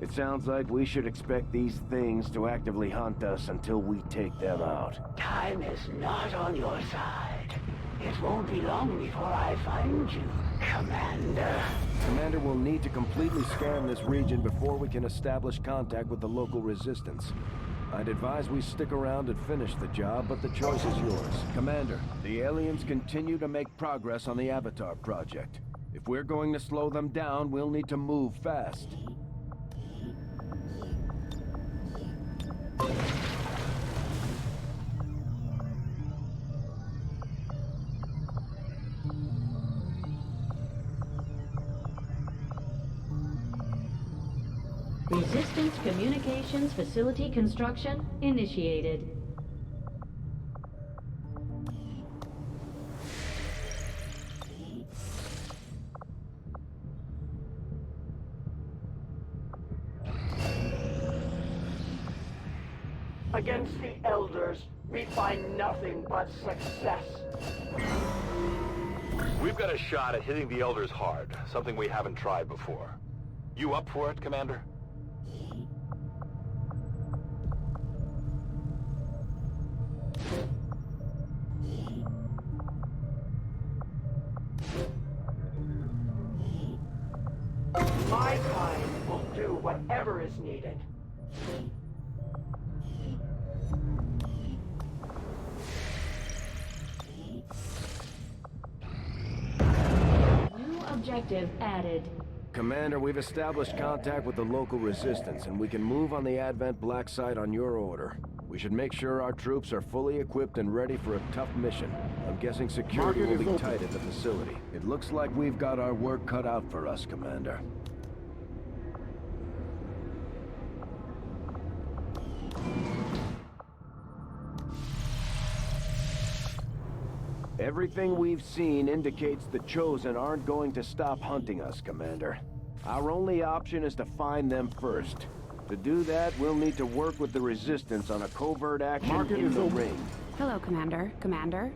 It sounds like we should expect these things to actively hunt us until we take them out. Time is not on your side. It won't be long before I find you, Commander. Commander will need to completely scan this region before we can establish contact with the local Resistance. I'd advise we stick around and finish the job, but the choice is yours. Commander, the aliens continue to make progress on the Avatar project. If we're going to slow them down, we'll need to move fast. Resistance Communications Facility construction initiated. Against the Elders, we find nothing but success. We've got a shot at hitting the Elders hard, something we haven't tried before. You up for it, Commander? My kind will do whatever is needed. New objective added. Commander, we've established contact with the local Resistance, and we can move on the Advent Black Site on your order. We should make sure our troops are fully equipped and ready for a tough mission. I'm guessing security will be tight at the facility. It looks like we've got our work cut out for us, Commander. Everything we've seen indicates the Chosen aren't going to stop hunting us, Commander. Our only option is to find them first. To do that, we'll need to work with the Resistance on a covert action in the ring. Hello, Commander. Commander?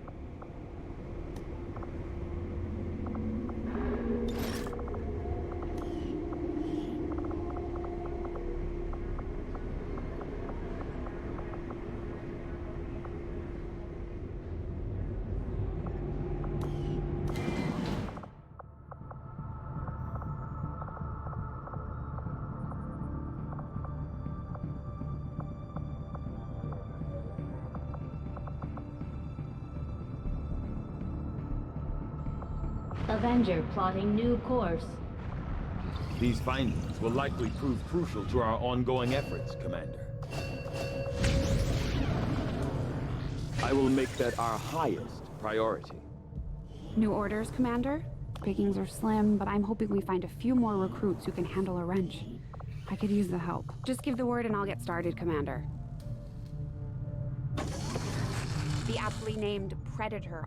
Avenger plotting new course. These findings will likely prove crucial to our ongoing efforts, Commander. I will make that our highest priority. New orders, Commander? Pickings are slim, but I'm hoping we find a few more recruits who can handle a wrench. I could use the help. Just give the word and I'll get started, Commander. The aptly named Predator.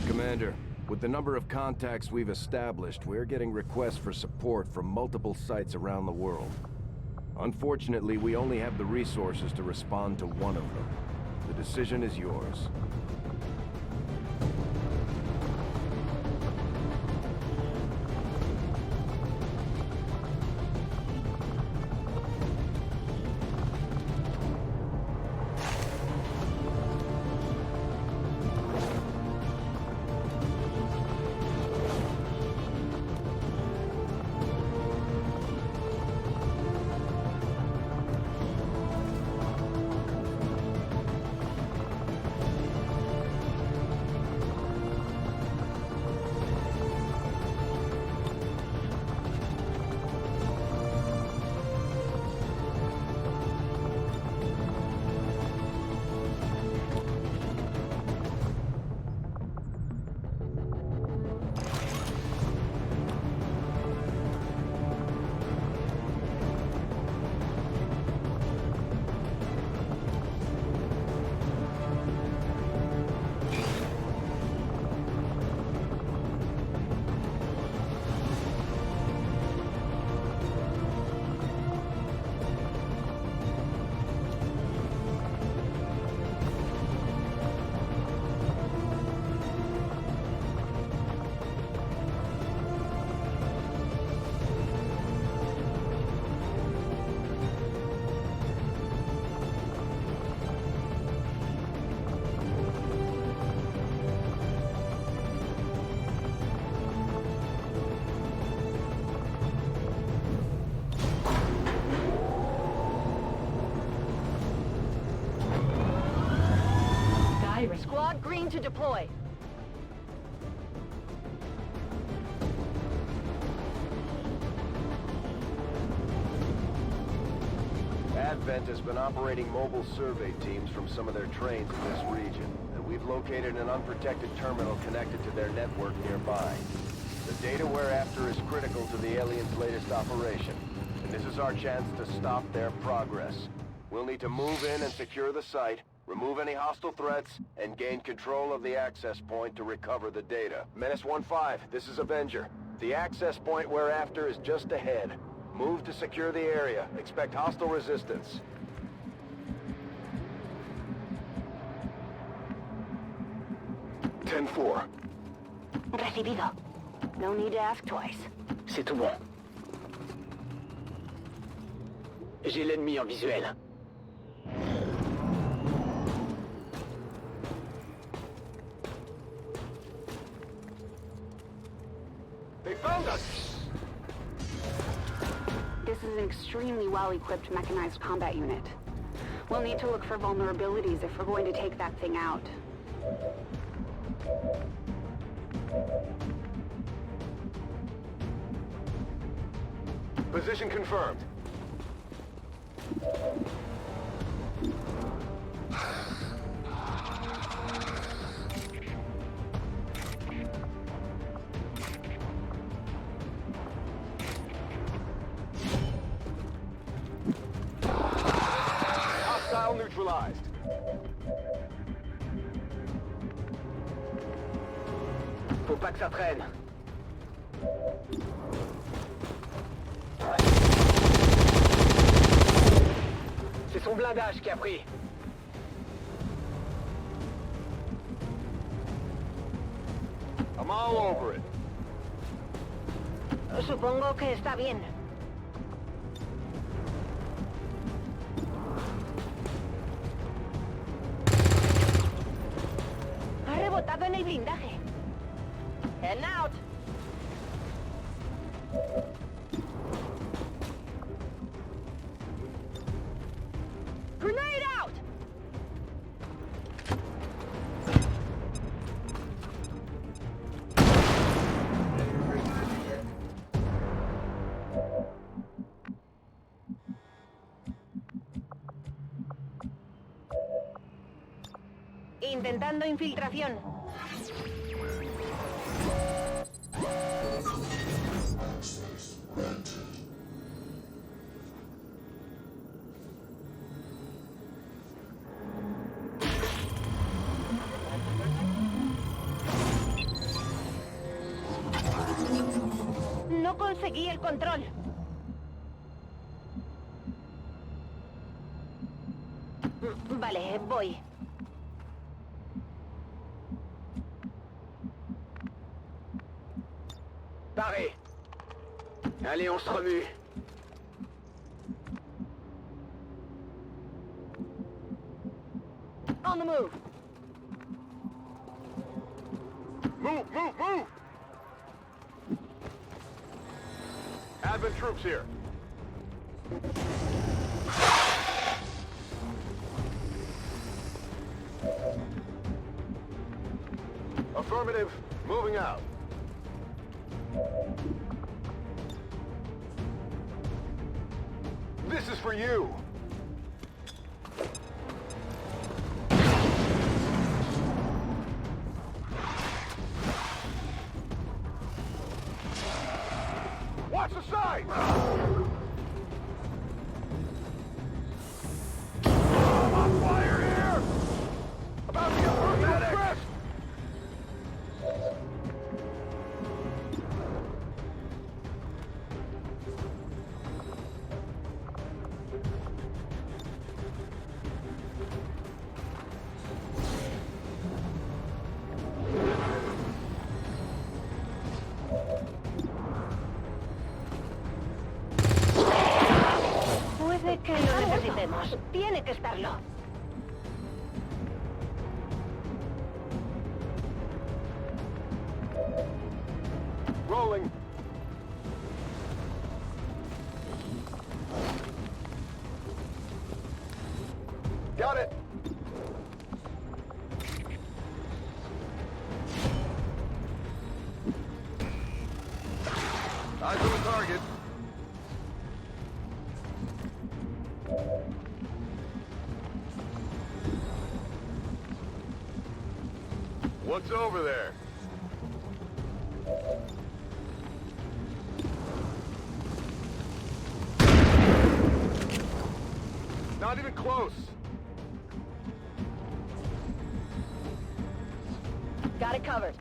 Commander, with the number of contacts we've established, we're getting requests for support from multiple sites around the world. Unfortunately, we only have the resources to respond to one of them. The decision is yours. Squad green to deploy. Advent has been operating mobile survey teams from some of their trains in this region, and we've located an unprotected terminal connected to their network nearby. The data we're after is critical to the aliens' latest operation, and this is our chance to stop their progress. We'll need to move in and secure the site, remove any hostile threats, and gain control of the access point to recover the data. Menace 1-5, this is Avenger. The access point we're after is just ahead. Move to secure the area. Expect hostile resistance. Ten-4. Recibido. No need to ask twice. C'est tout bon. J'ai l'ennemi en visuel. They found us! This is an extremely well-equipped mechanized combat unit. We'll need to look for vulnerabilities if we're going to take that thing out. Position confirmed. Hostile neutralized. Faut pas que ça traîne. C'est son blindage qui a pris. I'm all over it. Supongo que está bien. Ha rebotado en el blindaje. Heading out. Intentando infiltración. No conseguí el control. Vale, voy. Paré. Allez, on se remue. On the move. Move, move, move! Advent troops here. Affirmative. Moving out. This is for you. Watch the side! On fire here! About to get personal drift! Puede que lo necesitemos. Tiene que estarlo. Rolling. Got it. Eyes on the target. What's over there? Not even close. Got it covered.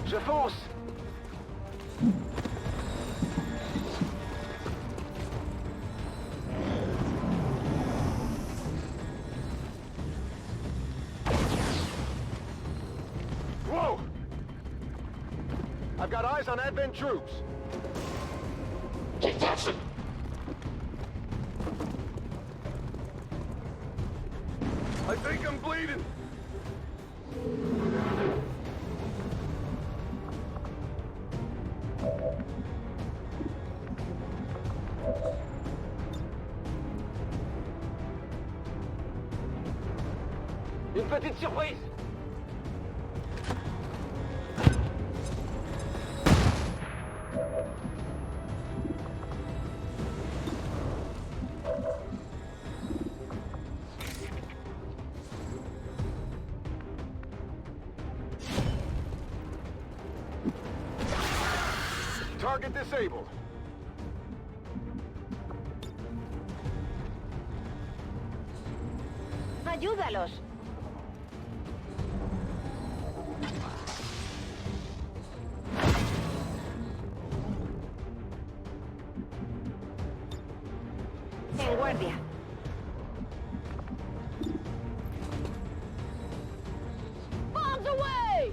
Je fonce. Whoa! I've got eyes on Advent troops. Detaching. I think I'm bleeding. Une petite surprise. Target disabled. Ayúdalos. En guardia. Bombs away!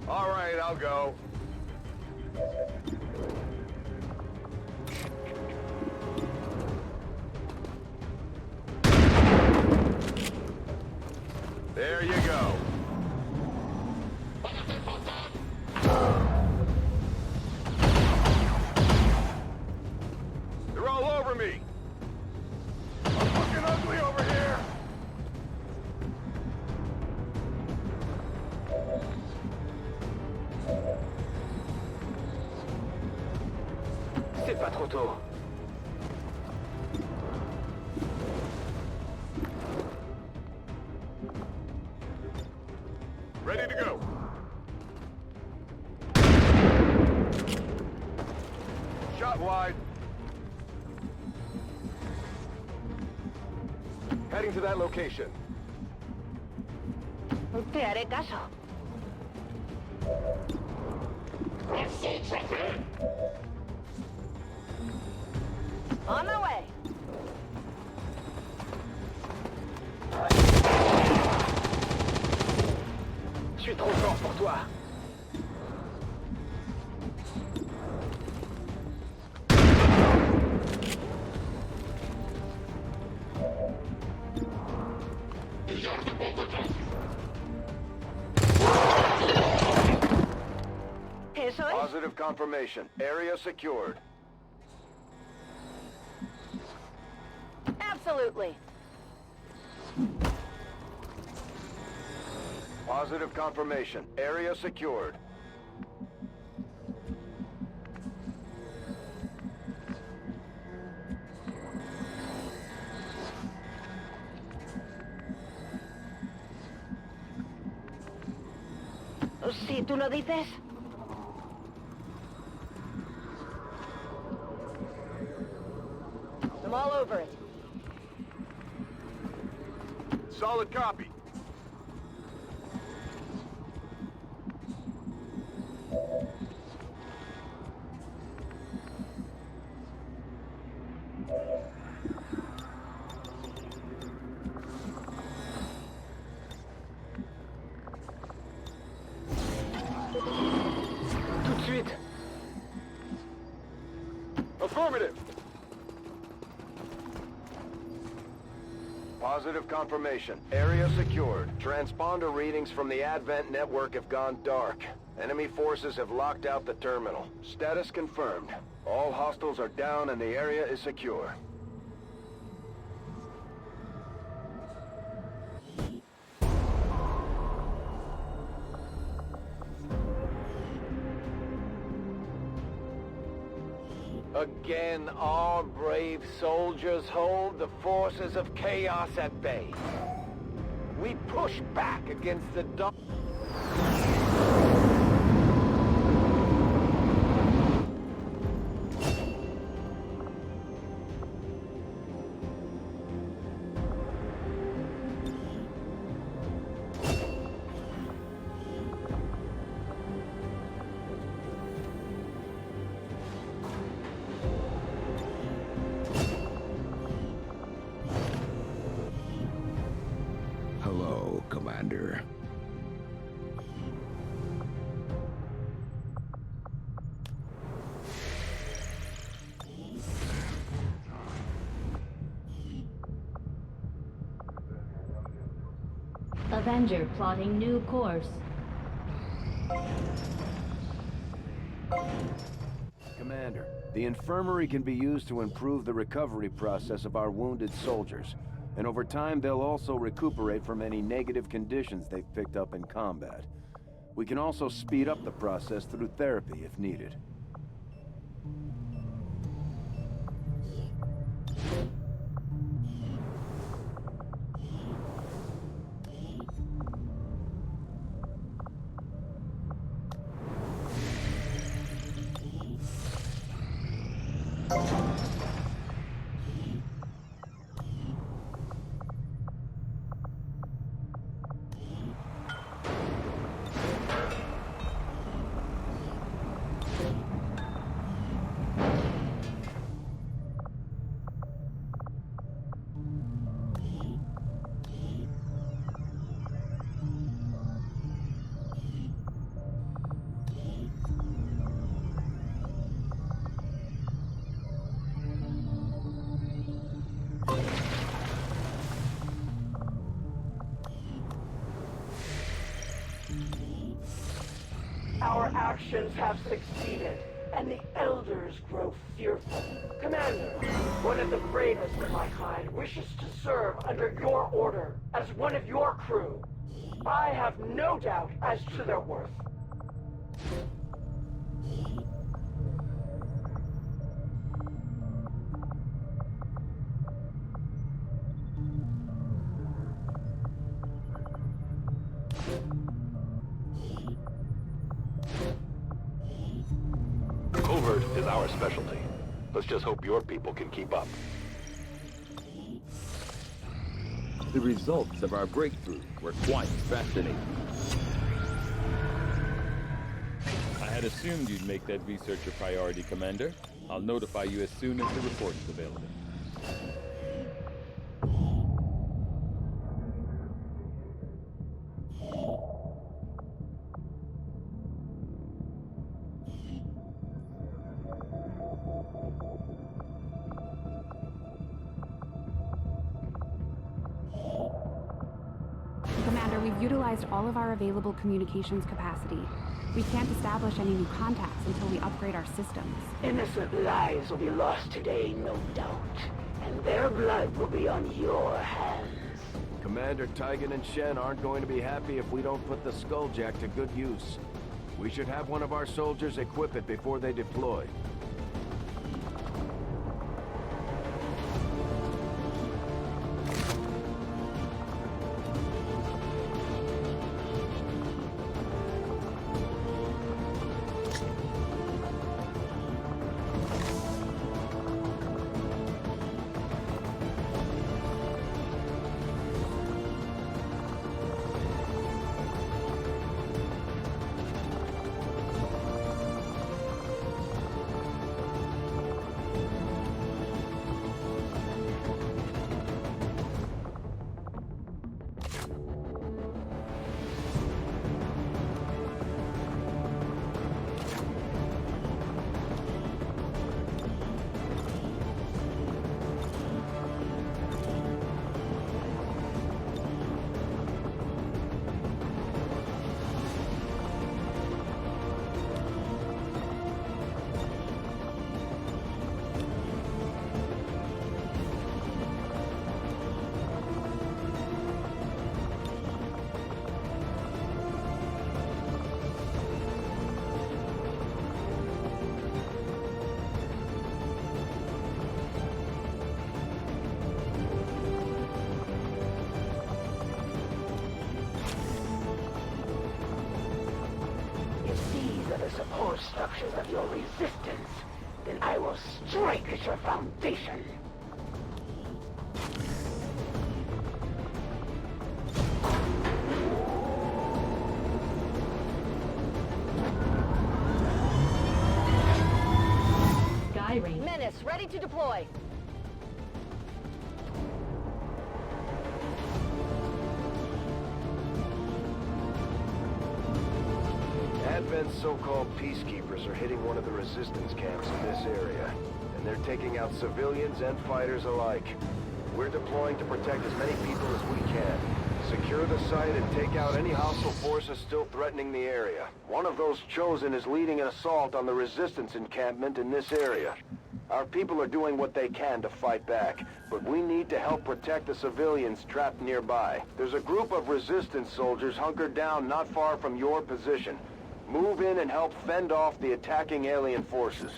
All right, I'll go. There you go. me! I'm looking ugly over here! C'est pas trop tôt. Ready to go. Shot wide. Heading to that location. Te haré caso. On my way. Je suis trop fort pour toi. Eso es. Positive confirmation. Area secured. Absolutely. Positive confirmation. Area secured. Si tú lo dices. I'm all over it. Solid copy. Tout de suite. Affirmative. Positive confirmation. Area secured. Transponder readings from the Advent network have gone dark. Enemy forces have locked out the terminal. Status confirmed. All hostiles are down and the area is secure. Again, our brave soldiers hold the forces of chaos at bay. We push back against the dark. Hello, Commander. Avenger plotting new course. Commander, the infirmary can be used to improve the recovery process of our wounded soldiers. And over time, they'll also recuperate from any negative conditions they've picked up in combat. We can also speed up the process through therapy if needed. Our actions have succeeded, and the elders grow fearful. Commander, one of the bravest of my kind wishes to serve under your order as one of your crew. I have no doubt as to their worth. Covert is our specialty. Let's just hope your people can keep up. The results of our breakthrough were quite fascinating. I had assumed you'd make that research a priority, Commander. I'll notify you as soon as the report is available. Commander, we've utilized all of our available communications capacity. We can't establish any new contacts until we upgrade our systems. Innocent lives will be lost today, no doubt. And their blood will be on your hands. Commander Tygan and Shen aren't going to be happy if we don't put the Skulljack to good use. We should have one of our soldiers equip it before they deploy. Supposed structures of your resistance, then I will strike at your foundation. Sky range. Menace, ready to deploy. Advent's so-called peacekeepers are hitting one of the resistance camps in this area, and they're taking out civilians and fighters alike. We're deploying to protect as many people as we can. Secure the site and take out any hostile forces still threatening the area. One of those chosen is leading an assault on the resistance encampment in this area. Our people are doing what they can to fight back, but we need to help protect the civilians trapped nearby. There's a group of resistance soldiers hunkered down not far from your position. Move in and help fend off the attacking alien forces.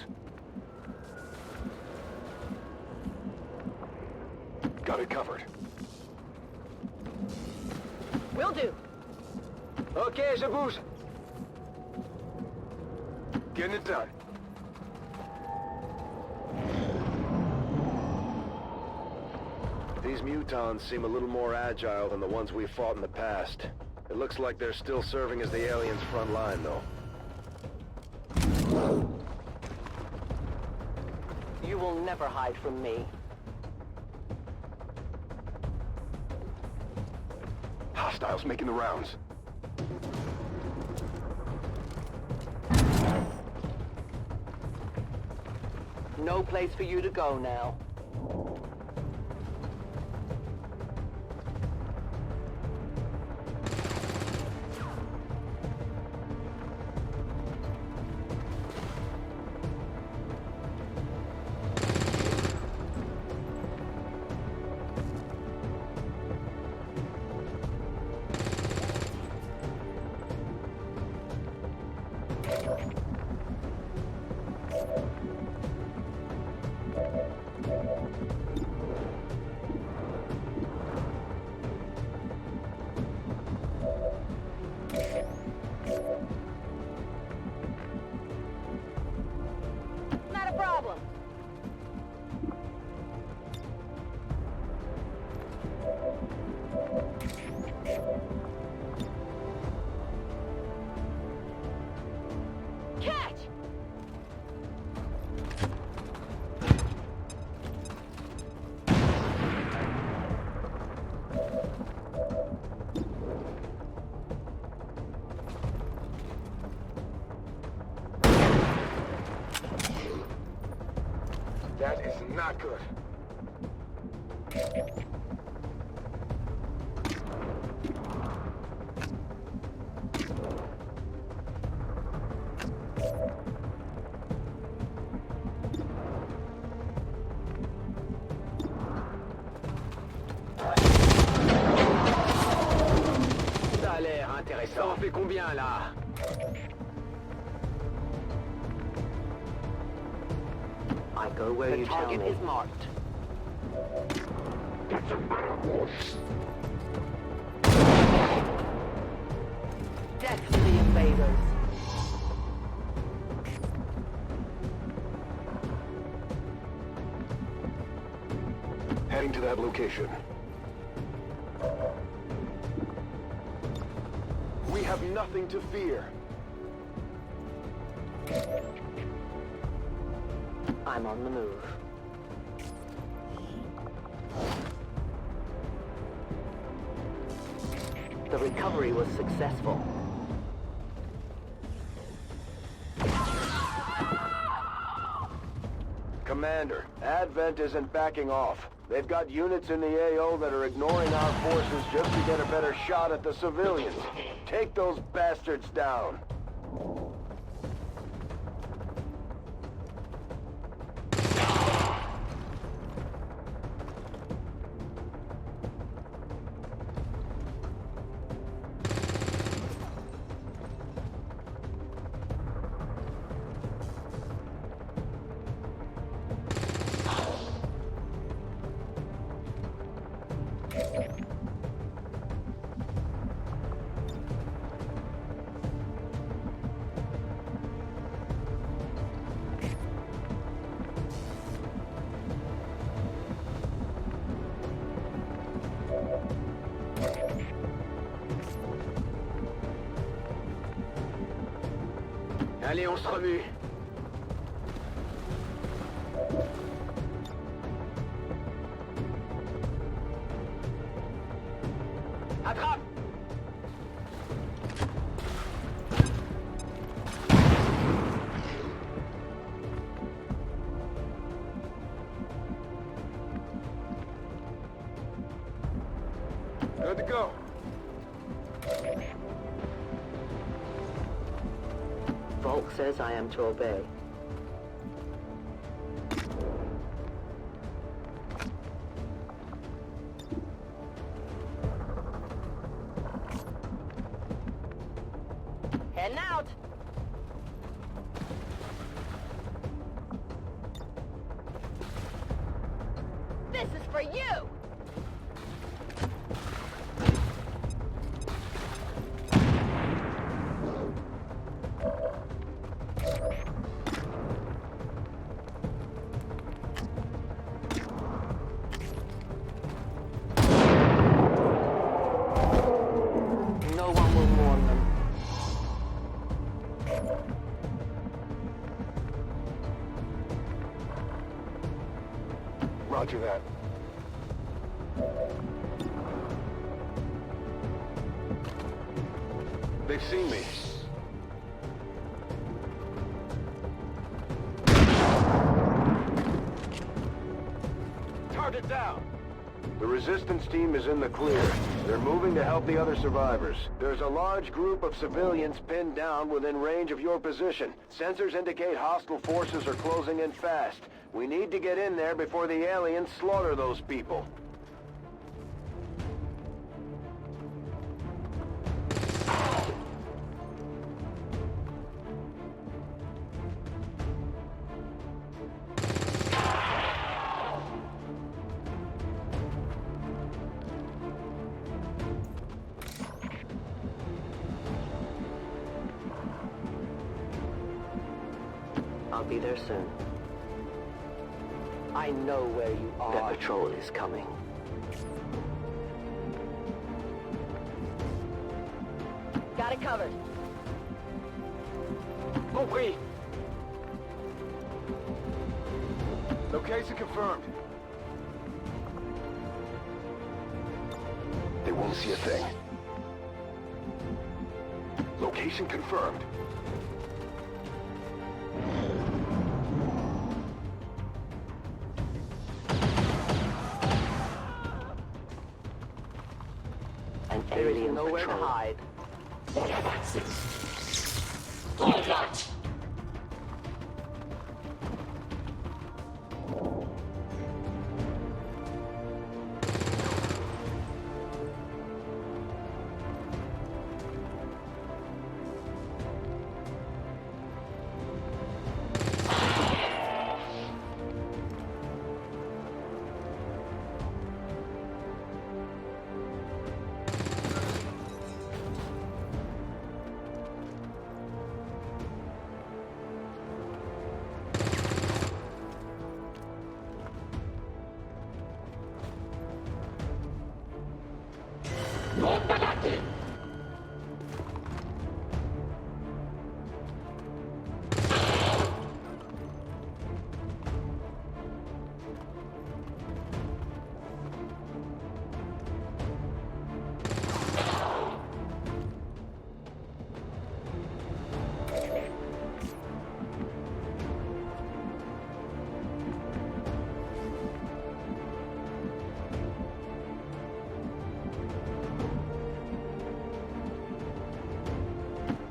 Got it covered. Will do. Okay, je bouge. Getting it done. These mutons seem a little more agile than the ones we fought in the past. It looks like they're still serving as the aliens' front line, though. You will never hide from me. Hostiles making the rounds. No place for you to go now. That is not good. Ça a l'air intéressant. Ça en fait combien, là? I go where you tell me. The target is marked. That's a ambush. Death to the invaders. Heading to that location. We have nothing to fear. I'm on the move. The recovery was successful. Commander, Advent isn't backing off. They've got units in the AO that are ignoring our forces just to get a better shot at the civilians. Take those bastards down. Allez, on se remue. Attrape! Good to go. Volk says I am to obey. Heading out. This is for you. No one will mourn them. Roger that. They've seen me. Target down. The resistance team is in the clear. They're moving to help the other survivors. There's a large group of civilians pinned down within range of your position. Sensors indicate hostile forces are closing in fast. We need to get in there before the aliens slaughter those people. I'll be there soon. I know where you are. The patrol is coming. Got it covered. Compris. Location confirmed. They won't see a thing. Location confirmed. Alien nowhere to patrol. hide.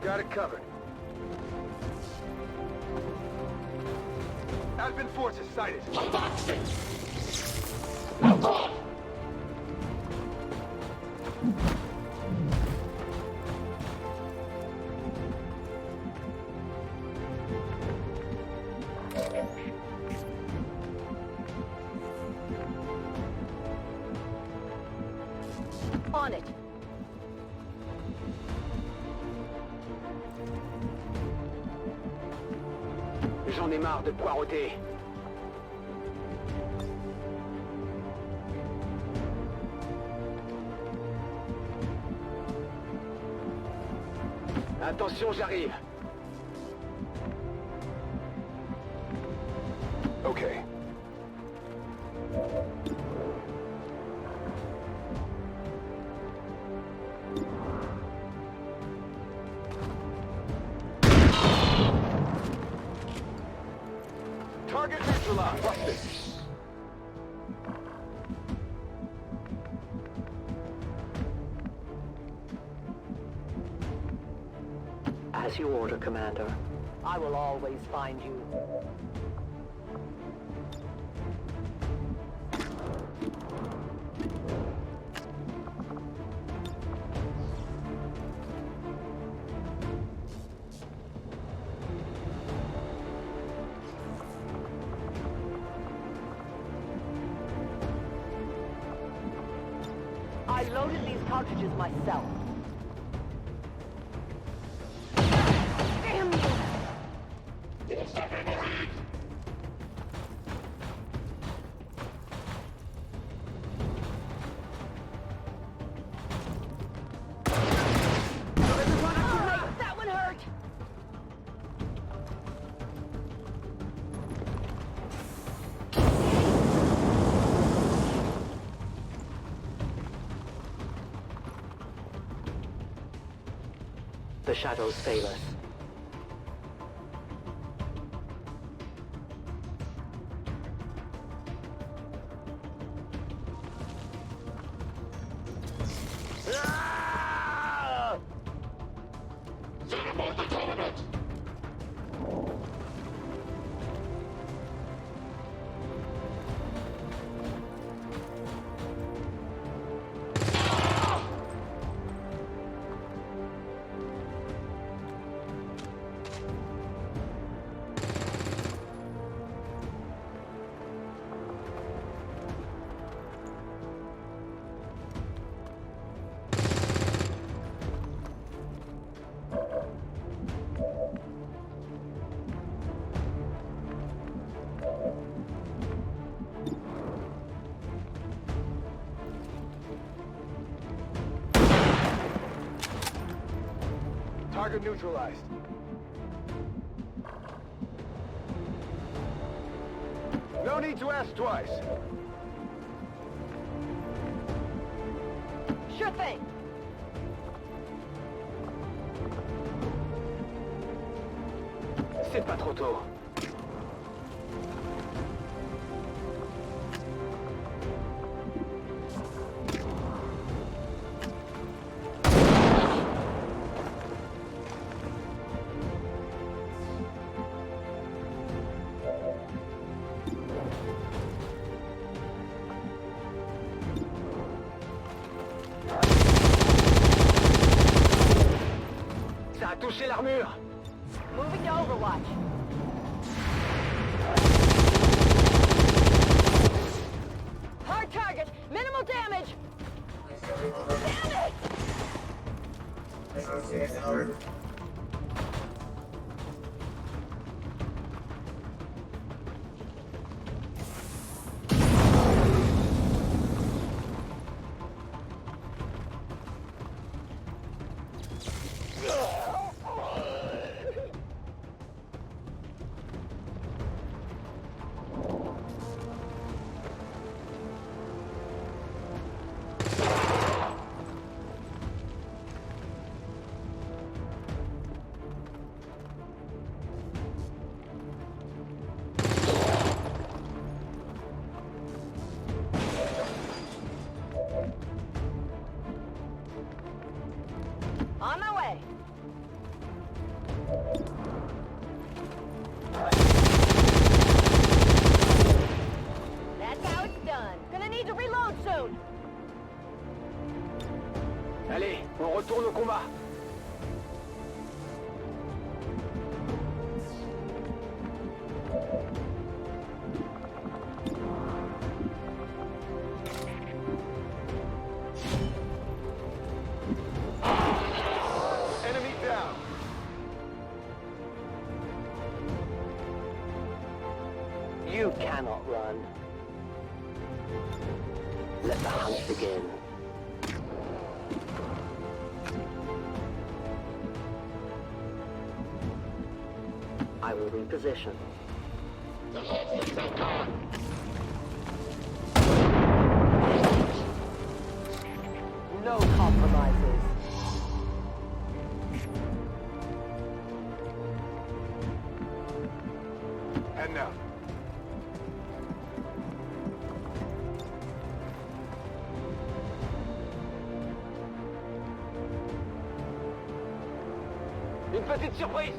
Got it covered. Advent forces sighted. On it. J'en ai marre de poireauter. Attention, j'arrive. Okay. Target neutralized. Watch this. As you order, Commander. I will always find you. I loaded these cartridges myself. Damn you! That one hurt! The shadows fail us. Target neutralized. No need to ask twice. Sure thing. C'est pas trop tôt. mur. Moving to Overwatch. Hard target. Minimal damage. Damn it! On my way. That's how it's done. Gonna need to reload soon. Allez, on retourne au combat. Enemy down. You cannot run. Let the hunt begin. I will reposition. No compromises. And now. Une petite surprise.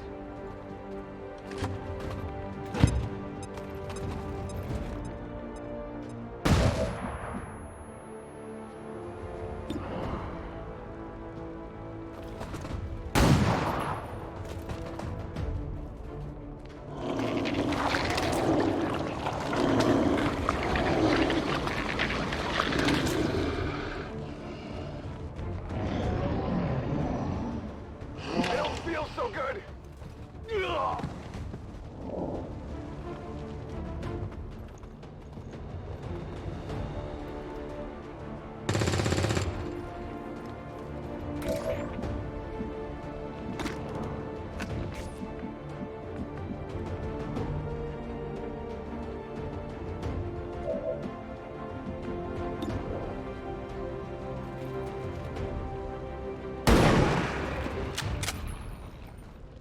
I don't feel so good. Ugh.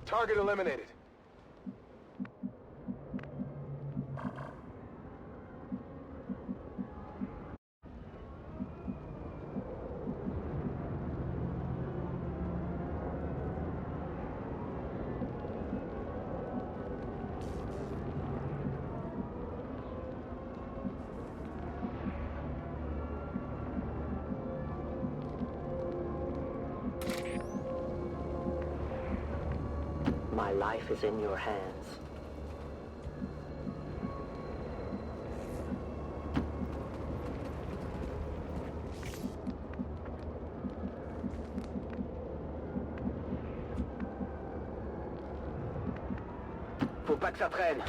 Target eliminated. My life is in your hands. Faut pas que ça traîne.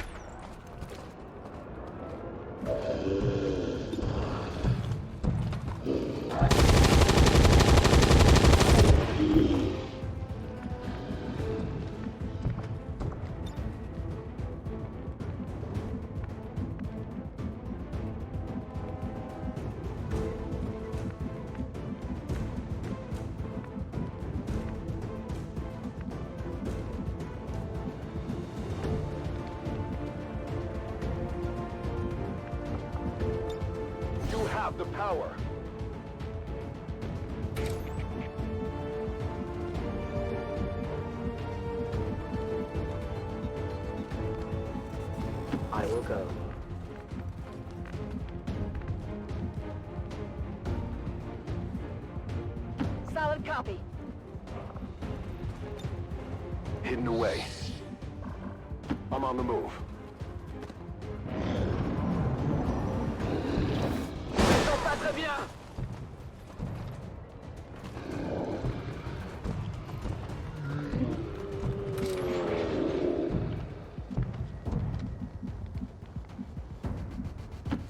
You have the power. I will go. Solid copy. hidden away. I'm on the move. Pas très bien.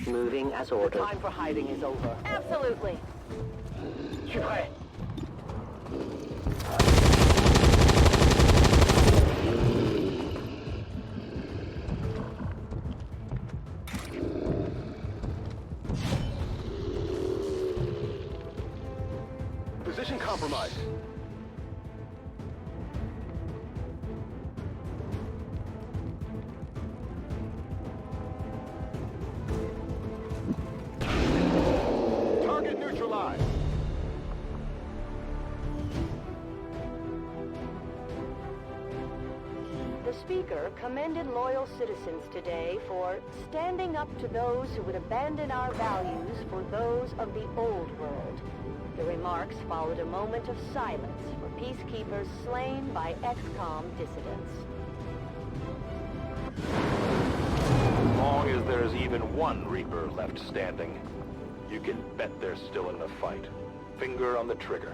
Moving as The ordered. time for hiding is over. Absolutely. Je suis prêt. Position compromised. Target neutralized. The speaker commended loyal citizens today for standing up to those who would abandon our values for those of the old world. The remarks followed a moment of silence for peacekeepers slain by XCOM dissidents. As long as there's even one Reaper left standing, you can bet they're still in the fight. Finger on the trigger.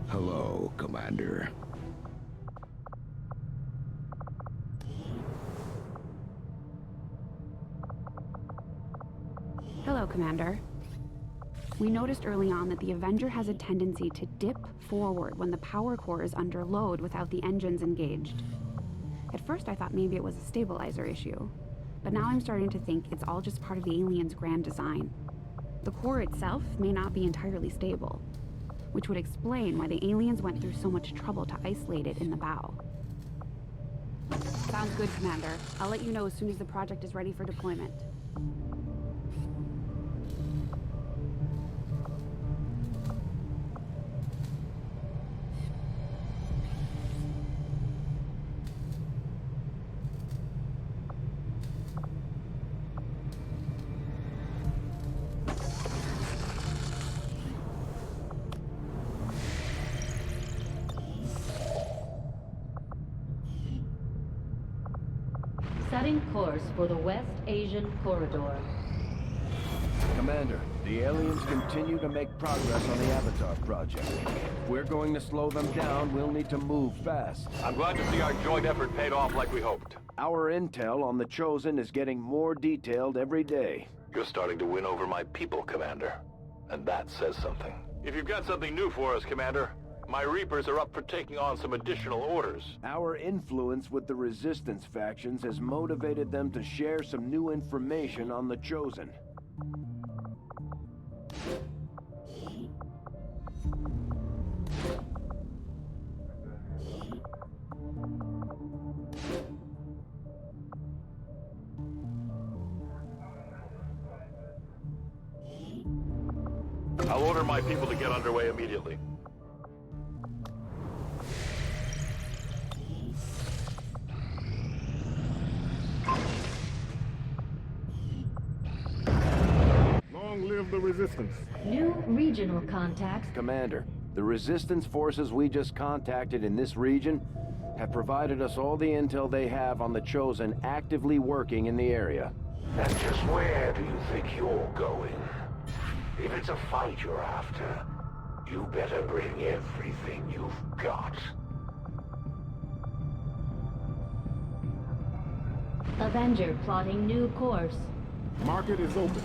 Hello, Commander. Hello, Commander. We noticed early on that the Avenger has a tendency to dip forward when the power core is under load without the engines engaged. At first I thought maybe it was a stabilizer issue, but now I'm starting to think it's all just part of the alien's grand design. The core itself may not be entirely stable, which would explain why the aliens went through so much trouble to isolate it in the bow. Sounds good, Commander. I'll let you know as soon as the project is ready for deployment. Setting course for the West Asian Corridor. Commander, the aliens continue to make progress on the Avatar project. If we're going to slow them down, we'll need to move fast. I'm glad to see our joint effort paid off like we hoped. Our intel on the Chosen is getting more detailed every day. You're starting to win over my people, Commander. And that says something. If you've got something new for us, Commander, my Reapers are up for taking on some additional orders. Our influence with the Resistance factions has motivated them to share some new information on the Chosen. I'll order my people to get underway immediately. Long live the Resistance. New regional contacts. Commander, the Resistance forces we just contacted in this region have provided us all the intel they have on the Chosen actively working in the area. And just where do you think you're going? If it's a fight you're after, you better bring everything you've got. Avenger plotting new course. Market is open.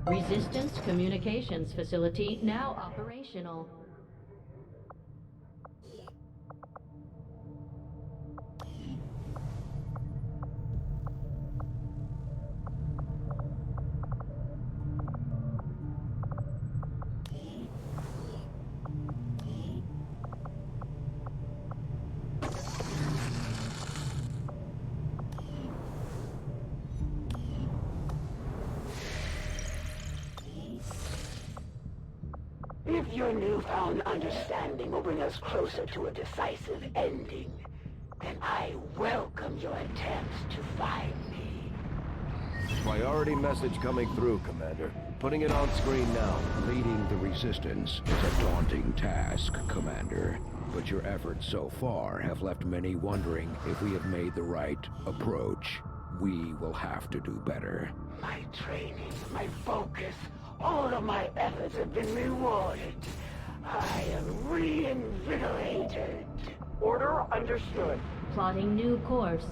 Resistance Communications Facility now operational. If your newfound understanding will bring us closer to a decisive ending, then I welcome your attempts to find me. Priority message coming through, Commander. Putting it on screen now. Leading the Resistance is a daunting task, Commander. But your efforts so far have left many wondering if we have made the right approach. We will have to do better. My training, my focus, all of my efforts have been rewarded. I am reinvigorated. Order understood. Plotting new course.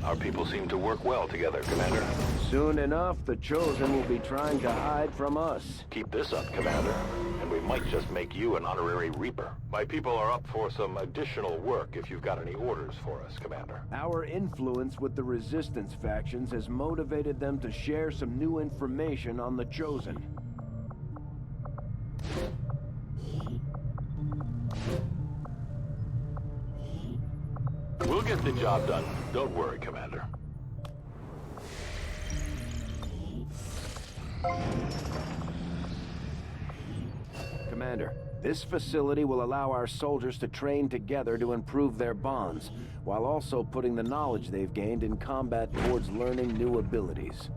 Our people seem to work well together, Commander. Soon enough, the Chosen will be trying to hide from us. Keep this up, Commander, and we might just make you an honorary Reaper. My people are up for some additional work if you've got any orders for us, Commander. Our influence with the Resistance factions has motivated them to share some new information on the Chosen. We'll get the job done. Don't worry, Commander. Commander, this facility will allow our soldiers to train together to improve their bonds, while also putting the knowledge they've gained in combat towards learning new abilities.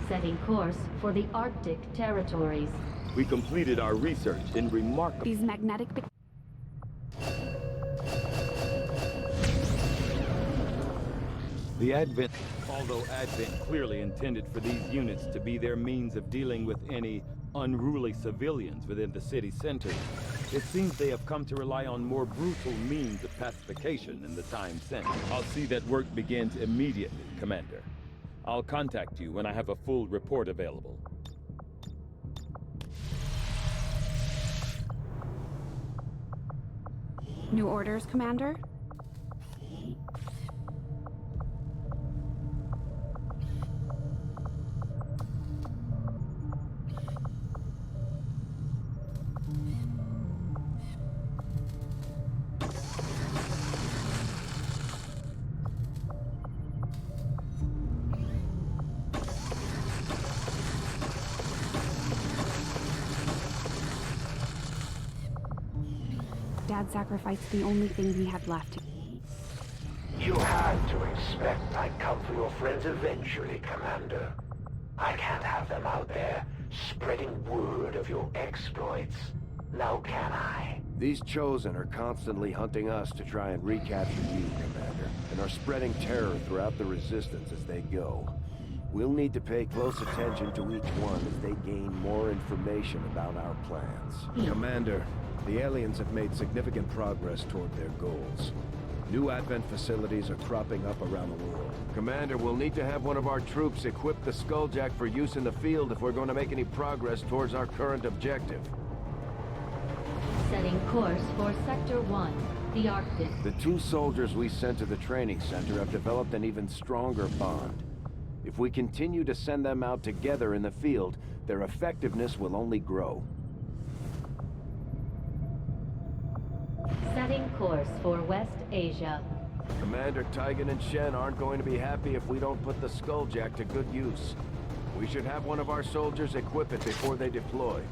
Setting course for the Arctic territories. We completed our research in remarkable... These magnetic... The Advent, although Advent clearly intended for these units to be their means of dealing with any unruly civilians within the city center, it seems they have come to rely on more brutal means of pacification in the time since. I'll see that work begins immediately, Commander. I'll contact you when I have a full report available. New orders, Commander? Dad sacrificed the only thing he had left. You had to expect I'd come for your friends eventually, Commander. I can't have them out there spreading word of your exploits. Now can I? These Chosen are constantly hunting us to try and recapture you, Commander, and are spreading terror throughout the Resistance as they go. We'll need to pay close attention to each one as they gain more information about our plans. Commander, the aliens have made significant progress toward their goals. New Advent facilities are cropping up around the world. Commander, we'll need to have one of our troops equip the Skulljack for use in the field if we're going to make any progress towards our current objective. Setting course for Sector 1, the Arctic. The two soldiers we sent to the training center have developed an even stronger bond. If we continue to send them out together in the field, their effectiveness will only grow. Setting course for West Asia. Commander Tygan and Shen aren't going to be happy if we don't put the Skulljack to good use. We should have one of our soldiers equip it before they deploy.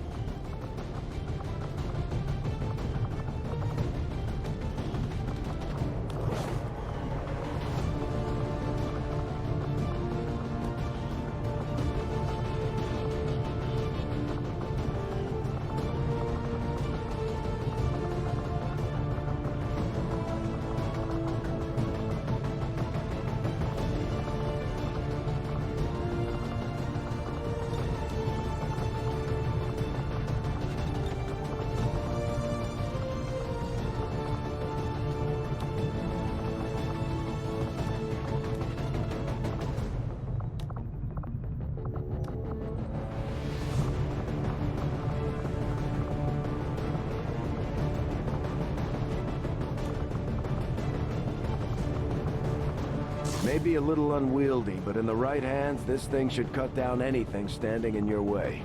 Maybe a little unwieldy, but in the right hands, this thing should cut down anything standing in your way.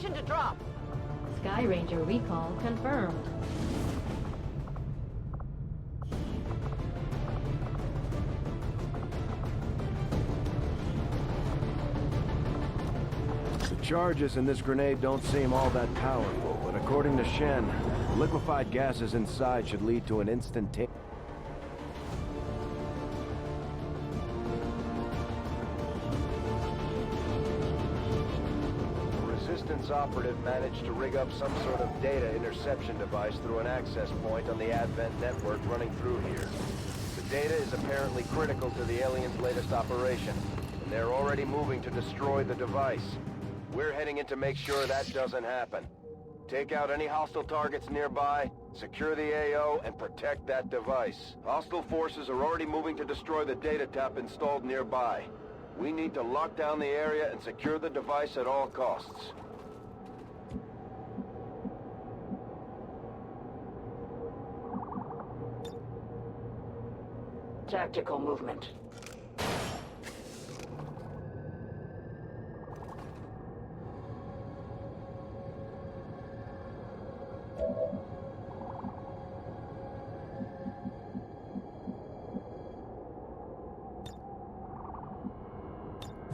To drop. Sky Ranger recall confirmed. The charges in this grenade don't seem all that powerful, but according to Shen, the liquefied gases inside should lead to an instantaneous... operative managed to rig up some sort of data interception device through an access point on the Advent network running through here. The data is apparently critical to the aliens' latest operation, and they're already moving to destroy the device. We're heading in to make sure that doesn't happen. Take out any hostile targets nearby, secure the AO, and protect that device. Hostile forces are already moving to destroy the data tap installed nearby. We need to lock down the area and secure the device at all costs. Tactical movement.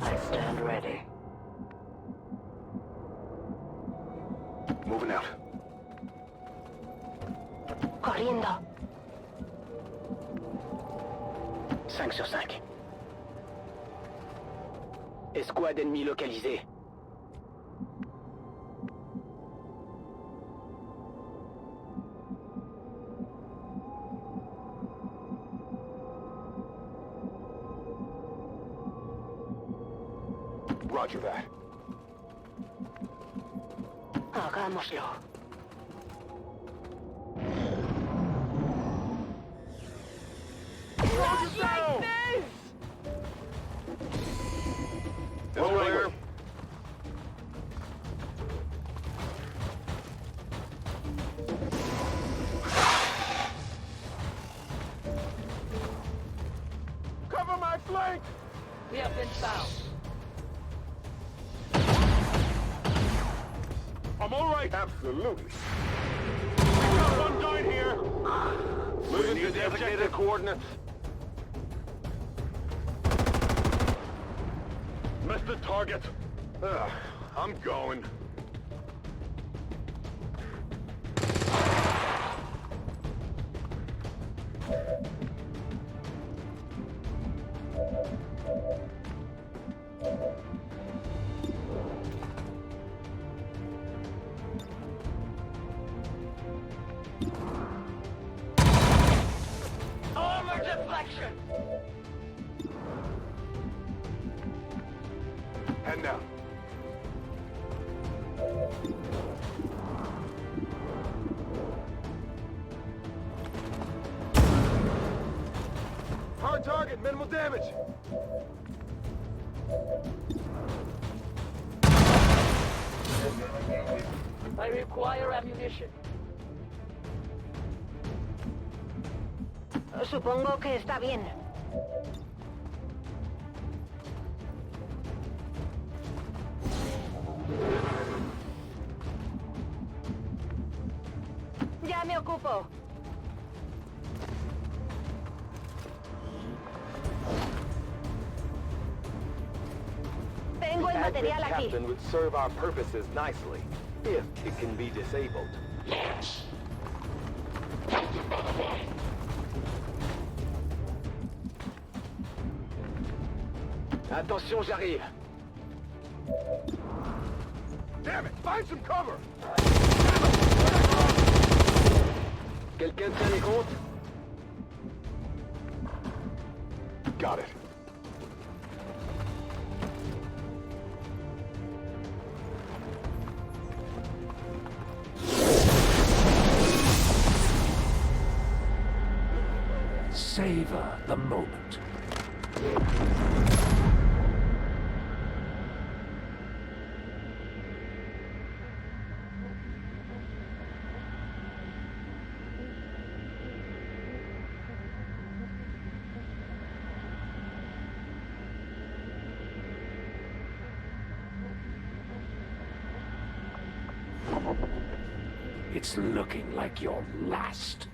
I stand ready. Moving out. Corriendo. 5 sur 5. Escouade ennemie localisée. Roger that. Hagámoslo. Clear. Cover my flank! We have been found. I'm all right. Absolutely. We got one down here. Moving to designated coordinates. Missed the target. I'm going. reflection! Head down. Hard target, minimal damage. I require ammunition. Supongo que está bien. Ya me ocupo. Tengo el material aquí. Captain would serve our purposes nicely, if it can be disabled. Attention, j'arrive. Damn it! Find some cover! Quelqu'un tient les comptes? Got it. Savor the moment. It's looking like your last.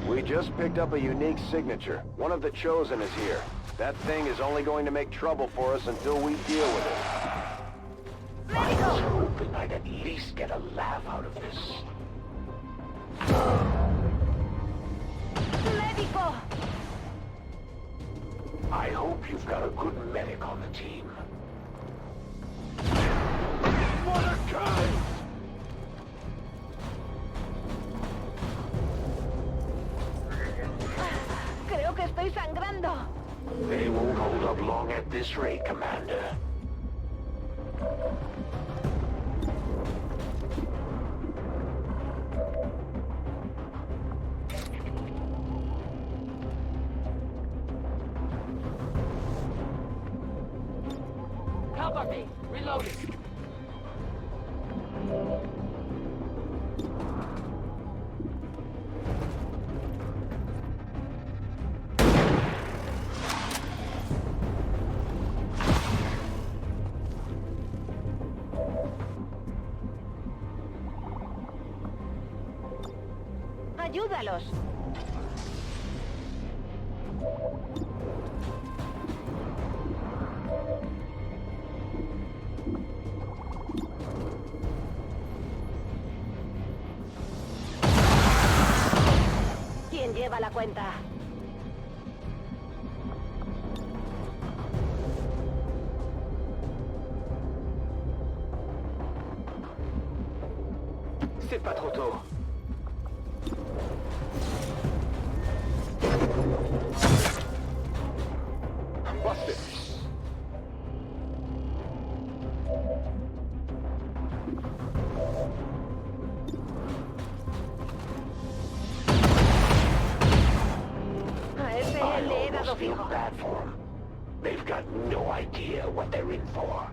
We just picked up a unique signature. One of the Chosen is here. That thing is only going to make trouble for us until we deal with it. I was hoping I'd at least get a laugh out of this. Médico! I hope you've got a good medic on the team. What a guy! Creo que estoy sangrando. They won't hold up long at this rate, Commander. Cover me! Reloading! Ayúdalos. ¿Quién lleva la cuenta? C'est pas trop tôt. I'm busted. A ese I le he dado almost feel fijo. bad for them. They've got no idea what they're in for.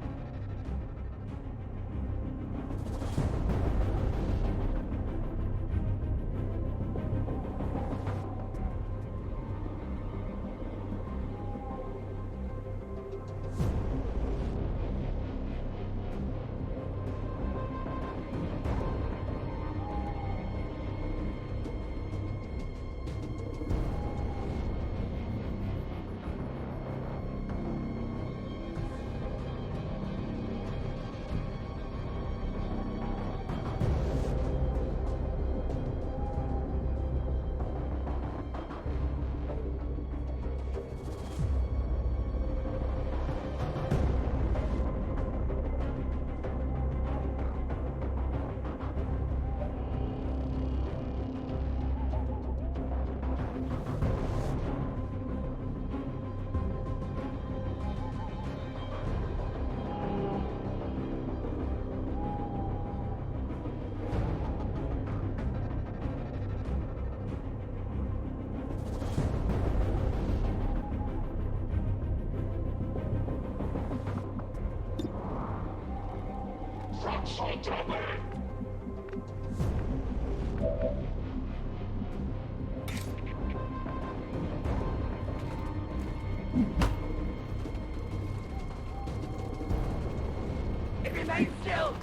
Remain still!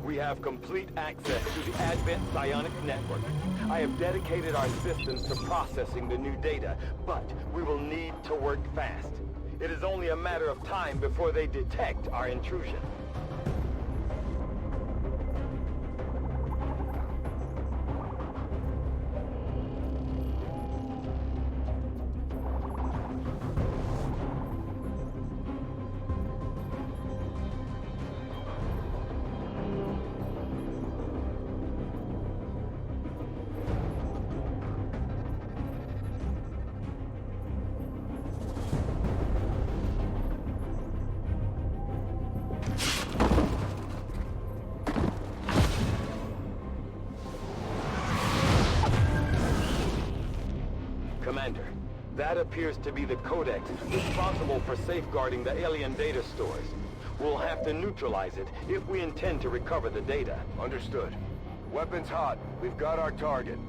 We have complete access to the Advent psionic network. I have dedicated our systems to processing the new data, but we will need to work fast. It is only a matter of time before they detect our intrusion. Commander, that appears to be the Codex responsible for safeguarding the alien data stores. We'll have to neutralize it if we intend to recover the data. Understood. Weapons hot. We've got our target.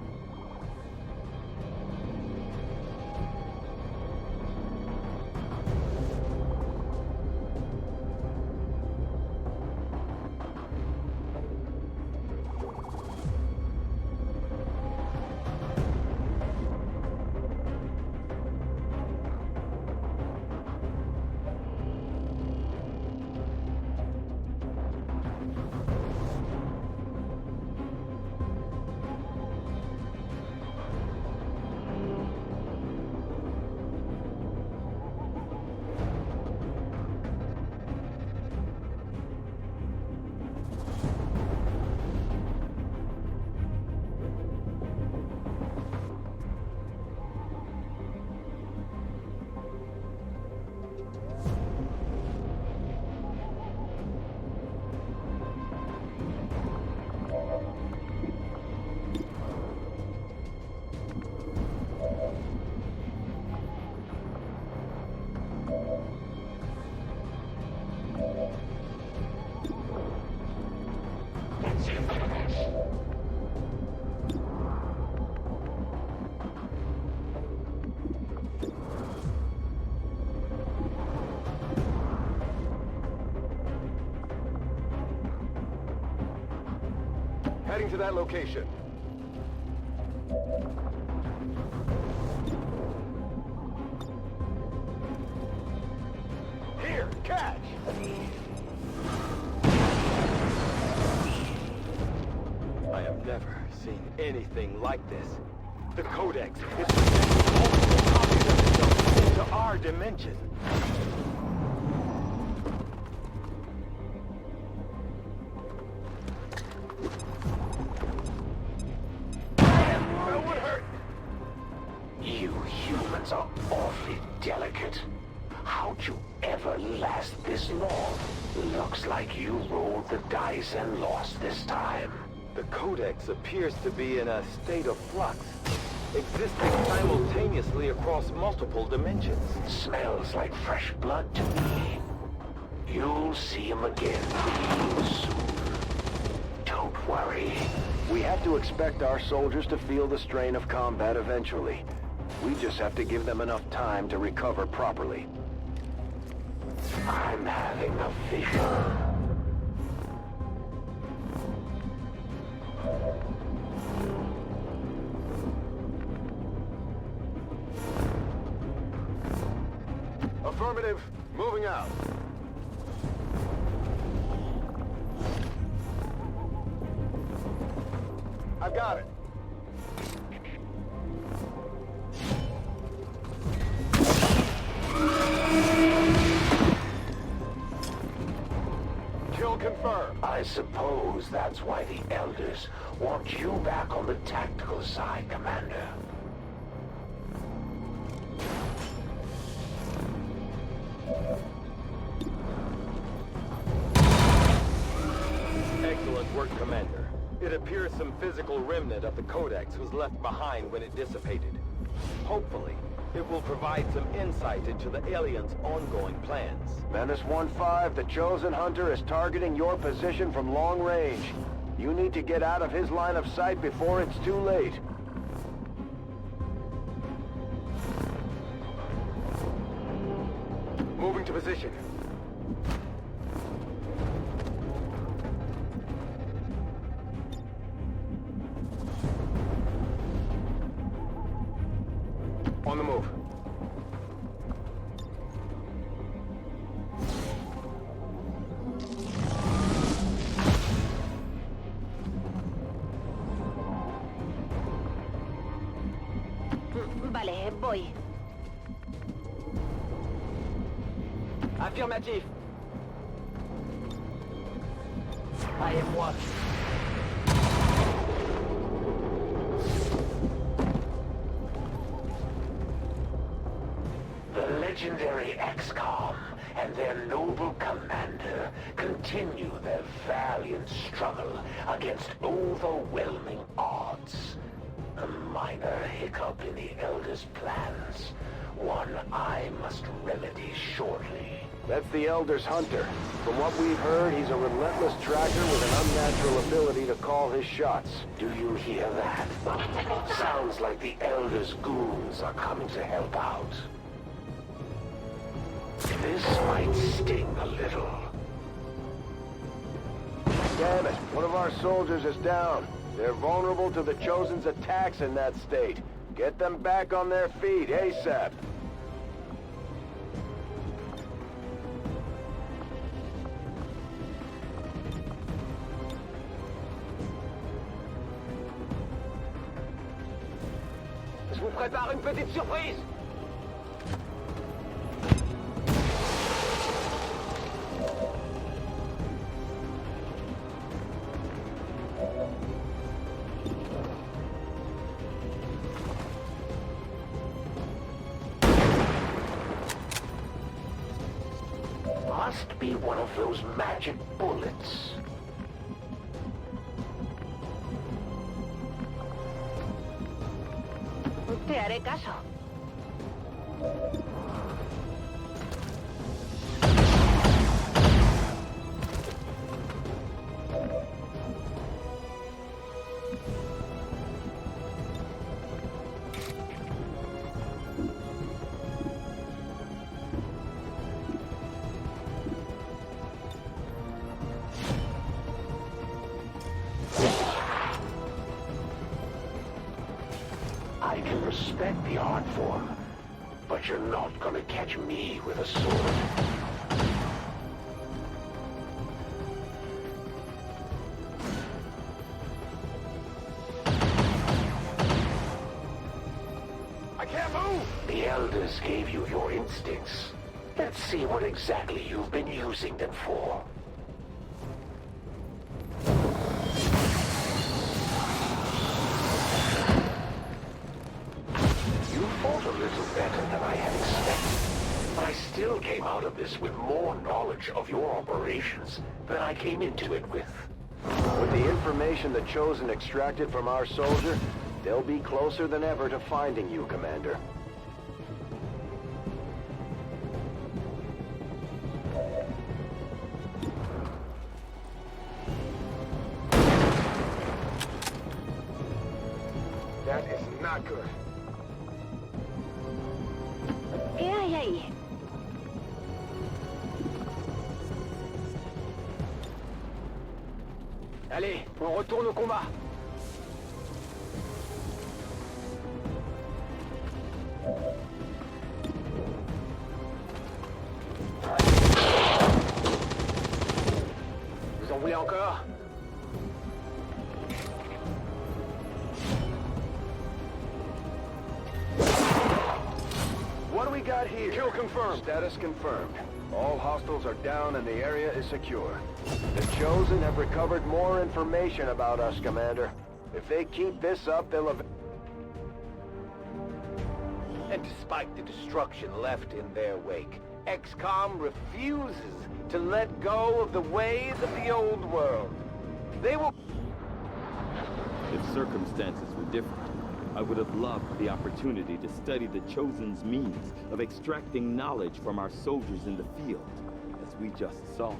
Heading to that location. Here, catch! I have never seen anything like this. The Codex is projecting multiple copies of itself into our dimension. That would hurt! You humans are awfully delicate. How'd you ever last this long? Looks like you rolled the dice and lost this time. The Codex appears to be in a state of flux, existing simultaneously across multiple dimensions. Smells like fresh blood to me. You'll see him again real soon. Don't worry. We have to expect our soldiers to feel the strain of combat eventually. We just have to give them enough time to recover properly. I'm having a vision. Affirmative. Moving out. I've got it. Kill confirmed. I suppose that's why the Elders want you back on the tactical side, Commander. Excellent work, Commander. It appears some physical remnant of the Codex was left behind when it dissipated. Hopefully, It will provide some insight into the aliens' ongoing plans. Menace 1-5, the Chosen Hunter is targeting your position from long range. You need to get out of his line of sight before it's too late. Moving to position. On the move. Vale, voy. Affirmatif. I am one. The legendary XCOM and their noble commander continue their valiant struggle against overwhelming odds. A minor hiccup in the Elder's plans, one I must remedy shortly. That's the Elder's Hunter. From what we've heard, he's a relentless tracker with an unnatural ability to call his shots. Do you hear that? Sounds like the Elder's goons are coming to help out. This might sting a little. Damn it, one of our soldiers is down. They're vulnerable to the Chosen's attacks in that state. Get them back on their feet, ASAP. Je vous prépare une petite surprise. Must be one of those magic bullets. Te haré caso. I can respect the art form, but you're not gonna catch me with a sword. I can't move! The Elders gave you your instincts. Let's see what exactly you've been using them for. You fought a little better than I had expected, but I still came out of this with more knowledge of your operations than I came into it with. With the information the Chosen extracted from our soldier, they'll be closer than ever to finding you, Commander. That is not good. ¿Qué hay ahí? Allez, on retourne au combat. Vous en voulez encore? What do we got here? Kill confirmed. Status confirmed. All hostiles are down and the area is secure. The Chosen have recovered more information about us, Commander. If they keep this up, they'll have... And despite the destruction left in their wake, XCOM refuses to let go of the ways of the old world. They will... If circumstances were different, I would have loved the opportunity to study the Chosen's means of extracting knowledge from our soldiers in the field, as we just saw.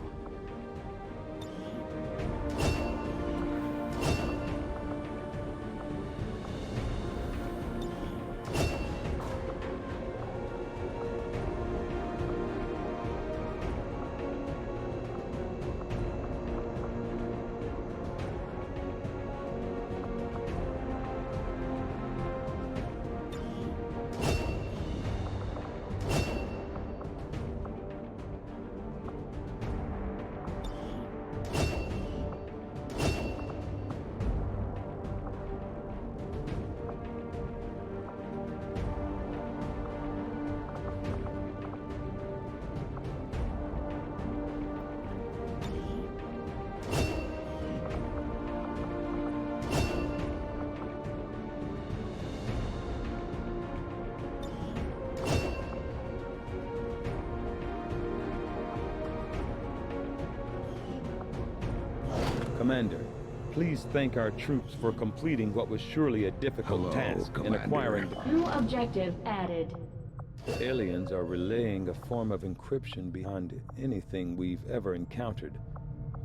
Commander, please thank our troops for completing what was surely a difficult task in acquiring the... New objective added. The aliens are relaying a form of encryption beyond anything we've ever encountered,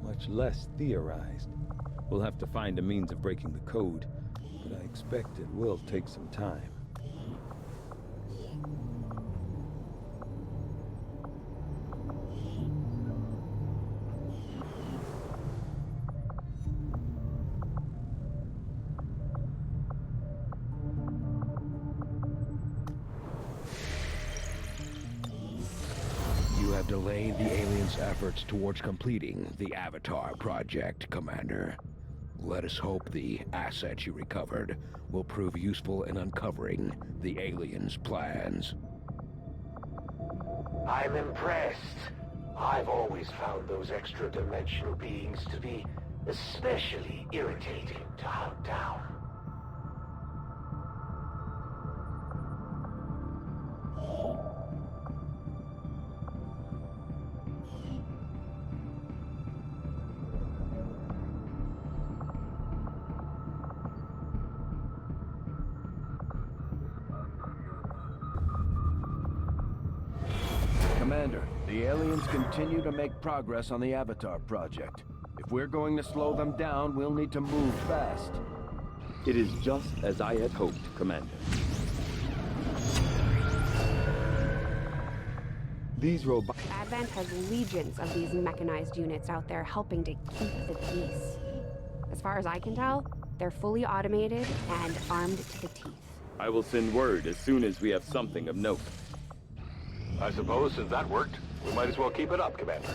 much less theorized. We'll have to find a means of breaking the code, but I expect it will take some time. You have delayed the aliens' efforts towards completing the Avatar project, Commander. Let us hope the assets you recovered will prove useful in uncovering the aliens' plans. I'm impressed. I've always found those extra-dimensional beings to be especially irritating to hunt down. Commander, the aliens continue to make progress on the Avatar project. If we're going to slow them down, we'll need to move fast. It is just as I had hoped, Commander. These robots... Advent has legions of these mechanized units out there helping to keep the peace. As far as I can tell, they're fully automated and armed to the teeth. I will send word as soon as we have something of note. I suppose since that worked, we might as well keep it up, Commander.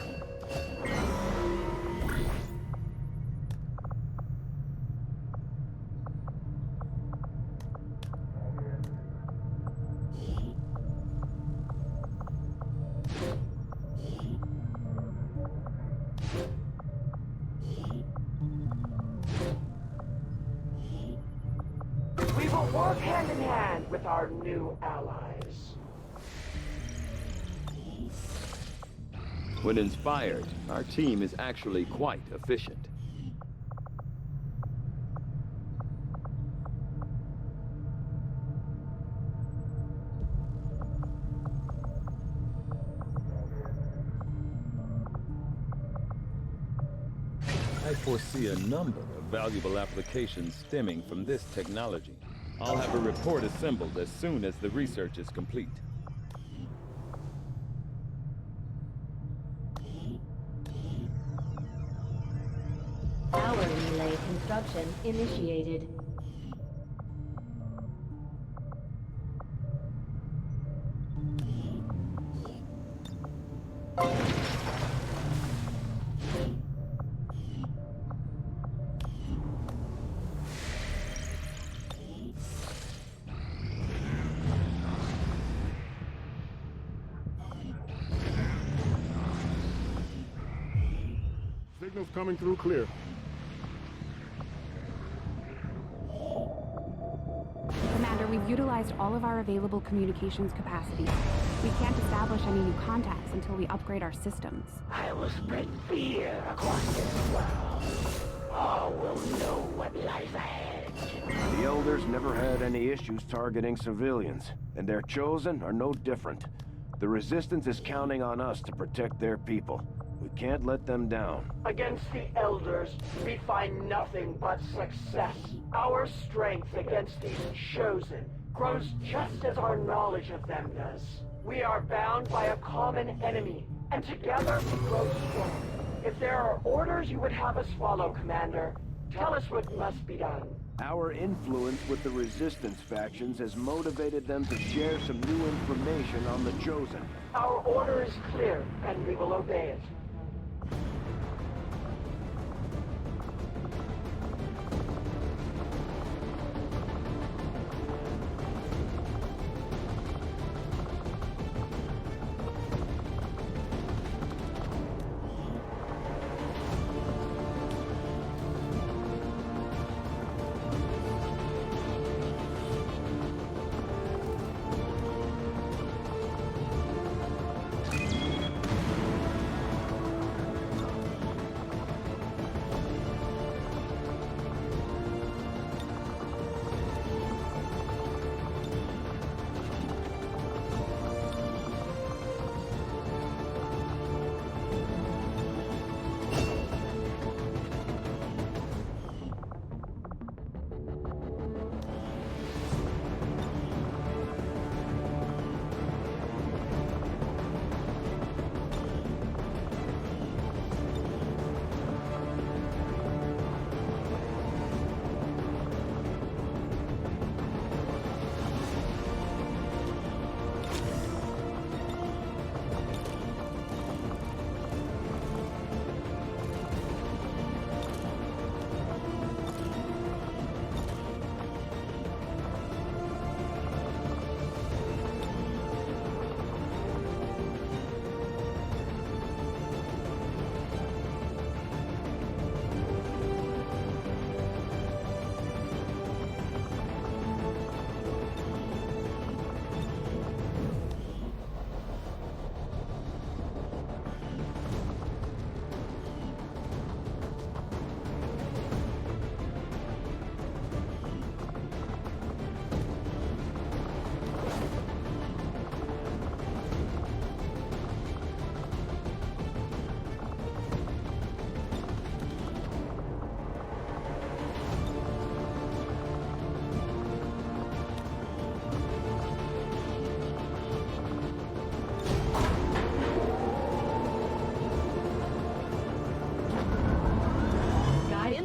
We will work hand in hand with our new allies. When inspired, our team is actually quite efficient. I foresee a number of valuable applications stemming from this technology. I'll have a report assembled as soon as the research is complete. Power relay construction initiated. Signals coming through clear. Commander, we've utilized all of our available communications capacity. We can't establish any new contacts until we upgrade our systems. I will spread fear across this world. All will know what lies ahead. The Elders never had any issues targeting civilians, and their chosen are no different. The Resistance is counting on us to protect their people. We can't let them down. Against the Elders, we find nothing but success. Our strength against these chosen grows just as our knowledge of them does. We are bound by a common enemy, and together we grow strong. If there are orders you would have us follow, Commander, tell us what must be done. Our influence with the Resistance factions has motivated them to share some new information on the Chosen. Our order is clear, and we will obey it.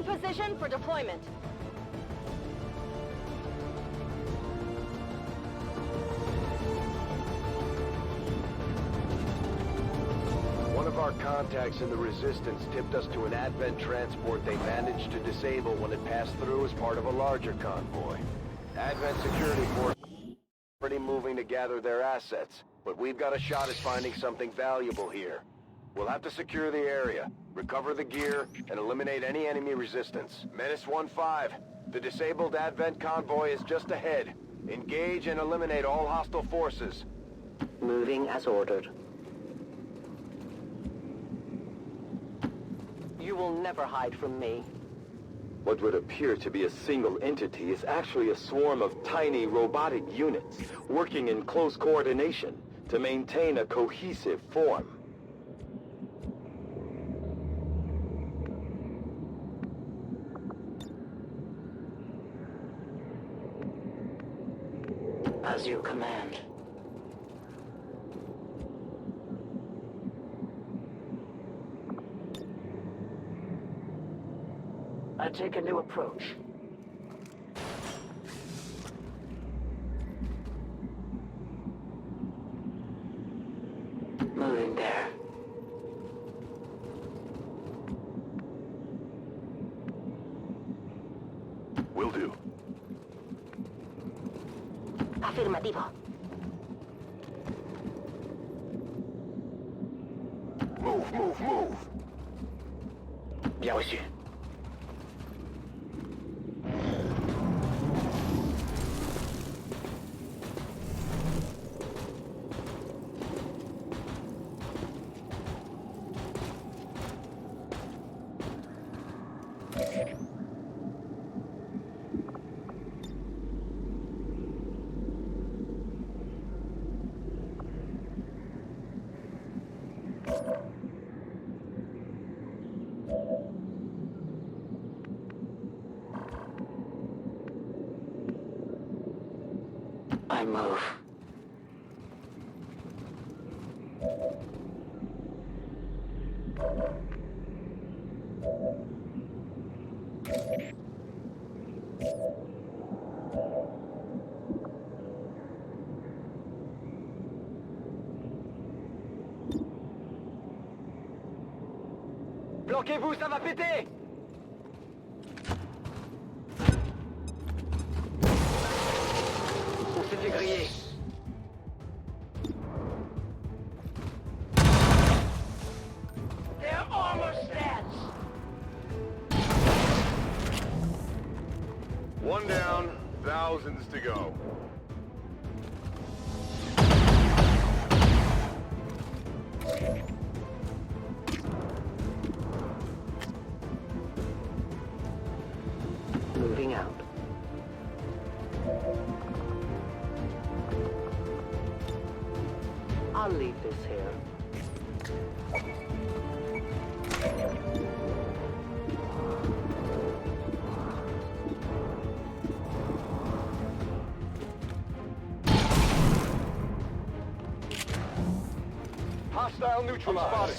Position for deployment. One of our contacts in the Resistance tipped us to an Advent transport they managed to disable when it passed through as part of a larger convoy. Advent security force already moving to gather their assets, but we've got a shot at finding something valuable here. We'll have to secure the area, recover the gear, and eliminate any enemy resistance. Menace 1-5, the disabled Advent convoy is just ahead. Engage and eliminate all hostile forces. Moving as ordered. You will never hide from me. What would appear to be a single entity is actually a swarm of tiny robotic units working in close coordination to maintain a cohesive form. As you command. I take a new approach. Moving there. Will do. Afirmativo. Move, move, move! Bien reçu. move. Bloquez-vous, ça va péter! On s'est fait griller. They're almost dead. One down, thousands to go. Moving out. I'll leave this here. Hostile neutralized. Spotted.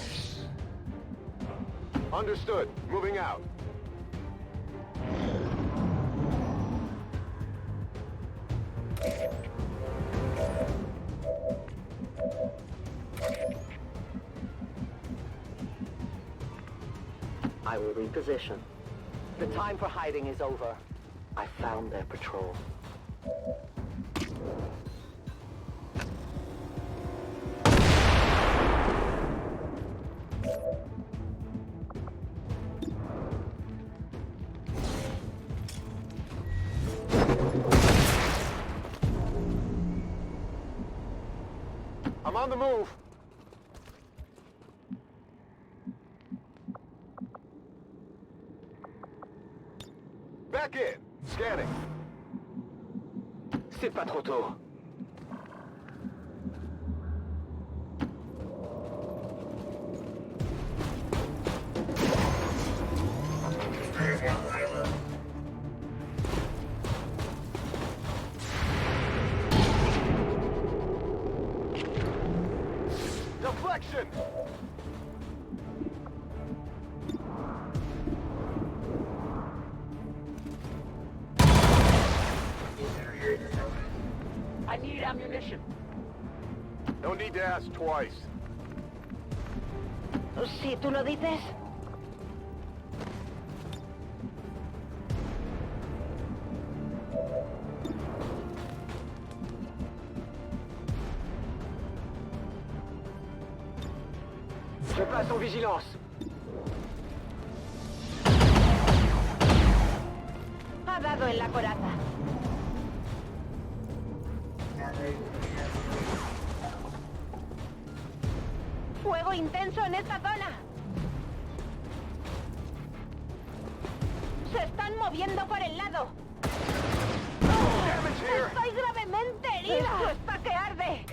Understood. Moving out. I will reposition. The time for hiding is over. I found their patrol. I'm on the move. Back in. Scanning. C'est pas trop tôt. Deflection! I need ammunition. No need to ask twice. Si tú lo dices. Je passe en vigilance. Ha dado en la coraza. Fuego intenso en esta zona. Se están moviendo por el lado. Damage here! Estoy gravemente herida. Esto está que arde.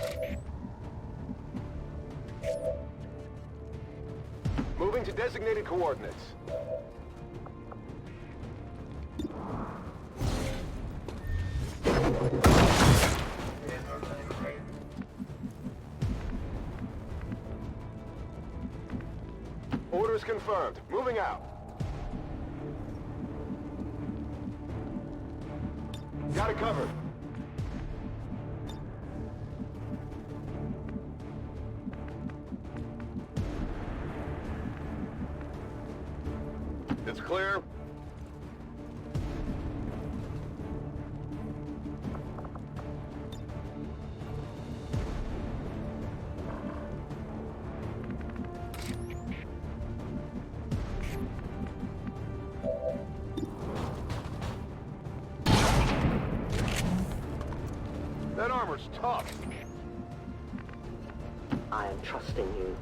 Moving to designated coordinates. Orders confirmed. Moving out. Got it covered. It's clear. That armor's tough. I am trusting you.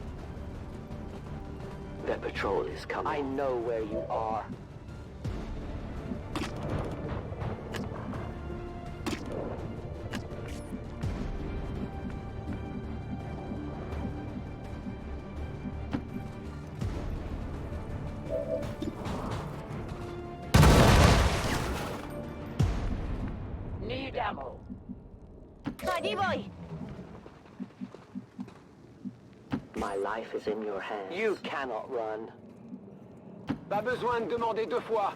Their patrol is coming. I know where you are. Need ammo. allí voy. My life is in your hands. You cannot run. Pas besoin de demander deux fois.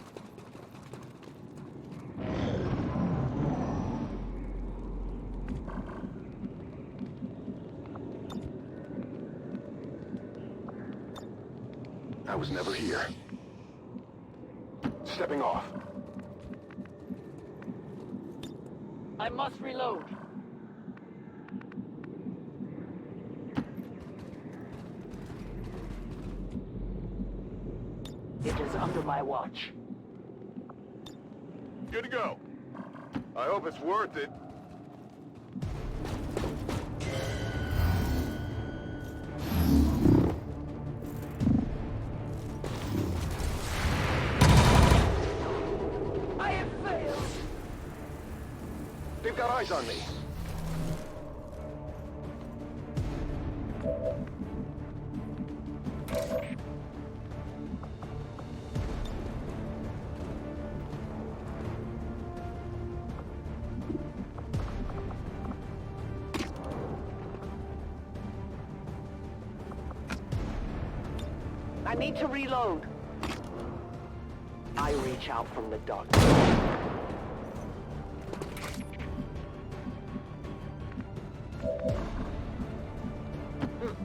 I was never here. Stepping off. I must reload. It is under my watch. Good to go. I hope it's worth it. I have failed. They've got eyes on me. I need to reload. I reach out from the dark.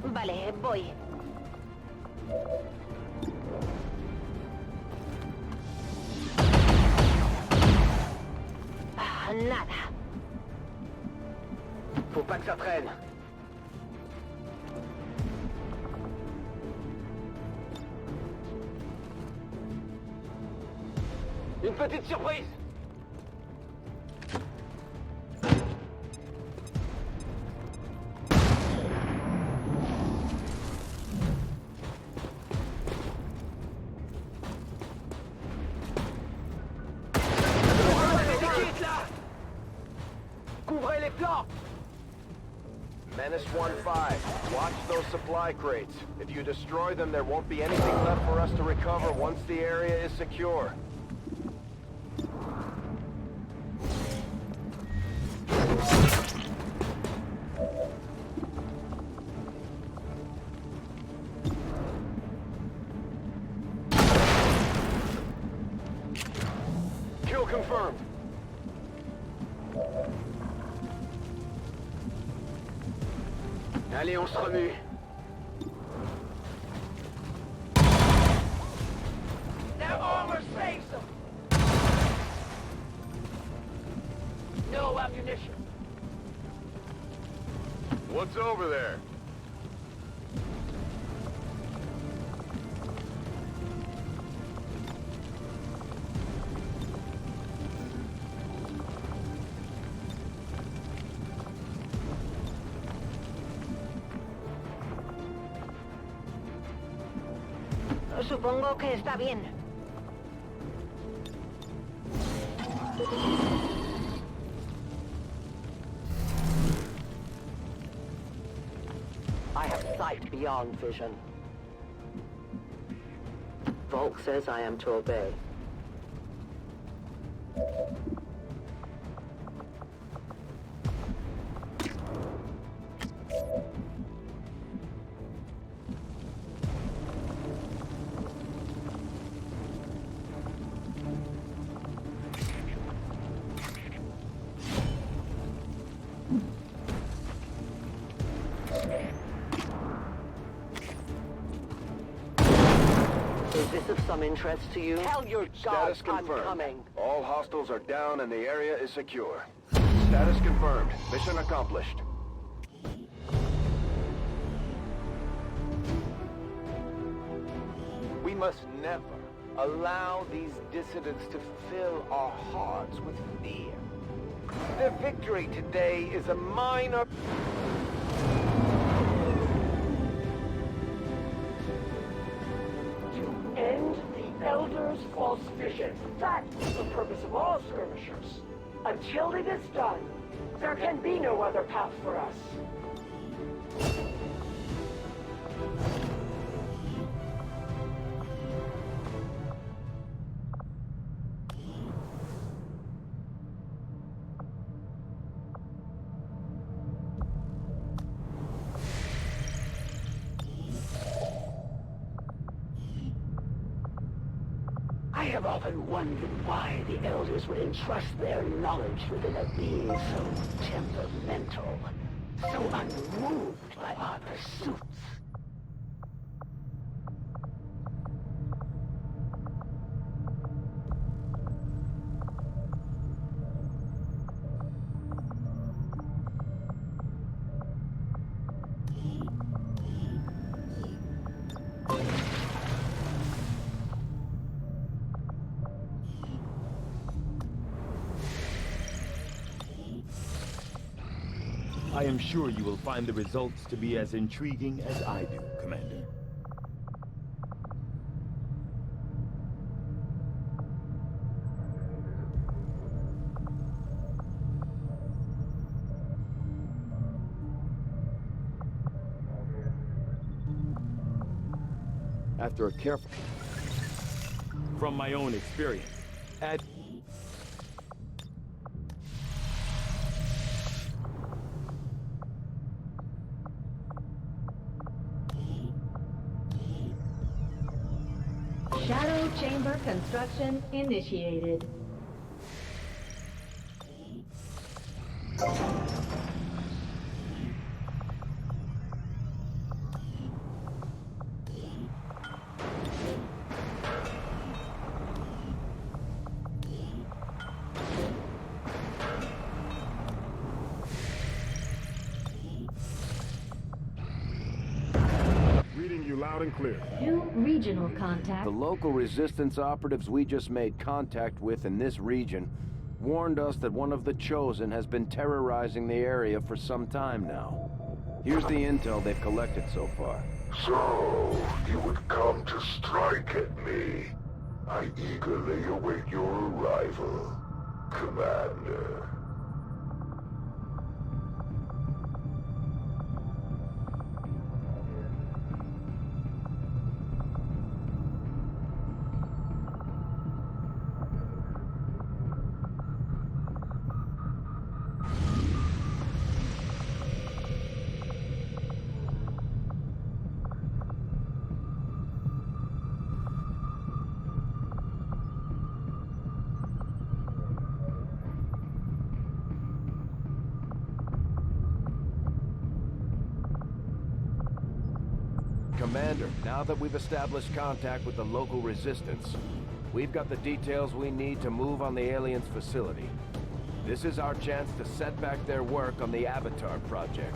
Vale, voy. Nada. Faut pas que ça traîne. Une petite surprise. Couvrez les flancs. Menace 1-5. Watch those supply crates. If you destroy them, there won't be anything left for us to recover once the area is secure. Kill confirmed. Allez, on se remue. Their armor saves them. No ammunition. What's over there? Supongo que está bien. I have sight beyond vision. Volk says I am to obey. Is this of some interest to you? Tell your Status gods I'm confirmed. coming. All hostiles are down and the area is secure. Status confirmed. Mission accomplished. We must never allow these dissidents to fill our hearts with fear. Their victory today is a minor... To end the Elder's false vision. That is the purpose of all skirmishers. Until it is done, there can be no other path for us. I have often wondered why the Elders would entrust their knowledge within a being so temperamental, so unmoved by our pursuits. I am sure you will find the results to be as intriguing as I do, Commander. After a careful... From my own experience, Shadow chamber construction initiated. Reading you loud and clear. New regional contact. The local resistance operatives we just made contact with in this region warned us that one of the Chosen has been terrorizing the area for some time now. Here's the intel they've collected so far. So, you would come to strike at me. I eagerly await your arrival, Commander. Commander, now that we've established contact with the local resistance, we've got the details we need to move on the aliens' facility. This is our chance to set back their work on the Avatar project.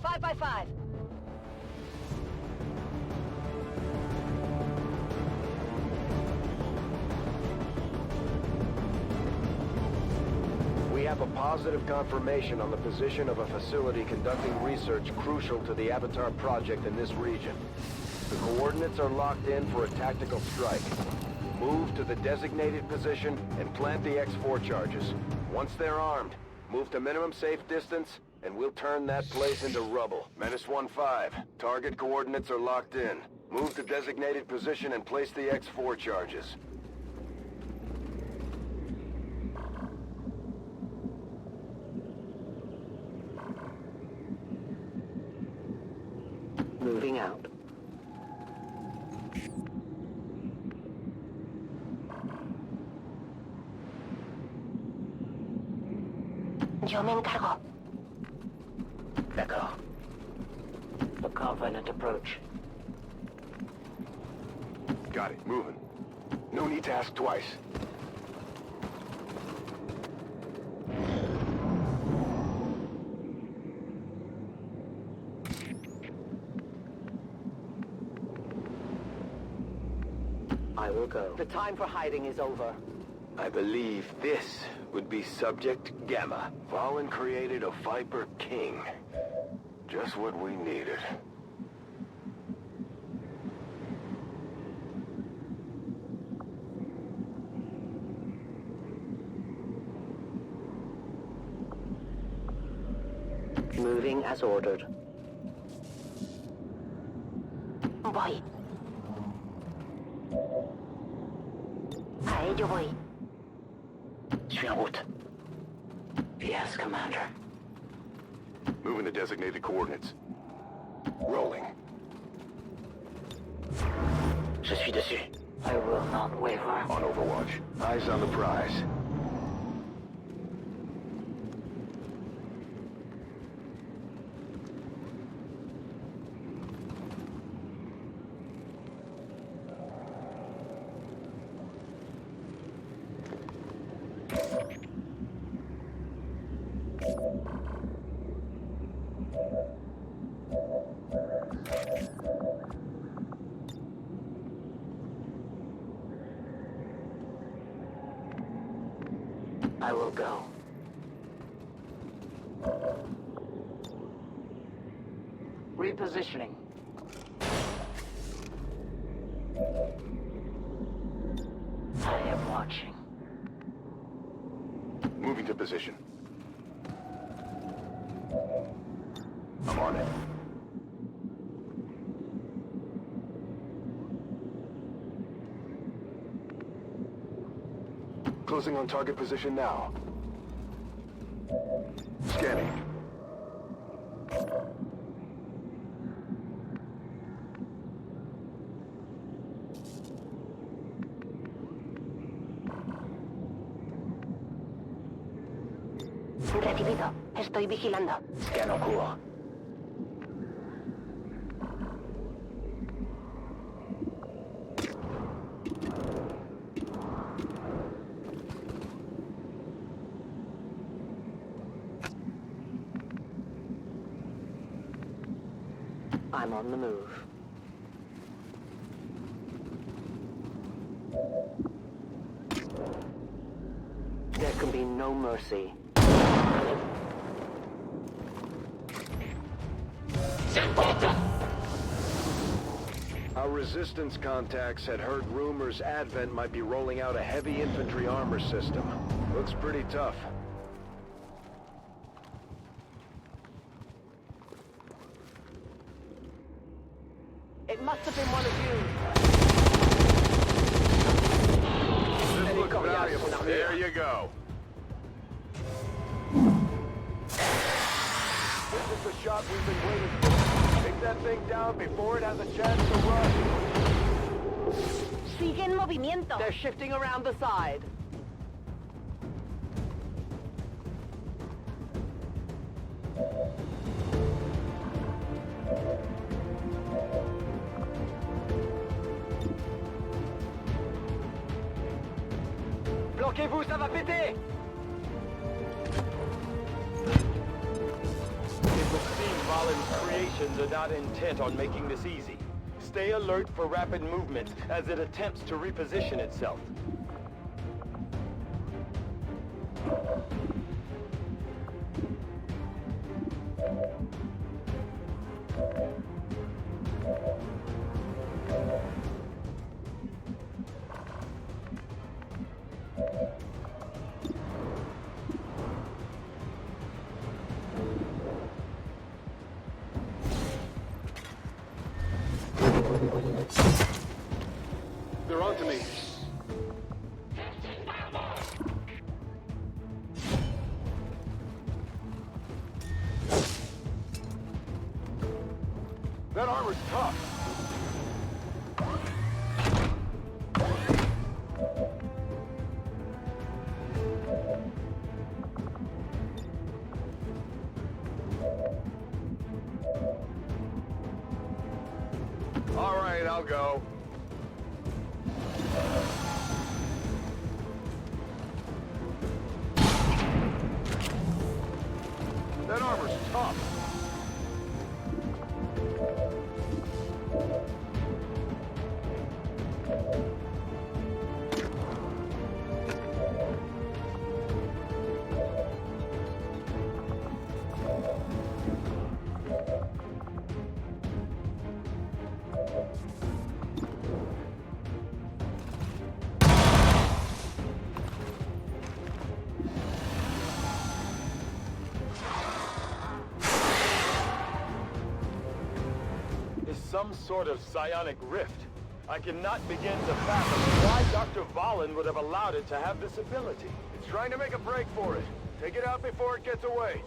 5. 5 by 5. We have a positive confirmation on the position of a facility conducting research crucial to the Avatar project in this region. The coordinates are locked in for a tactical strike. Move to the designated position and plant the X4 charges. Once they're armed, move to minimum safe distance, and we'll turn that place into rubble. Menace 1-5. Target coordinates are locked in. Move to designated position and place the X4 charges. Moving out. Yo me encargo. Echo. The Covenant approach. Got it. Moving. No need to ask twice. I will go. The time for hiding is over. I believe this would be Subject Gamma. Valen created a Viper King. Just what we needed. Moving as ordered. Voy. A ello voy. Suis en route. Yes, Commander. Moving to designated coordinates. Rolling. Je suis dessus. I will not waver. On Overwatch. Eyes on the prize. I will go. Repositioning. I am watching. Moving to position. I'm on it. Closing on target position now. Scanning. Recibido. Estoy vigilando. Scan en cours. I'm on the move. There can be no mercy. Our resistance contacts had heard rumors Advent might be rolling out a heavy infantry armor system. Looks pretty tough. It must have been one of you. This looks valuable. There you go. This is the shot we've been waiting for. Take that thing down before it has a chance to run. Sigue en movimiento. They're shifting around the side. Bloquez-vous, ça va péter! It seems Valen's creations are not intent on making this easy. Stay alert for rapid movements as it attempts to reposition itself. They're onto me. That armor's tough. All right, I'll go. That armor's tough. Some sort of psionic rift. I cannot begin to fathom why Dr. Valen would have allowed it to have this ability. It's trying to make a break for it. Take it out before it gets away.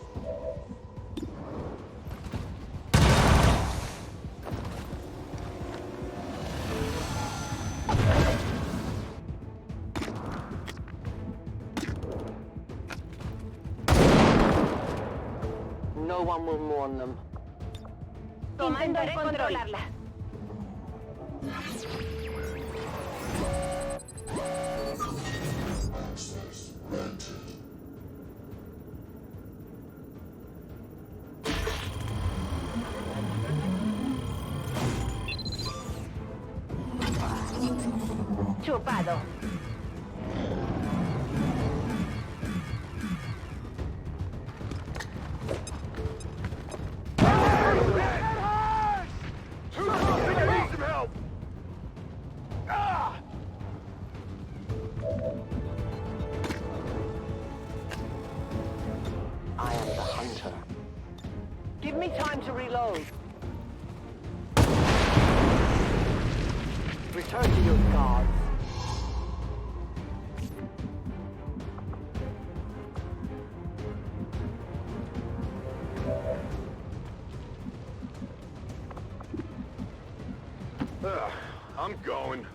No one will mourn them. Intentaré controlarla. Chupado. I am the hunter. Give me time to reload. Return to your guards. I'm going.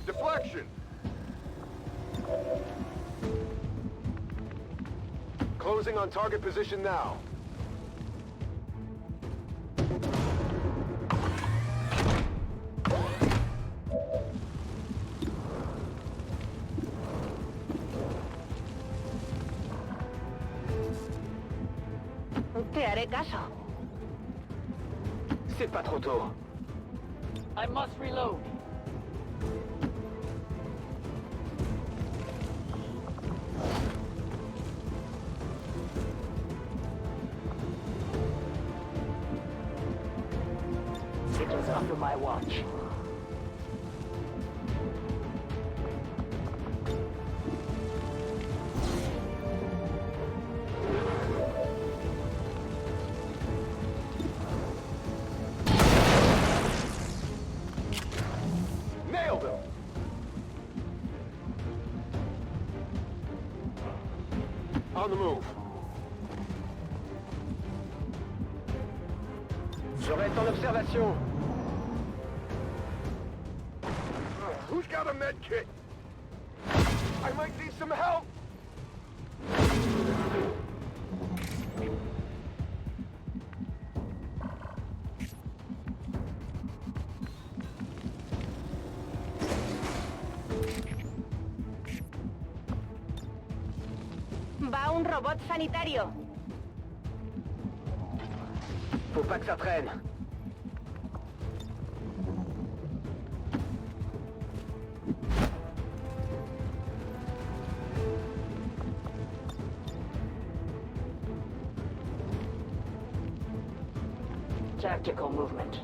Deflection! Closing on target position now. Te haré caso. C'est pas trop tôt. I must reload. It was under my watch. Nailed him! On the move. Je reste en observation. Who's got a med kit? I might need some help! robot sanitario. Faut pas que ça traîne. Tactical movement.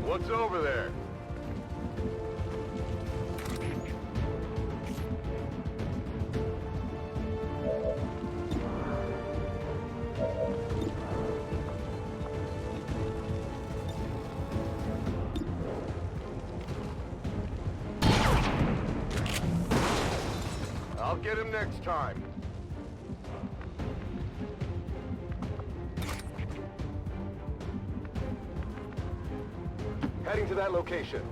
What's over there? I'll get him next time. Heading to that location.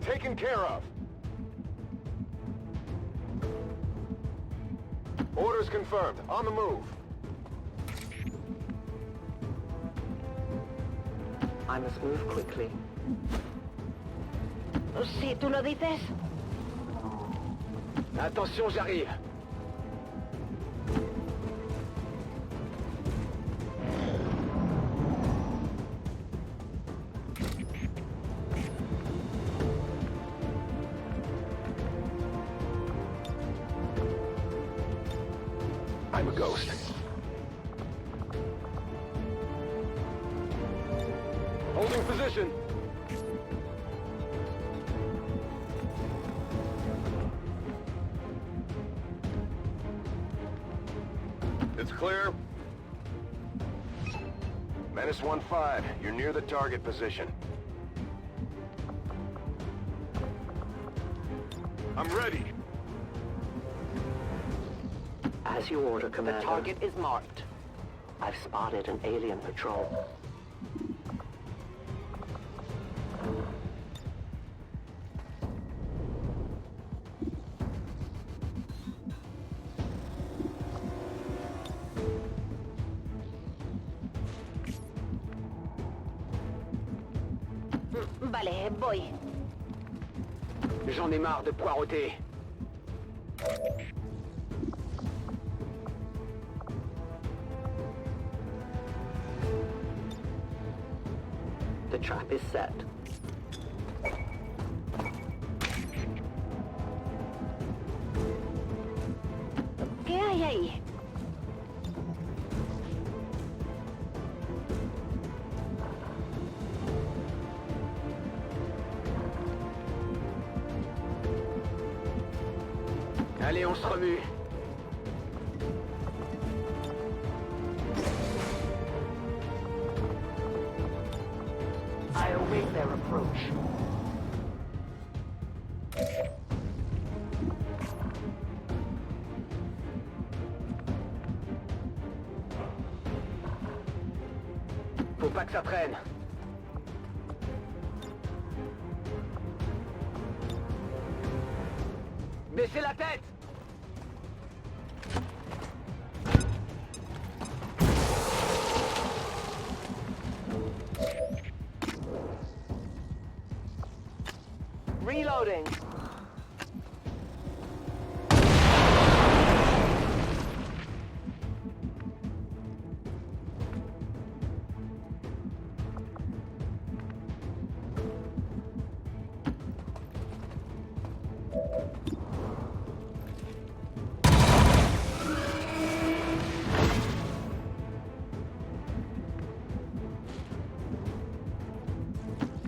Taken care of. Orders confirmed. On the move. I must move quickly. Si tú lo dices. Attention, j'arrive. I'm a ghost. Holding position. It's clear. Menace 1-5, you're near the target position. I'm ready. As you order, Commander. The target is marked. I've spotted an alien patrol. Vale, voy. J'en ai marre de poireauter. The trap is set. ¿Qué hay ahí? Allez, on se remue. I await their approach. Faut pas que ça traîne. Baissez la tête! Reloading.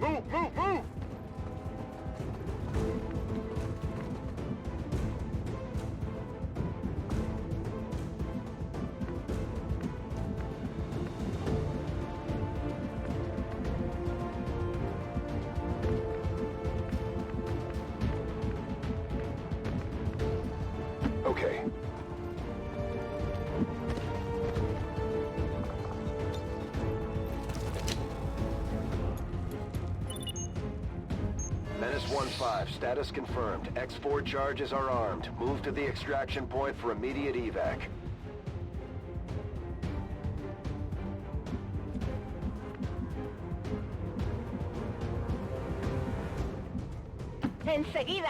Move, move, move! 1-5, status confirmed. X4 charges are armed. Move to the extraction point for immediate evac. Enseguida.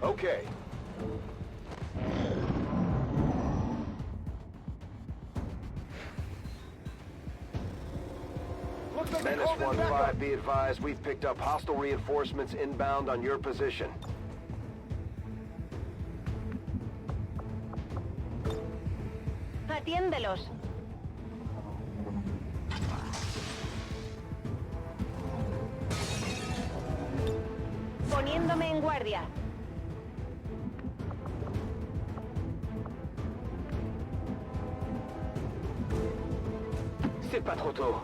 Okay. Menace 1-5, be advised, we've picked up hostile reinforcements inbound on your position. Atiéndelos. Poniéndome en guardia. C'est pas trop tôt.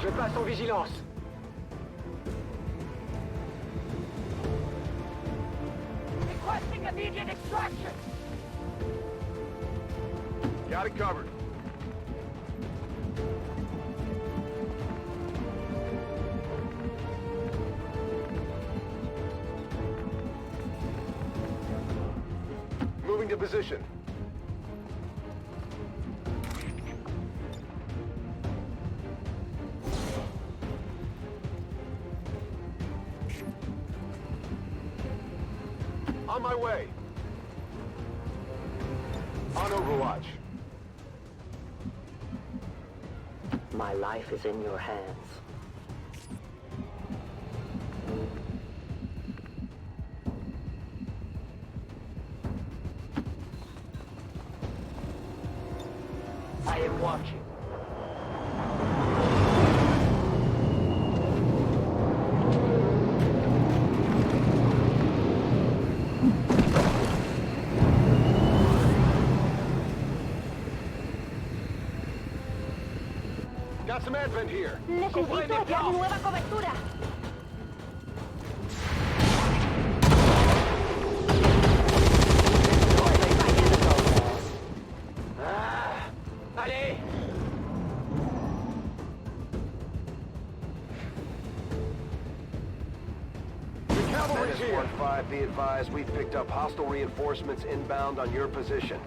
Je passe en vigilance. Requesting immediate extraction. Got it covered. Moving to position. On my way. On Overwatch. My life is in your hands. I am watching. Got some advent here. Necesito hallar nueva cobertura. Allez! The cavalry's here. 1-5, be advised, we've picked up hostile reinforcements inbound on your position.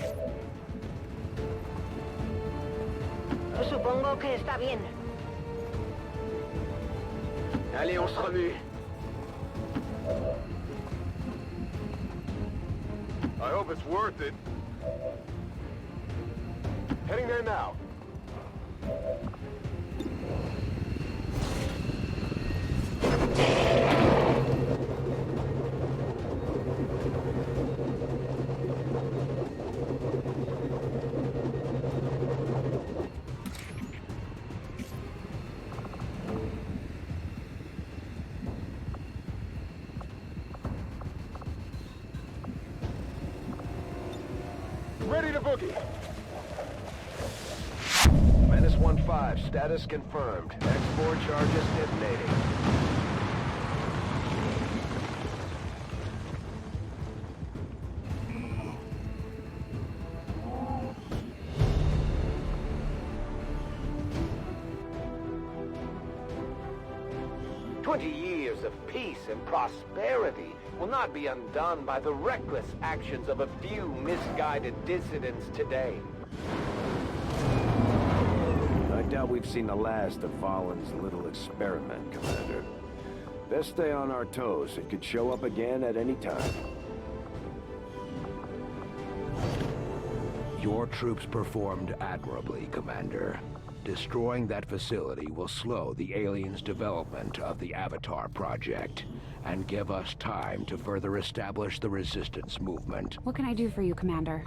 Supongo que está bien. Allez, on se remue. I hope it's worth it. Heading there now. Ready to boogie. Menace 1-5, status confirmed. X4 charges detonating. Years of peace and prosperity will not be undone by the reckless actions of a few misguided dissidents today. I doubt we've seen the last of Valen's little experiment, Commander. Best stay on our toes. It could show up again at any time. Your troops performed admirably, Commander. Destroying that facility will slow the aliens' development of the Avatar project and give us time to further establish the resistance movement. What can I do for you, Commander?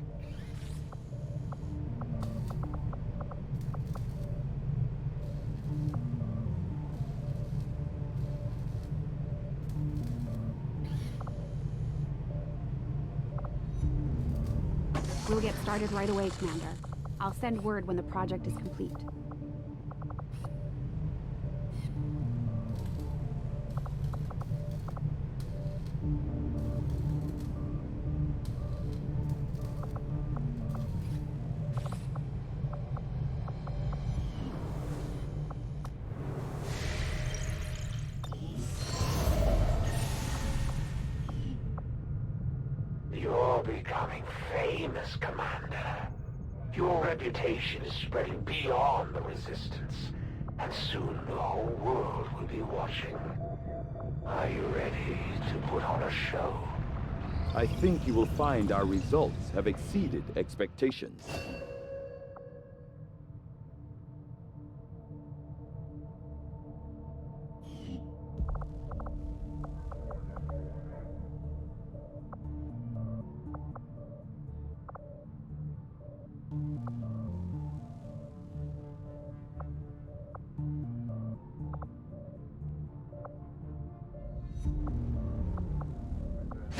We'll get started right away, Commander. I'll send word when the project is complete. You're becoming famous, Commander. Your reputation is spreading beyond the Resistance, and soon the whole world will be watching. Are you ready to put on a show? I think you will find our results have exceeded expectations.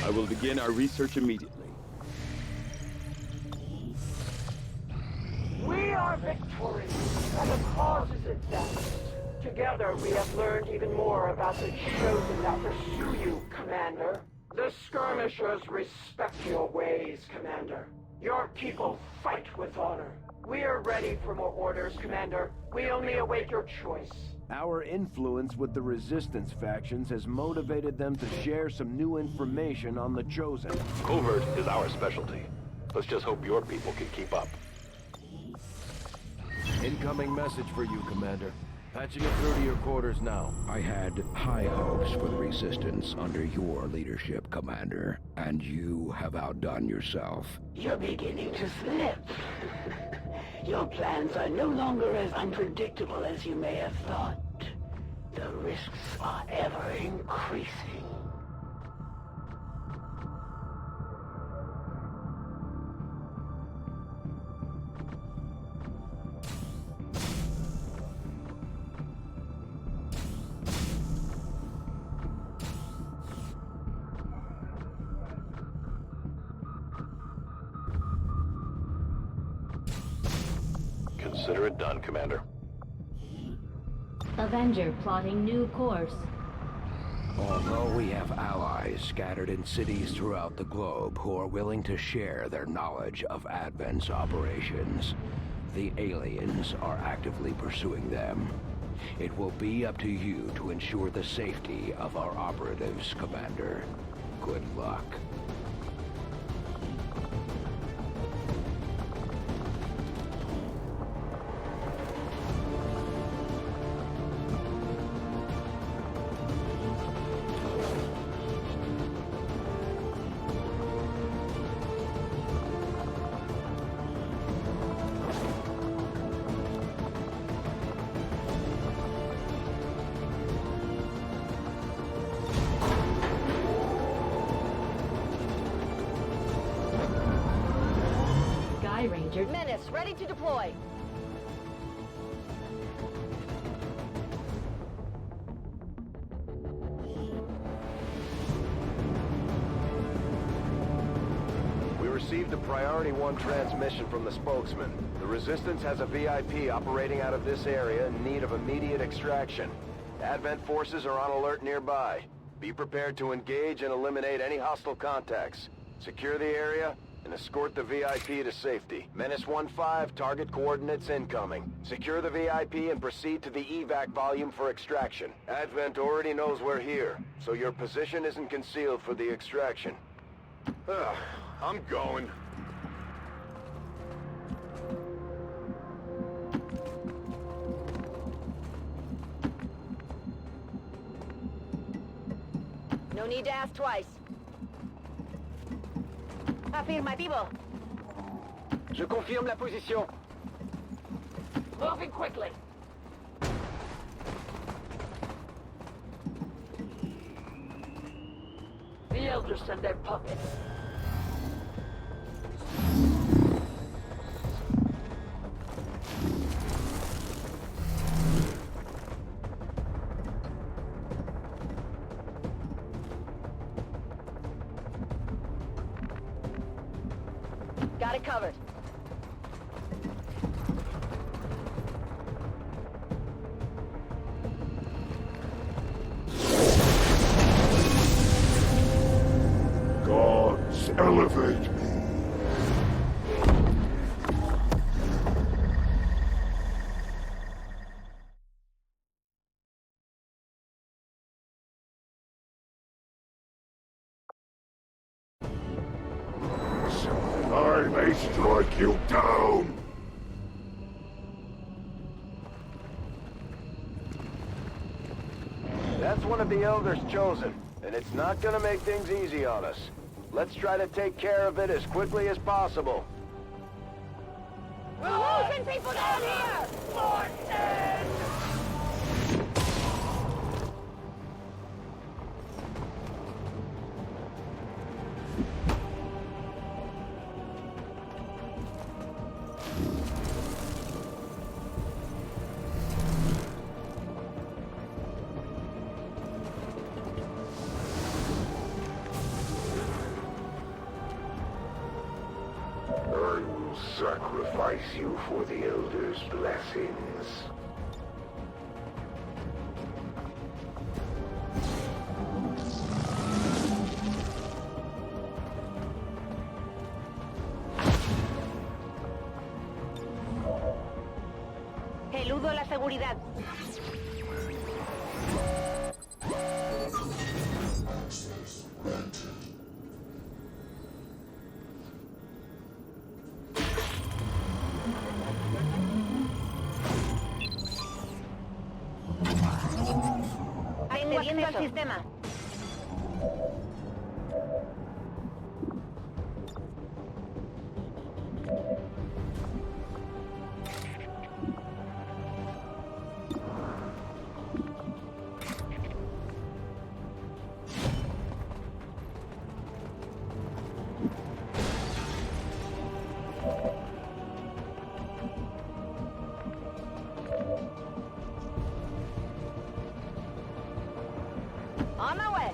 I will begin our research immediately. We are victorious, and the cause is advanced. Together, we have learned even more about the chosen that pursue you, Commander. The skirmishers respect your ways, Commander. Your people fight with honor. We are ready for more orders, Commander. We only await your choice. Our influence with the Resistance factions has motivated them to share some new information on the Chosen. Covert is our specialty. Let's just hope your people can keep up. Incoming message for you, Commander. Patching it through to your quarters now. I had high hopes for the Resistance under your leadership, Commander, and you have outdone yourself. You're beginning to slip. Your plans are no longer as unpredictable as you may have thought. The risks are ever increasing. Consider it done, Commander. Avenger plotting new course. Although we have allies scattered in cities throughout the globe who are willing to share their knowledge of Advent's operations, the aliens are actively pursuing them. It will be up to you to ensure the safety of our operatives, Commander. Good luck. Ranger. Menace, ready to deploy. We received a Priority 1 transmission from the spokesman. The Resistance has a VIP operating out of this area in need of immediate extraction. Advent forces are on alert nearby. Be prepared to engage and eliminate any hostile contacts. Secure the area and escort the VIP to safety. Menace 1-5, target coordinates incoming. Secure the VIP and proceed to the evac volume for extraction. Advent already knows we're here, so your position isn't concealed for the extraction. I'm going. No need to ask twice. Afirmativo. Je confirme la position. Moving quickly. The Elders and their puppets. Got it covered. Gods, elevate me. I may strike you down! That's one of the Elders chosen, and it's not gonna make things easy on us. Let's try to take care of it as quickly as possible. We're losing people down here! I will sacrifice you for the Elder's blessings. Eludo la seguridad. Accediendo al sistema. On my way.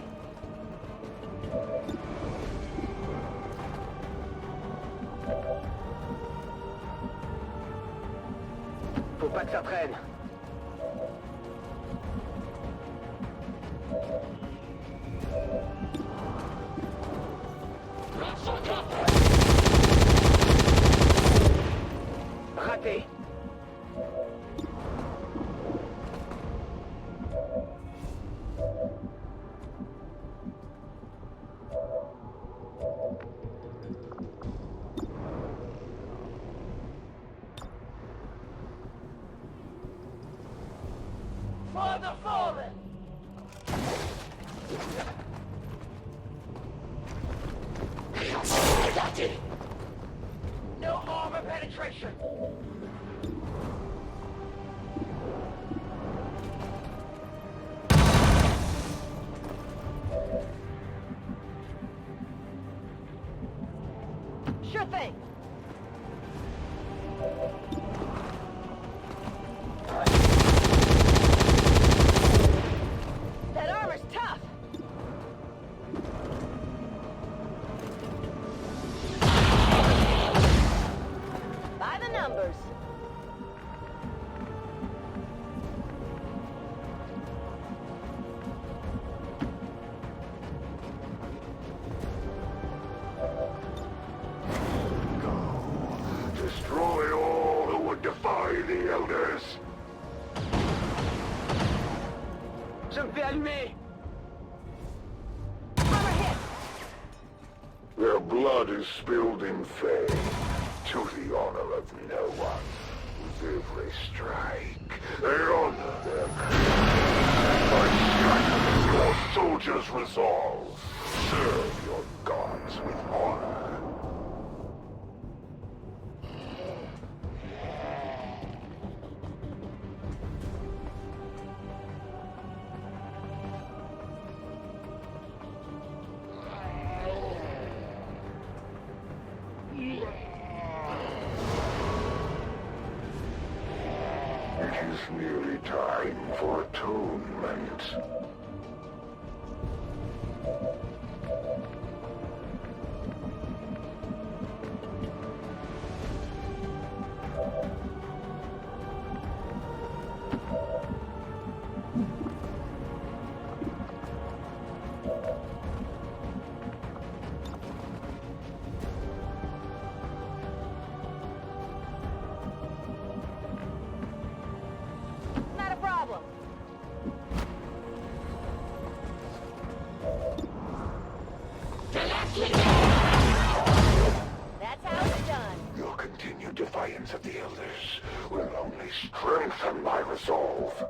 Faut pas que ça traîne. Raté. For the fallen! Got it! No armor penetration! Sure thing. That armor's tough. By the numbers. Destroy all who would defy the Elders! Je me fais allumer. Armor hit. Their blood is spilled in vain, to the honor of no one. With every strike, they honor their creed. By shattering your soldiers' resolve, serve your gods with honor. It is nearly time for atonement. Not a problem. hands of the Elders will only strengthen my resolve.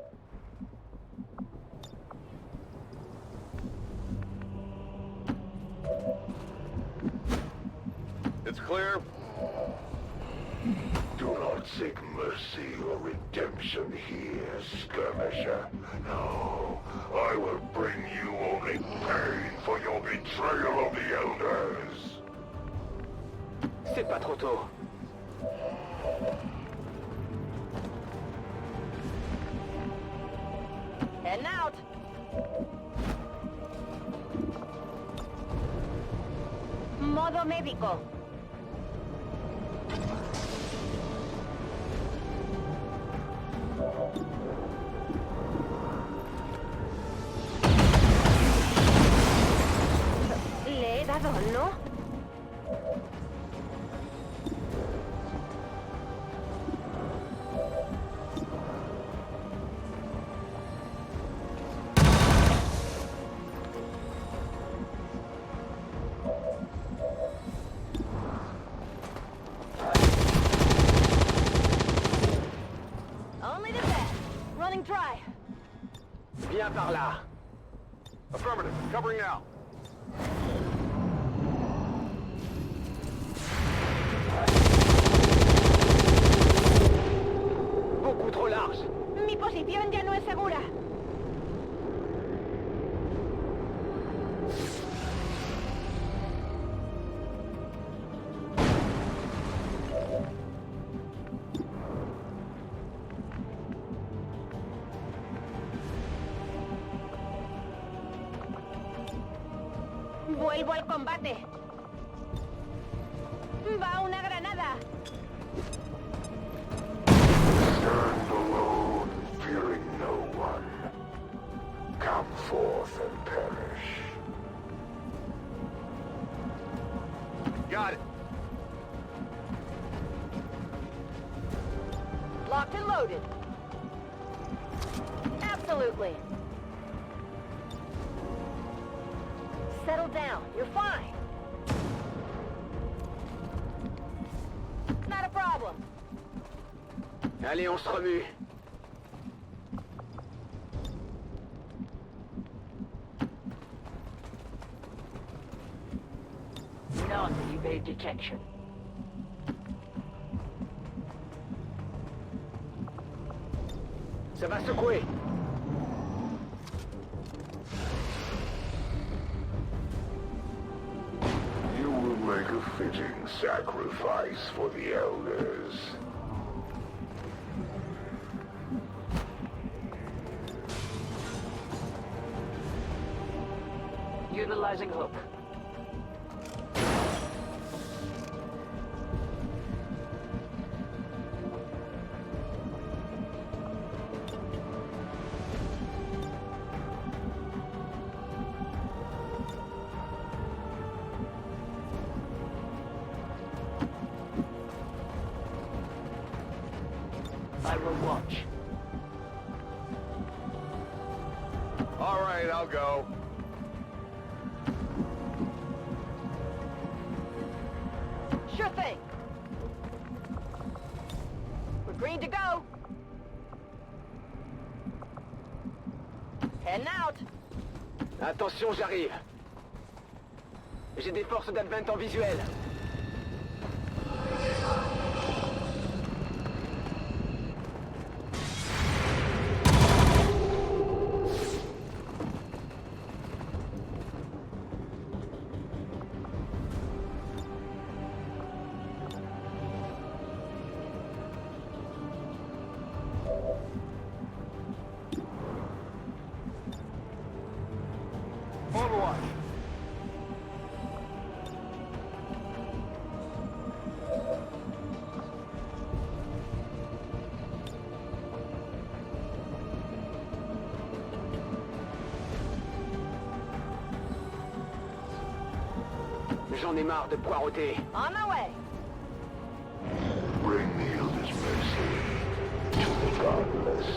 It's clear. Do not seek mercy or redemption here, skirmisher. No, I will bring you only pain for your betrayal of the Elders. C'est pas trop tôt. Heading out. Modo médico. Le he dado, ¿no? Only the best. Running dry. Viens par là. Affirmative. Covering now. Beaucoup trop large. Mi posición ya no es segura. Vuelvo al combate. Va una granada. Stand alone, fearing no one. Come forth and perish. Got it. Locked and loaded. Absolutely. Settle down. You're fine. Not a problem. Allez, on se remue. None evade detection. Ça va secouer. You will make a fitting sacrifice for the Elders. Utilizing hook. I will watch. All right, I'll go. Sure thing. We're green to go. Heading out. Attention, j'arrive. J'ai des forces d'Advent en visuel. Overwatch. J'en ai marre de poireauter. On my way. Bring the Elders' mercy to the godless.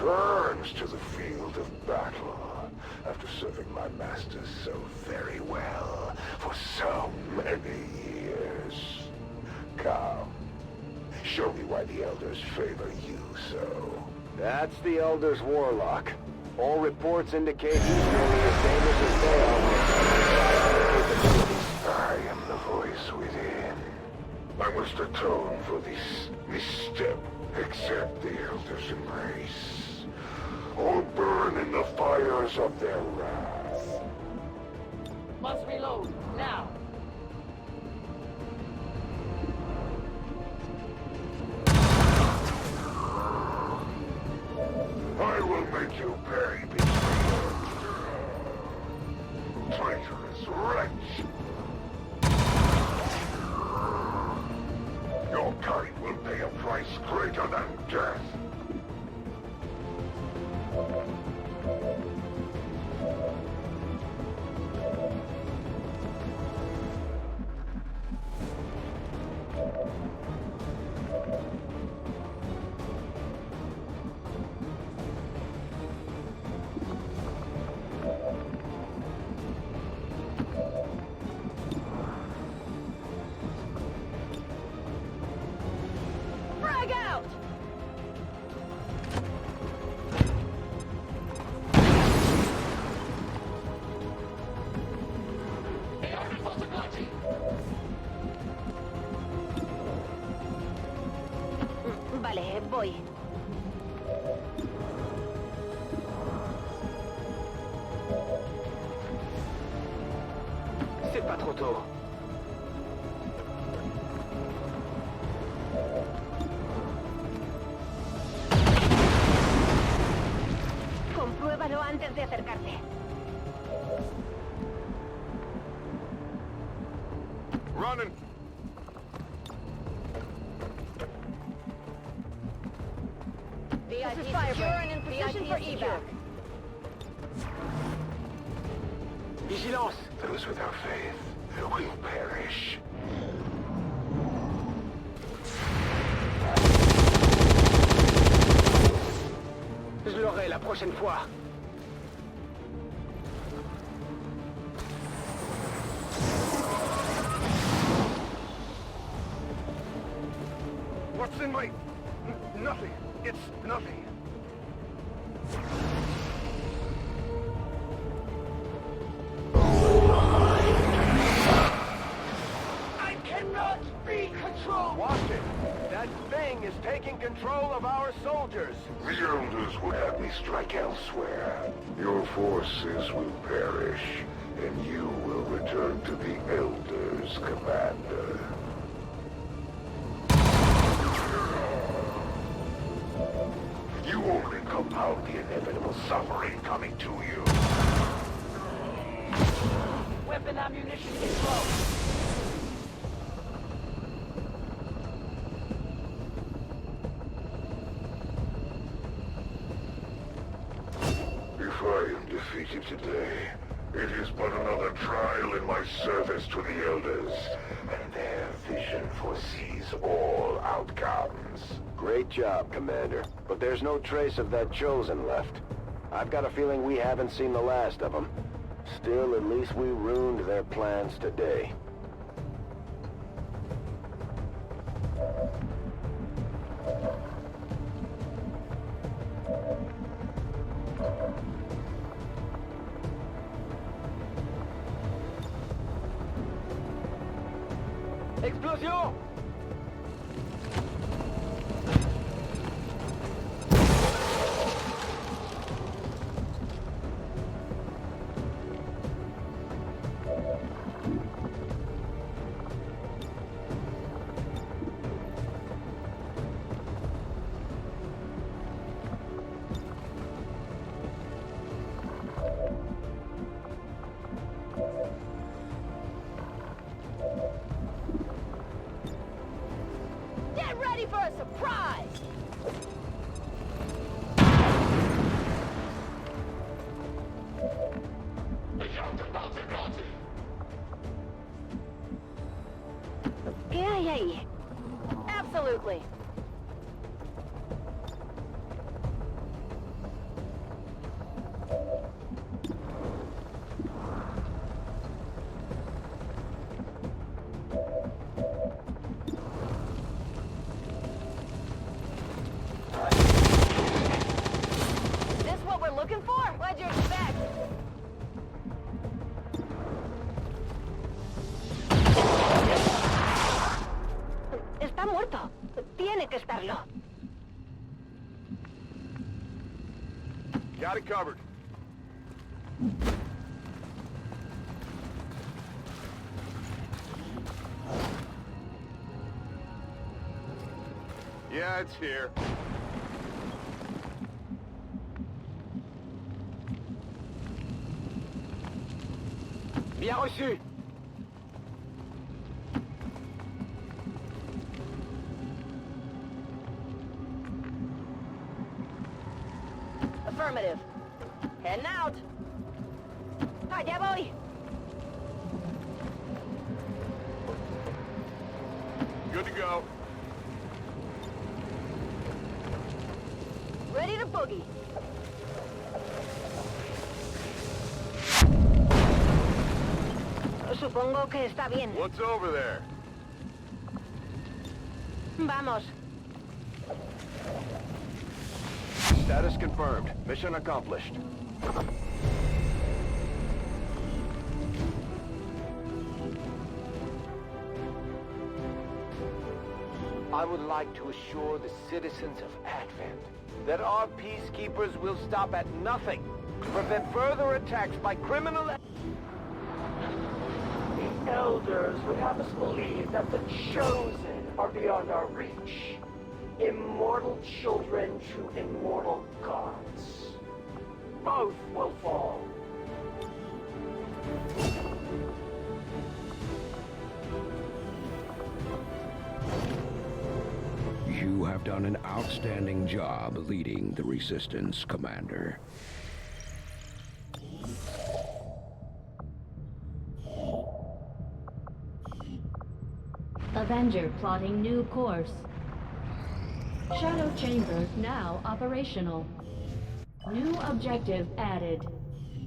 returns to the field of battle after serving my masters so very well for so many years. Come, show me why the Elders favor you so. That's the Elder's warlock. All reports indicate he's nearly as dangerous as they are. I am the voice within. I must atone for this misstep. Accept the Elder's embrace, or burn in the fires of their wrath. Must reload, now! I will make you pay betrayal. Traitorous wretch! Your kind will pay a price greater than death. Frag out! Vale, voy. C'est pas trop tôt. Compruébalo antes de acercarte. Running! This is Firebird, and in position for evac. Vigilance! Those without faith will perish. Je l'aurai la prochaine fois. What's in my... nothing. It's nothing. I cannot be controlled! Watch it. That thing is taking control of our soldiers. The Elders would have me strike elsewhere. Your forces will perish, and you will return to the Elders, Commander. You only compound the inevitable suffering coming to you. Weapon ammunition is low. If I am defeated today, it is but another trial in my service to the Elders, and their vision foresees all outcomes. Great job, Commander. But there's no trace of that Chosen left. I've got a feeling we haven't seen the last of them. Still, at least we ruined their plans today. Explosion! Get ready for a surprise! ¿Qué hay ahí? Absolutely. Got it covered. Yeah, it's here. Bien reçu. Affirmative. Heading out. Hi, ya voy. Good to go. Ready to boogie. Supongo que está bien. What's over there? Vamos. Status confirmed. Mission accomplished. I would like to assure the citizens of Advent that our peacekeepers will stop at nothing to prevent further attacks by criminal... The Elders would have us believe that the Chosen are beyond our reach. Immortal children to immortal gods. Both will fall. You have done an outstanding job leading the Resistance, Commander. Avenger plotting new course. Shadow chamber now operational. New objective added.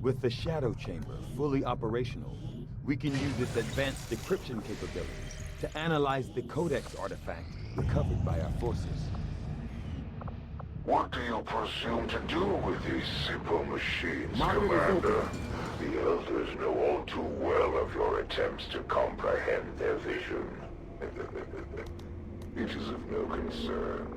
With the Shadow Chamber fully operational, we can use its advanced decryption capabilities to analyze the Codex artifact recovered by our forces. What do you presume to do with these simple machines, Commander? The Elders know all too well of your attempts to comprehend their vision. It is of no concern.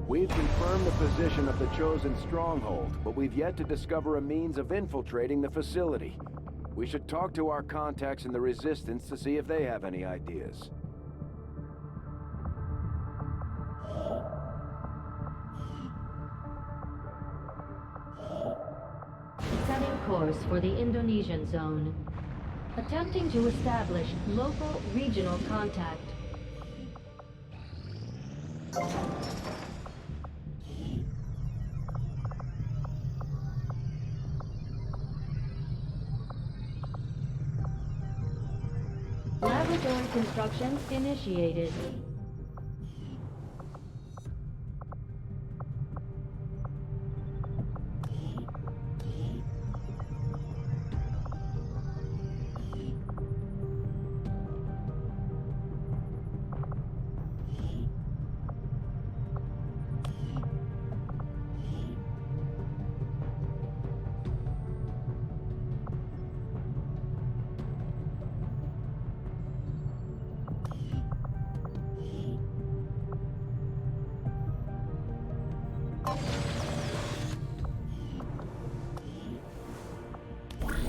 We've confirmed the position of the Chosen stronghold, but we've yet to discover a means of infiltrating the facility. We should talk to our contacts in the Resistance to see if they have any ideas. Setting course for the Indonesian zone. Attempting to establish local regional contact. Laboratory construction initiated.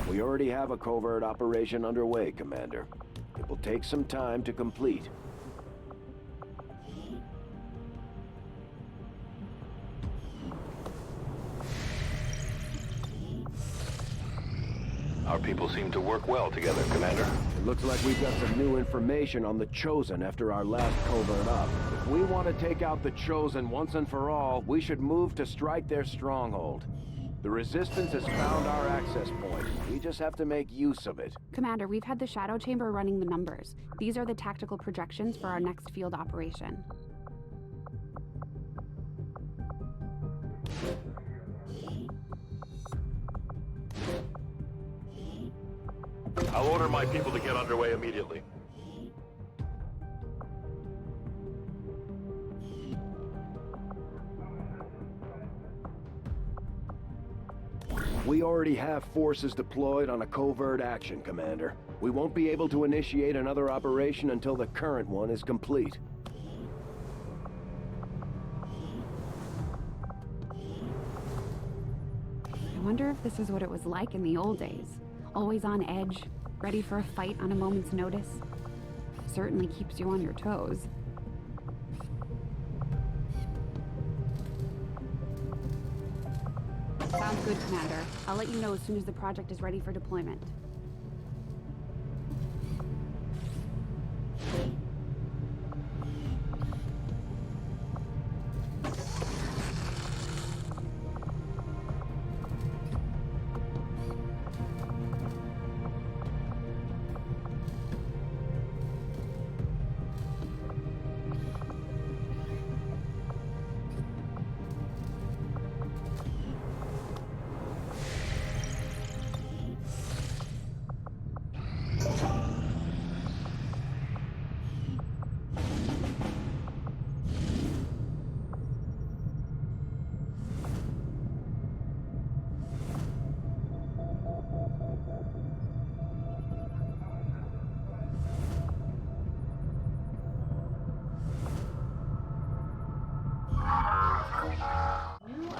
We already have a covert operation underway, Commander. It will take some time to complete. Our people seem to work well together, Commander. It looks like we've got some new information on the Chosen after our last covert up. If we want to take out the Chosen once and for all, we should move to strike their stronghold. The Resistance has found our access point. We just have to make use of it. Commander, we've had the Shadow Chamber running the numbers. These are the tactical projections for our next field operation. I'll order my people to get underway immediately. We already have forces deployed on a covert action, Commander. We won't be able to initiate another operation until the current one is complete. I wonder if this is what it was like in the old days. Always on edge, ready for a fight on a moment's notice. Certainly keeps you on your toes. Sounds good, Commander. I'll let you know as soon as the project is ready for deployment.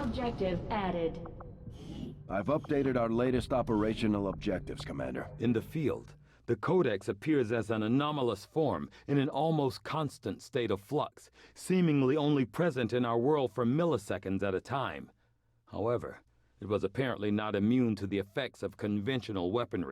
Objective added. I've updated our latest operational objectives, Commander. In the field, the Codex appears as an anomalous form in an almost constant state of flux, seemingly only present in our world for milliseconds at a time. However, it was apparently not immune to the effects of conventional weaponry.